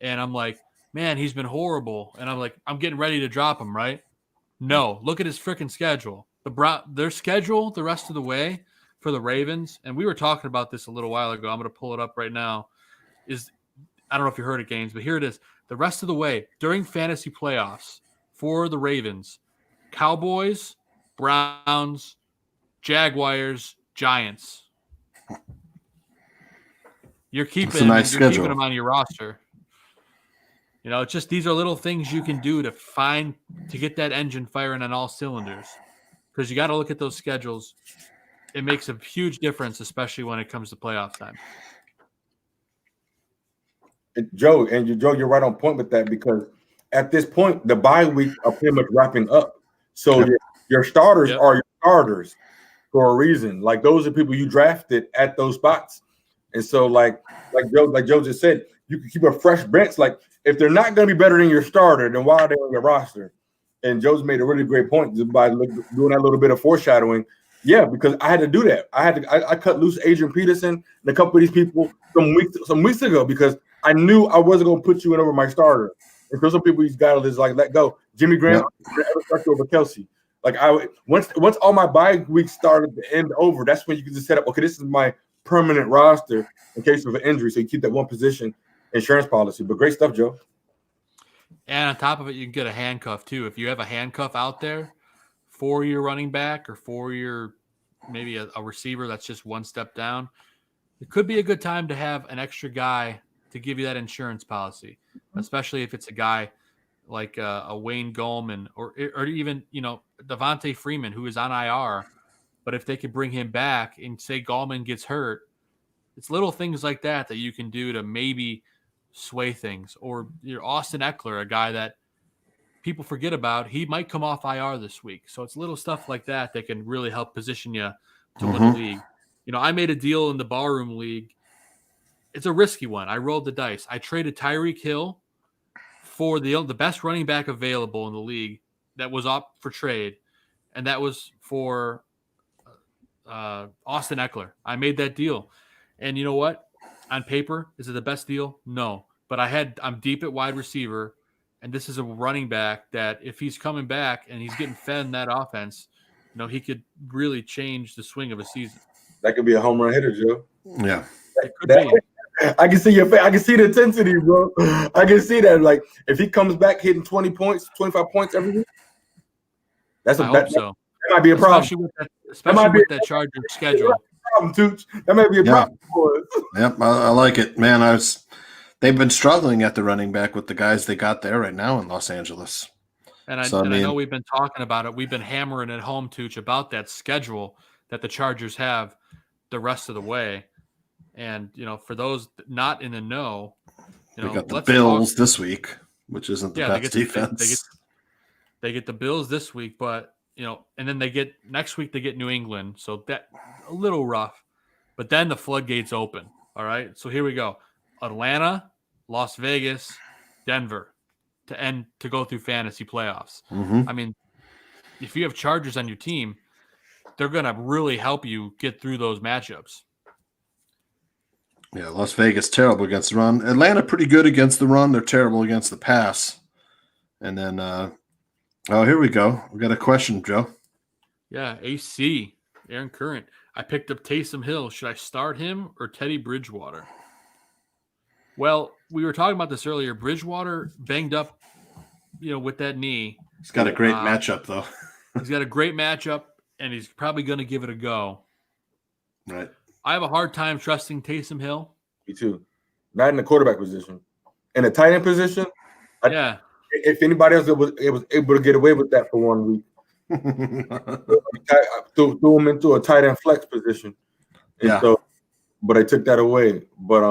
I: and I'm like, man, he's been horrible. And I'm like, I'm getting ready to drop him, right? No, look at his freaking schedule. Their schedule the rest of the way for the Ravens, and we were talking about this a little while ago. I'm going to pull it up right now. I don't know if you heard it, Gaines, but here it is. The rest of the way during fantasy playoffs for the Ravens: Cowboys, Browns, Jaguars, Giants. You're keeping them on your roster. It's just these are little things you can do to get that engine firing on all cylinders. Because you got to look at those schedules. It makes a huge difference, especially when it comes to playoff time.
N: Joe, you're right on point with that, because at this point, the bye weeks are pretty much wrapping up. So your starters are your starters for a reason. Like, those are people you drafted at those spots. And so like Joe just said, you can keep a fresh bench. Like, if they're not going to be better than your starter, then why are they on your roster? And Joe's made a really great point just by doing that little bit of foreshadowing. Yeah, because I had to do that. I cut loose Adrian Peterson and a couple of these people some weeks ago, because I knew I wasn't going to put you in over my starter. And for some people, he's got to just like let go. Jimmy Graham never started over Kelsey. Like, once all my bye weeks started to end over, that's when you can just set up. Okay, this is my permanent roster in case of an injury. So you keep that one position insurance policy. But great stuff, Joe.
I: And on top of it, you can get a handcuff too. If you have a handcuff out there for your running back or for your maybe a receiver that's just one step down, it could be a good time to have an extra guy to give you that insurance policy, especially if it's a guy like a Wayne Gallman or even, Devontae Freeman, who is on IR. But if they could bring him back and say Gallman gets hurt, it's little things like that you can do to maybe sway things. Or your Austin Eckler, a guy that people forget about, he might come off IR this week. So it's little stuff like that can really help position you to win the league. I made a deal in the Ballroom League. It's a risky one. I rolled the dice. I traded Tyreek Hill for the best running back available in the league that was up for trade, and that was for Austin Eckler. I made that deal. And you know what? On paper, is it the best deal? No. But I'm deep at wide receiver, and this is a running back that if he's coming back and he's getting fed in that offense, he could really change the swing of a season.
N: That could be a home run hitter, Joe.
K: Yeah.
I: It could be.
N: I can see your face. I can see the intensity, bro. I can see that. Like, if he comes back hitting 20 points, 25 points every week, that might be a problem.
I: Especially with that Chargers schedule.
N: That might be a problem for us.
K: Yep, I like it, man. They've been struggling at the running back with the guys they got there right now in Los Angeles.
I: And I know we've been talking about it. We've been hammering it home, Tooch, about that schedule that the Chargers have the rest of the way. And, for those not in the know,
K: they got the Bills this week, which isn't the best defense.
I: They get the Bills this week, but, and then next week they get New England. So that a little rough, but then the floodgates open. All right. So here we go. Atlanta, Las Vegas, Denver to go through fantasy playoffs. I mean, if you have Chargers on your team, they're going to really help you get through those matchups.
K: Yeah, Las Vegas, terrible against the run. Atlanta, pretty good against the run. They're terrible against the pass. And then, here we go. We got a question, Joe.
I: Yeah, AC, Aaron Current. I picked up Taysom Hill. Should I start him or Teddy Bridgewater? Well, we were talking about this earlier. Bridgewater banged up, with that knee.
K: He's got a great matchup, though.
I: He's got a great matchup, and he's probably going to give it a go.
K: Right.
I: I have a hard time trusting Taysom Hill.
N: Me too. Not in the quarterback position. In the tight end position, if anybody else was able to get away with that for 1 week, I threw him into a tight end flex position. And but I took that away. But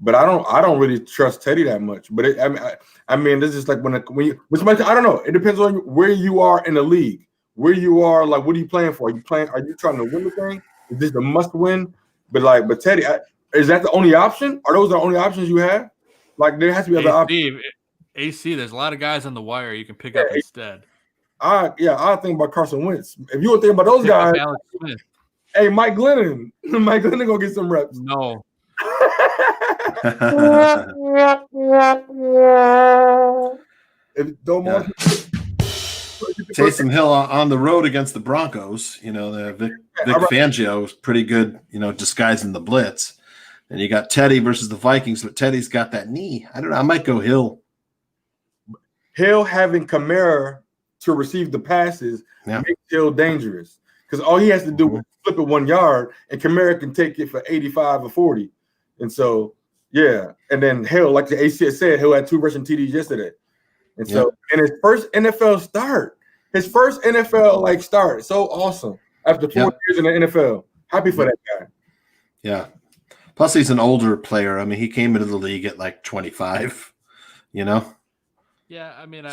N: But I don't really trust Teddy that much. But I mean, this is like when you, I don't know. It depends on where you are in the league, where you are. Like, what are you playing for? Are you trying to win the thing? Is this the must win? But Teddy, is that the only option? Are those the only options you have? Like, there has to be other options.
I: AC, there's a lot of guys on the wire you can pick up instead.
N: I think about Carson Wentz. If you were thinking about those guys,
I: Alex Smith.
N: Hey, Mike Glennon gonna get some reps.
I: No.
K: Taysom Hill on the road against the Broncos. You know, the Vic Fangio was pretty good, you know, disguising the blitz. And you got Teddy versus the Vikings, but Teddy's got that knee. I don't know. I might go Hill.
N: Hill having Kamara to receive the passes makes Hill dangerous because all he has to do is flip it 1 yard, and Kamara can take it for 85 or 40. And so, yeah. And then Hill, like the AC said, Hill had 2 rushing TDs yesterday. And so, in his first NFL start, start, so awesome after 4 years in the NFL. Happy for that guy.
K: Yeah. Plus, he's an older player. I mean, he came into the league at like 25, you know?
I: Yeah, I mean,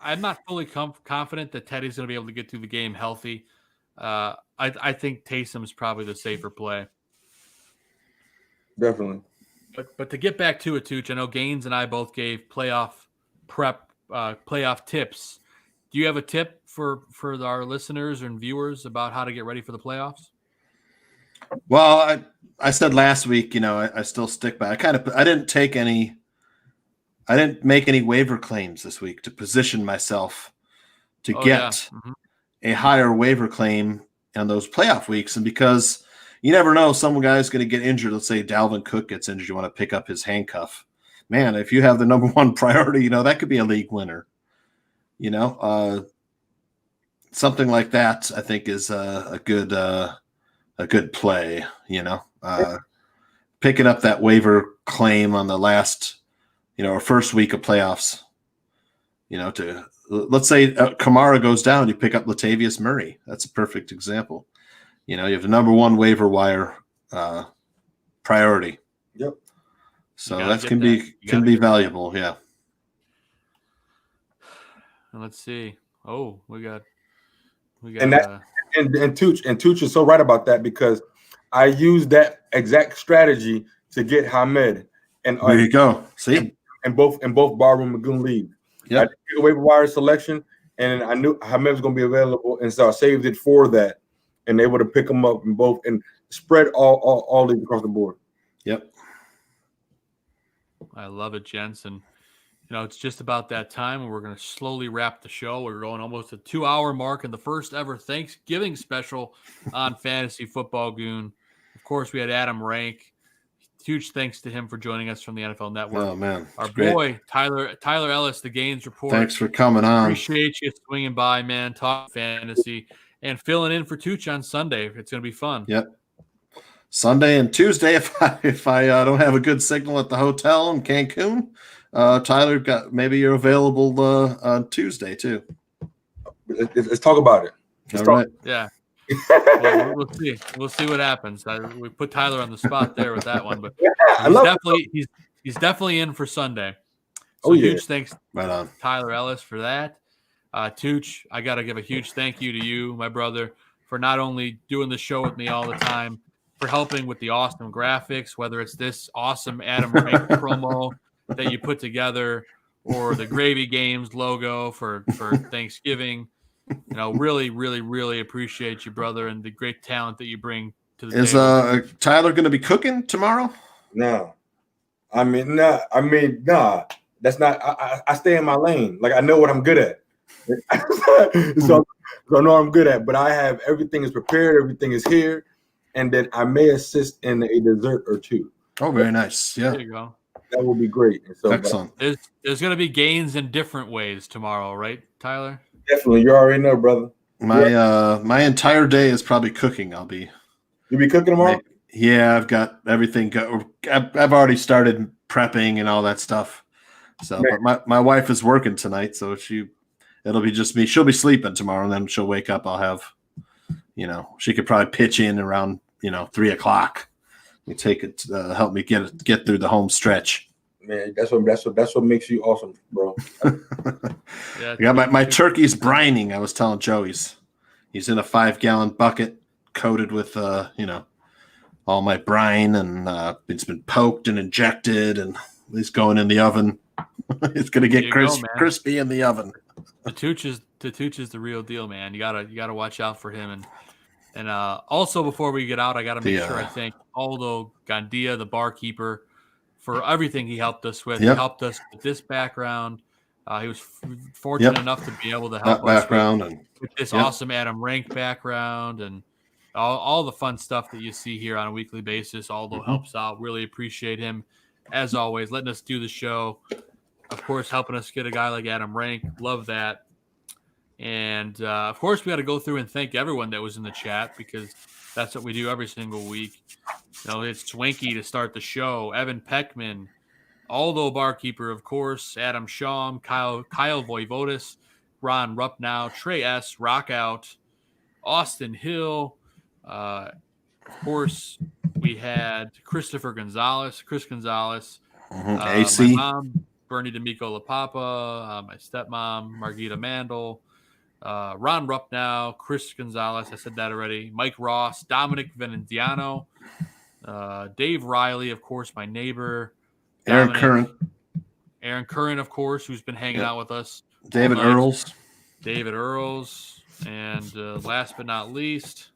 I: I'm not fully confident that Teddy's going to be able to get through the game healthy. I think Taysom's probably the safer play.
N: Definitely.
I: But to get back to it, Tooch, I know Gaines and I both gave playoff prep, playoff tips. Do you have a tip for our listeners and viewers about how to get ready for the playoffs?
K: Well, I said last week, you know, I still stick by. I didn't make any waiver claims this week to position myself to get a higher waiver claim on those playoff weeks. And because you never know, some guy's going to get injured. Let's say Dalvin Cook gets injured. You want to pick up his handcuff. Man, if you have the number one priority, you know, that could be a league winner. You know, something like that, I think, is a good play, you know. Picking up that waiver claim on the last, you know, or first week of playoffs, you know, let's say Kamara goes down, you pick up Latavius Murray. That's a perfect example. You know, you have the number one waiver wire priority.
N: Yep.
K: So that can be valuable. Yeah.
I: And let's see. Oh, we got
N: and Tooch is so right about that because I used that exact strategy to get Hamed. And
K: there you go. See,
N: in both Barroom and Goon League.
K: Yeah.
N: I did a waiver wire selection, and I knew Hamed was going to be available, and so I saved it for that, and able to pick them up in both and spread all these across the board.
K: Yep.
I: I love it, Jensen. You know, it's just about that time, and we're going to slowly wrap the show. We're going almost a 2-hour mark in the first ever Thanksgiving special on Fantasy Football Goon. Of course, we had Adam Rank. Huge thanks to him for joining us from the NFL Network.
K: Oh, man.
I: Our boy, Tyler Ellis, the Gaines Report.
K: Thanks for coming on.
I: Appreciate you swinging by, man. Talk fantasy and filling in for Tooch on Sunday. It's going to be fun.
K: Yep. Sunday and Tuesday, if I don't have a good signal at the hotel in Cancun, Tyler, maybe you're available on Tuesday too.
N: Let's talk about it.
K: All right.
I: Yeah. We'll see. We'll see what happens. We put Tyler on the spot there with that one, but he's definitely in for Sunday. So huge thanks to Tyler Ellis for that. Tooch, I got to give a huge thank you to you, my brother, for not only doing the show with me all the time, for helping with the awesome graphics, whether it's this awesome Adam Rank promo that you put together or the Gravy Games logo for Thanksgiving. You know, really, really, really appreciate you, brother, and the great talent that you bring to the table.
K: Is Tyler going to be cooking tomorrow?
N: No. I mean, nah. That's not. I stay in my lane. Like, I know what I'm good at. So I know I'm good at. But I have everything is prepared. Everything is here, and then I may assist in a dessert or two.
K: Oh, very nice. Yeah.
I: There you go.
N: That will be great. So,
K: excellent.
I: There's going to be gains in different ways tomorrow, right, Tyler?
N: Definitely. You already know, brother.
K: My entire day is probably cooking.
N: You'll be cooking tomorrow?
K: Yeah, I've got everything. I've already started prepping and all that stuff. So, but my wife is working tonight, so it'll be just me. She'll be sleeping tomorrow, and then she'll wake up. I'll have, she could probably pitch in around 3:00. You take it, help me get through the home stretch.
N: Man, that's what makes you awesome, bro.
K: I got my turkey's brining. I was telling Joe he's in a 5-gallon bucket coated with all my brine, and it's been poked and injected, and he's going in the oven. It's gonna get crispy in the oven.
I: The Tooch is the real deal, man. You gotta watch out for him. And also, before we get out, I gotta make sure I thank Aldo Gandia, the barkeeper, for everything he helped us with. Yep. He helped us with this background. He was fortunate enough to be able to help us with this awesome Adam Rank background and all the fun stuff that you see here on a weekly basis. Aldo helps out. Really appreciate him, as always, letting us do the show. Of course, helping us get a guy like Adam Rank. Love that. And, of course, we got to go through and thank everyone that was in the chat, because that's what we do every single week. It's Swinky to start the show. Evan Peckman, Aldo Barkeeper, of course, Adam Shawm, Kyle Voivodis, Ron Ruppnow, Trey S., Rockout, Austin Hill. Of course, we had Chris Gonzalez,
K: AC.
I: My mom, Bernie D'Amico LaPapa, my stepmom, Margita Mandel, Ron Ruppnow, Chris Gonzalez, I said that already, Mike Ross, Dominic Venanziano, Dave Riley, of course, my neighbor,
K: Aaron
I: Curran, of course, who's been hanging out with us.
K: David Earls,
I: and last but not least,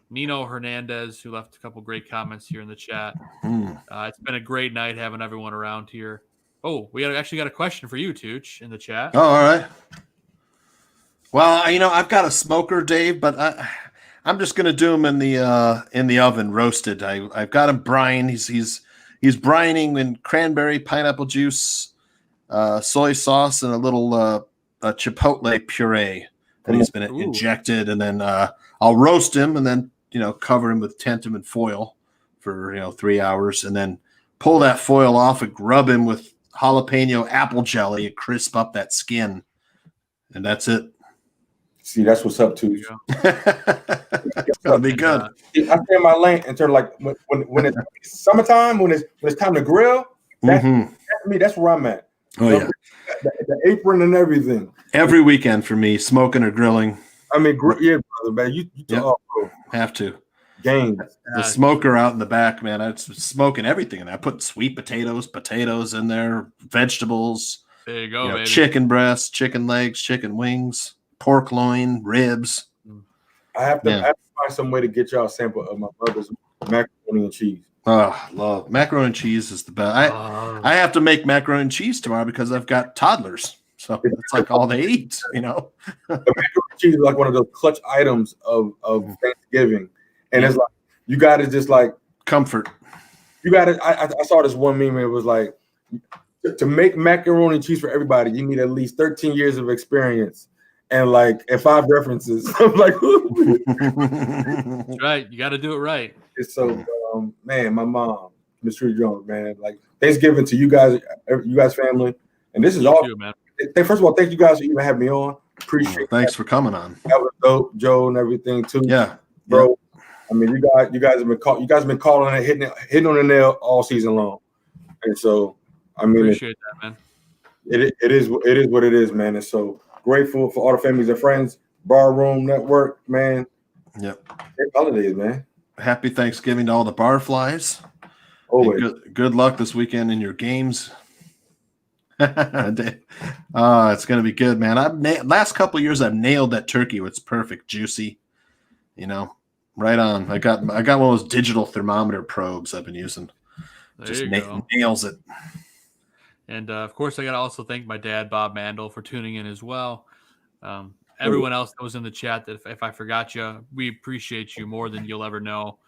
I: Nino Hernandez, who left a couple great comments here in the chat. It's been a great night having everyone around here. Oh, we actually got a question for you, Tooch, in the chat.
K: Oh, all right. Well, I've got a smoker, Dave, but I'm just going to do him in the oven, roasted. I've got him brine. He's brining in cranberry, pineapple juice, soy sauce, and a little chipotle puree that he's been injected, and then I'll roast him, and then cover him with tantum and foil for 3 hours, and then pull that foil off and rub him with jalapeno apple jelly and crisp up that skin, and that's it.
N: See, that's what's up, too.
K: That'll be good.
N: I stay in my lane in terms of when it's summertime, when it's time to grill. That's me. That's where I'm at.
K: Oh yeah,
N: the apron and everything.
K: Every weekend for me, smoking or grilling.
N: I mean, yeah, brother, man. You bro.
K: Have to.
N: Game.
K: The smoker out in the back, man. I'm smoking everything in there. I put sweet potatoes in there, vegetables.
I: There you go, baby.
K: Chicken breasts, chicken legs, chicken wings, pork loin, ribs.
N: I have to find some way to get y'all a sample of my mother's macaroni and cheese.
K: Oh, love macaroni and cheese is the best. I have to make macaroni and cheese tomorrow because I've got toddlers, so it's like all they eat.
N: The macaroni and cheese is like one of those clutch items of Thanksgiving, and it's like you got to just like
K: comfort.
N: You got to. I saw this one meme. It was like to make macaroni and cheese for everybody, you need at least 13 years of experience. And 5 references. I'm like,
I: that's right. You got to do it right.
N: It's so, man, my mom, Miss Trudy Jones, man. Thanksgiving to you guys family. And this is all.
I: Too, man.
N: First of all, thank you guys for even having me on. Appreciate it.
K: Thanks for coming on.
N: That was dope, Joe, and everything too.
K: Yeah,
N: bro. Yeah. I mean, you guys have been calling it, hitting on the nail all season long. And so, I mean,
I: appreciate that, man.
N: It is what it is, man. And so. Grateful for all the families and friends, Barroom Network, man.
K: Yep.
N: Happy holidays, man.
K: Happy Thanksgiving to all the barflies.
N: Always.
K: Good luck this weekend in your games. It's going to be good, man. Last couple of years I've nailed that turkey. It's perfect, juicy. Right on. I got one of those digital thermometer probes I've been using. Just nails it.
I: And, of course, I got to also thank my dad, Bob Mandel, for tuning in as well. Everyone else that was in the chat, that if I forgot you, we appreciate you more than you'll ever know.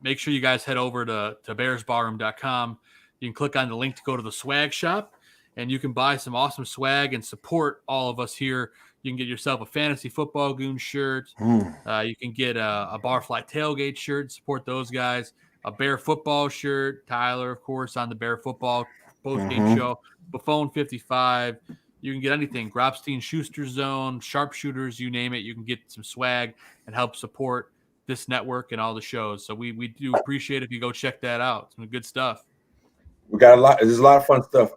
I: Make sure you guys head over to bearsbarroom.com. You can click on the link to go to the swag shop, and you can buy some awesome swag and support all of us here. You can get yourself a Fantasy Football Goon shirt. You can get a Barfly Tailgate shirt, support those guys. A Bear Football shirt. Tyler, of course, on the Bear Football post-game show. Buffone 55. You can get anything. Grobstein Schuster Zone, Sharpshooters, you name it. You can get some swag and help support this network and all the shows. So we do appreciate if you go check that out. Some good stuff.
N: We got a lot. There's a lot of fun stuff.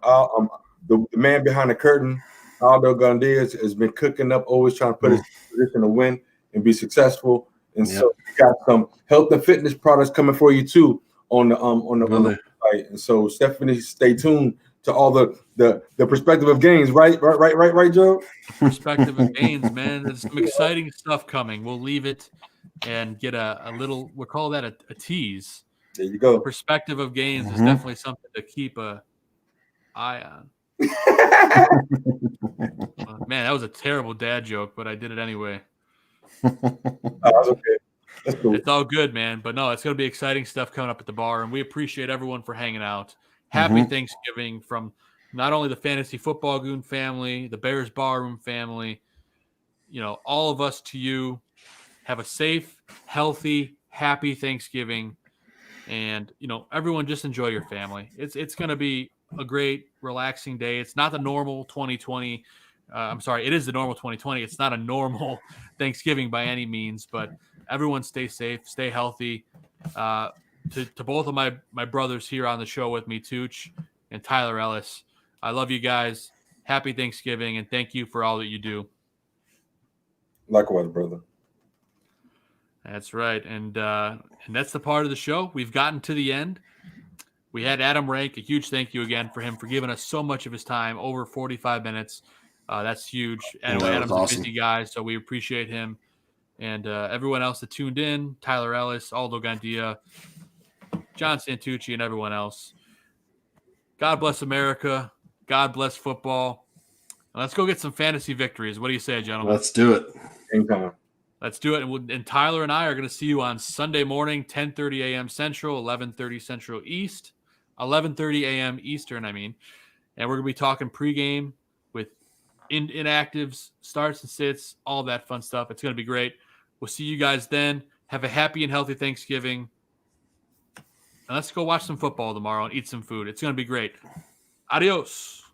N: The man behind the curtain, Aldo Gandia, has been cooking up, always trying to put us in a position to win and be successful. And so we got some health and fitness products coming for you too on the website. And so Stephanie, stay tuned to all the perspective of gains. Right, Joe?
I: Perspective of gains, man. There's some exciting stuff coming. We'll leave it and get a little. We'll call that a tease.
N: There you go.
I: The perspective of gains is definitely something to keep an eye on. Man, that was a terrible dad joke, but I did it anyway.
N: That's okay. That's cool.
I: It's all good, man. But no, it's going to be exciting stuff coming up at the bar, and we appreciate everyone for hanging out. Happy Thanksgiving from not only the Fantasy Football Goon family, the Bears Barroom family, all of us to you. Have a safe, healthy, happy Thanksgiving. And, everyone just enjoy your family. It's going to be a great, relaxing day. It's not the normal 2020. I'm sorry, it is the normal 2020. It's not a normal Thanksgiving by any means, but everyone stay safe, stay healthy. To both of my brothers here on the show with me, Tooch and Tyler Ellis, I love you guys. Happy Thanksgiving, and thank you for all that you do.
N: Likewise, brother.
I: That's right, and that's the part of the show. We've gotten to the end. We had Adam Rank. A huge thank you again for him for giving us so much of his time, over 45 minutes. That's huge. Anyway, Adam's awesome. A busy guy, so we appreciate him. And everyone else that tuned in, Tyler Ellis, Aldo Gandia, John Santucci, and everyone else. God bless America. God bless football. And let's go get some fantasy victories. What do you say, gentlemen?
K: Let's do it.
N: Anytime.
I: Let's do it. And Tyler and I are going to see you on Sunday morning, 10:30 a.m. Central, 11:30 Central East, 11:30 a.m. Eastern, And we're going to be talking pregame with inactives, starts and sits, all that fun stuff. It's going to be great. We'll see you guys then. Have a happy and healthy Thanksgiving. And let's go watch some football tomorrow and eat some food. It's going to be great. Adios.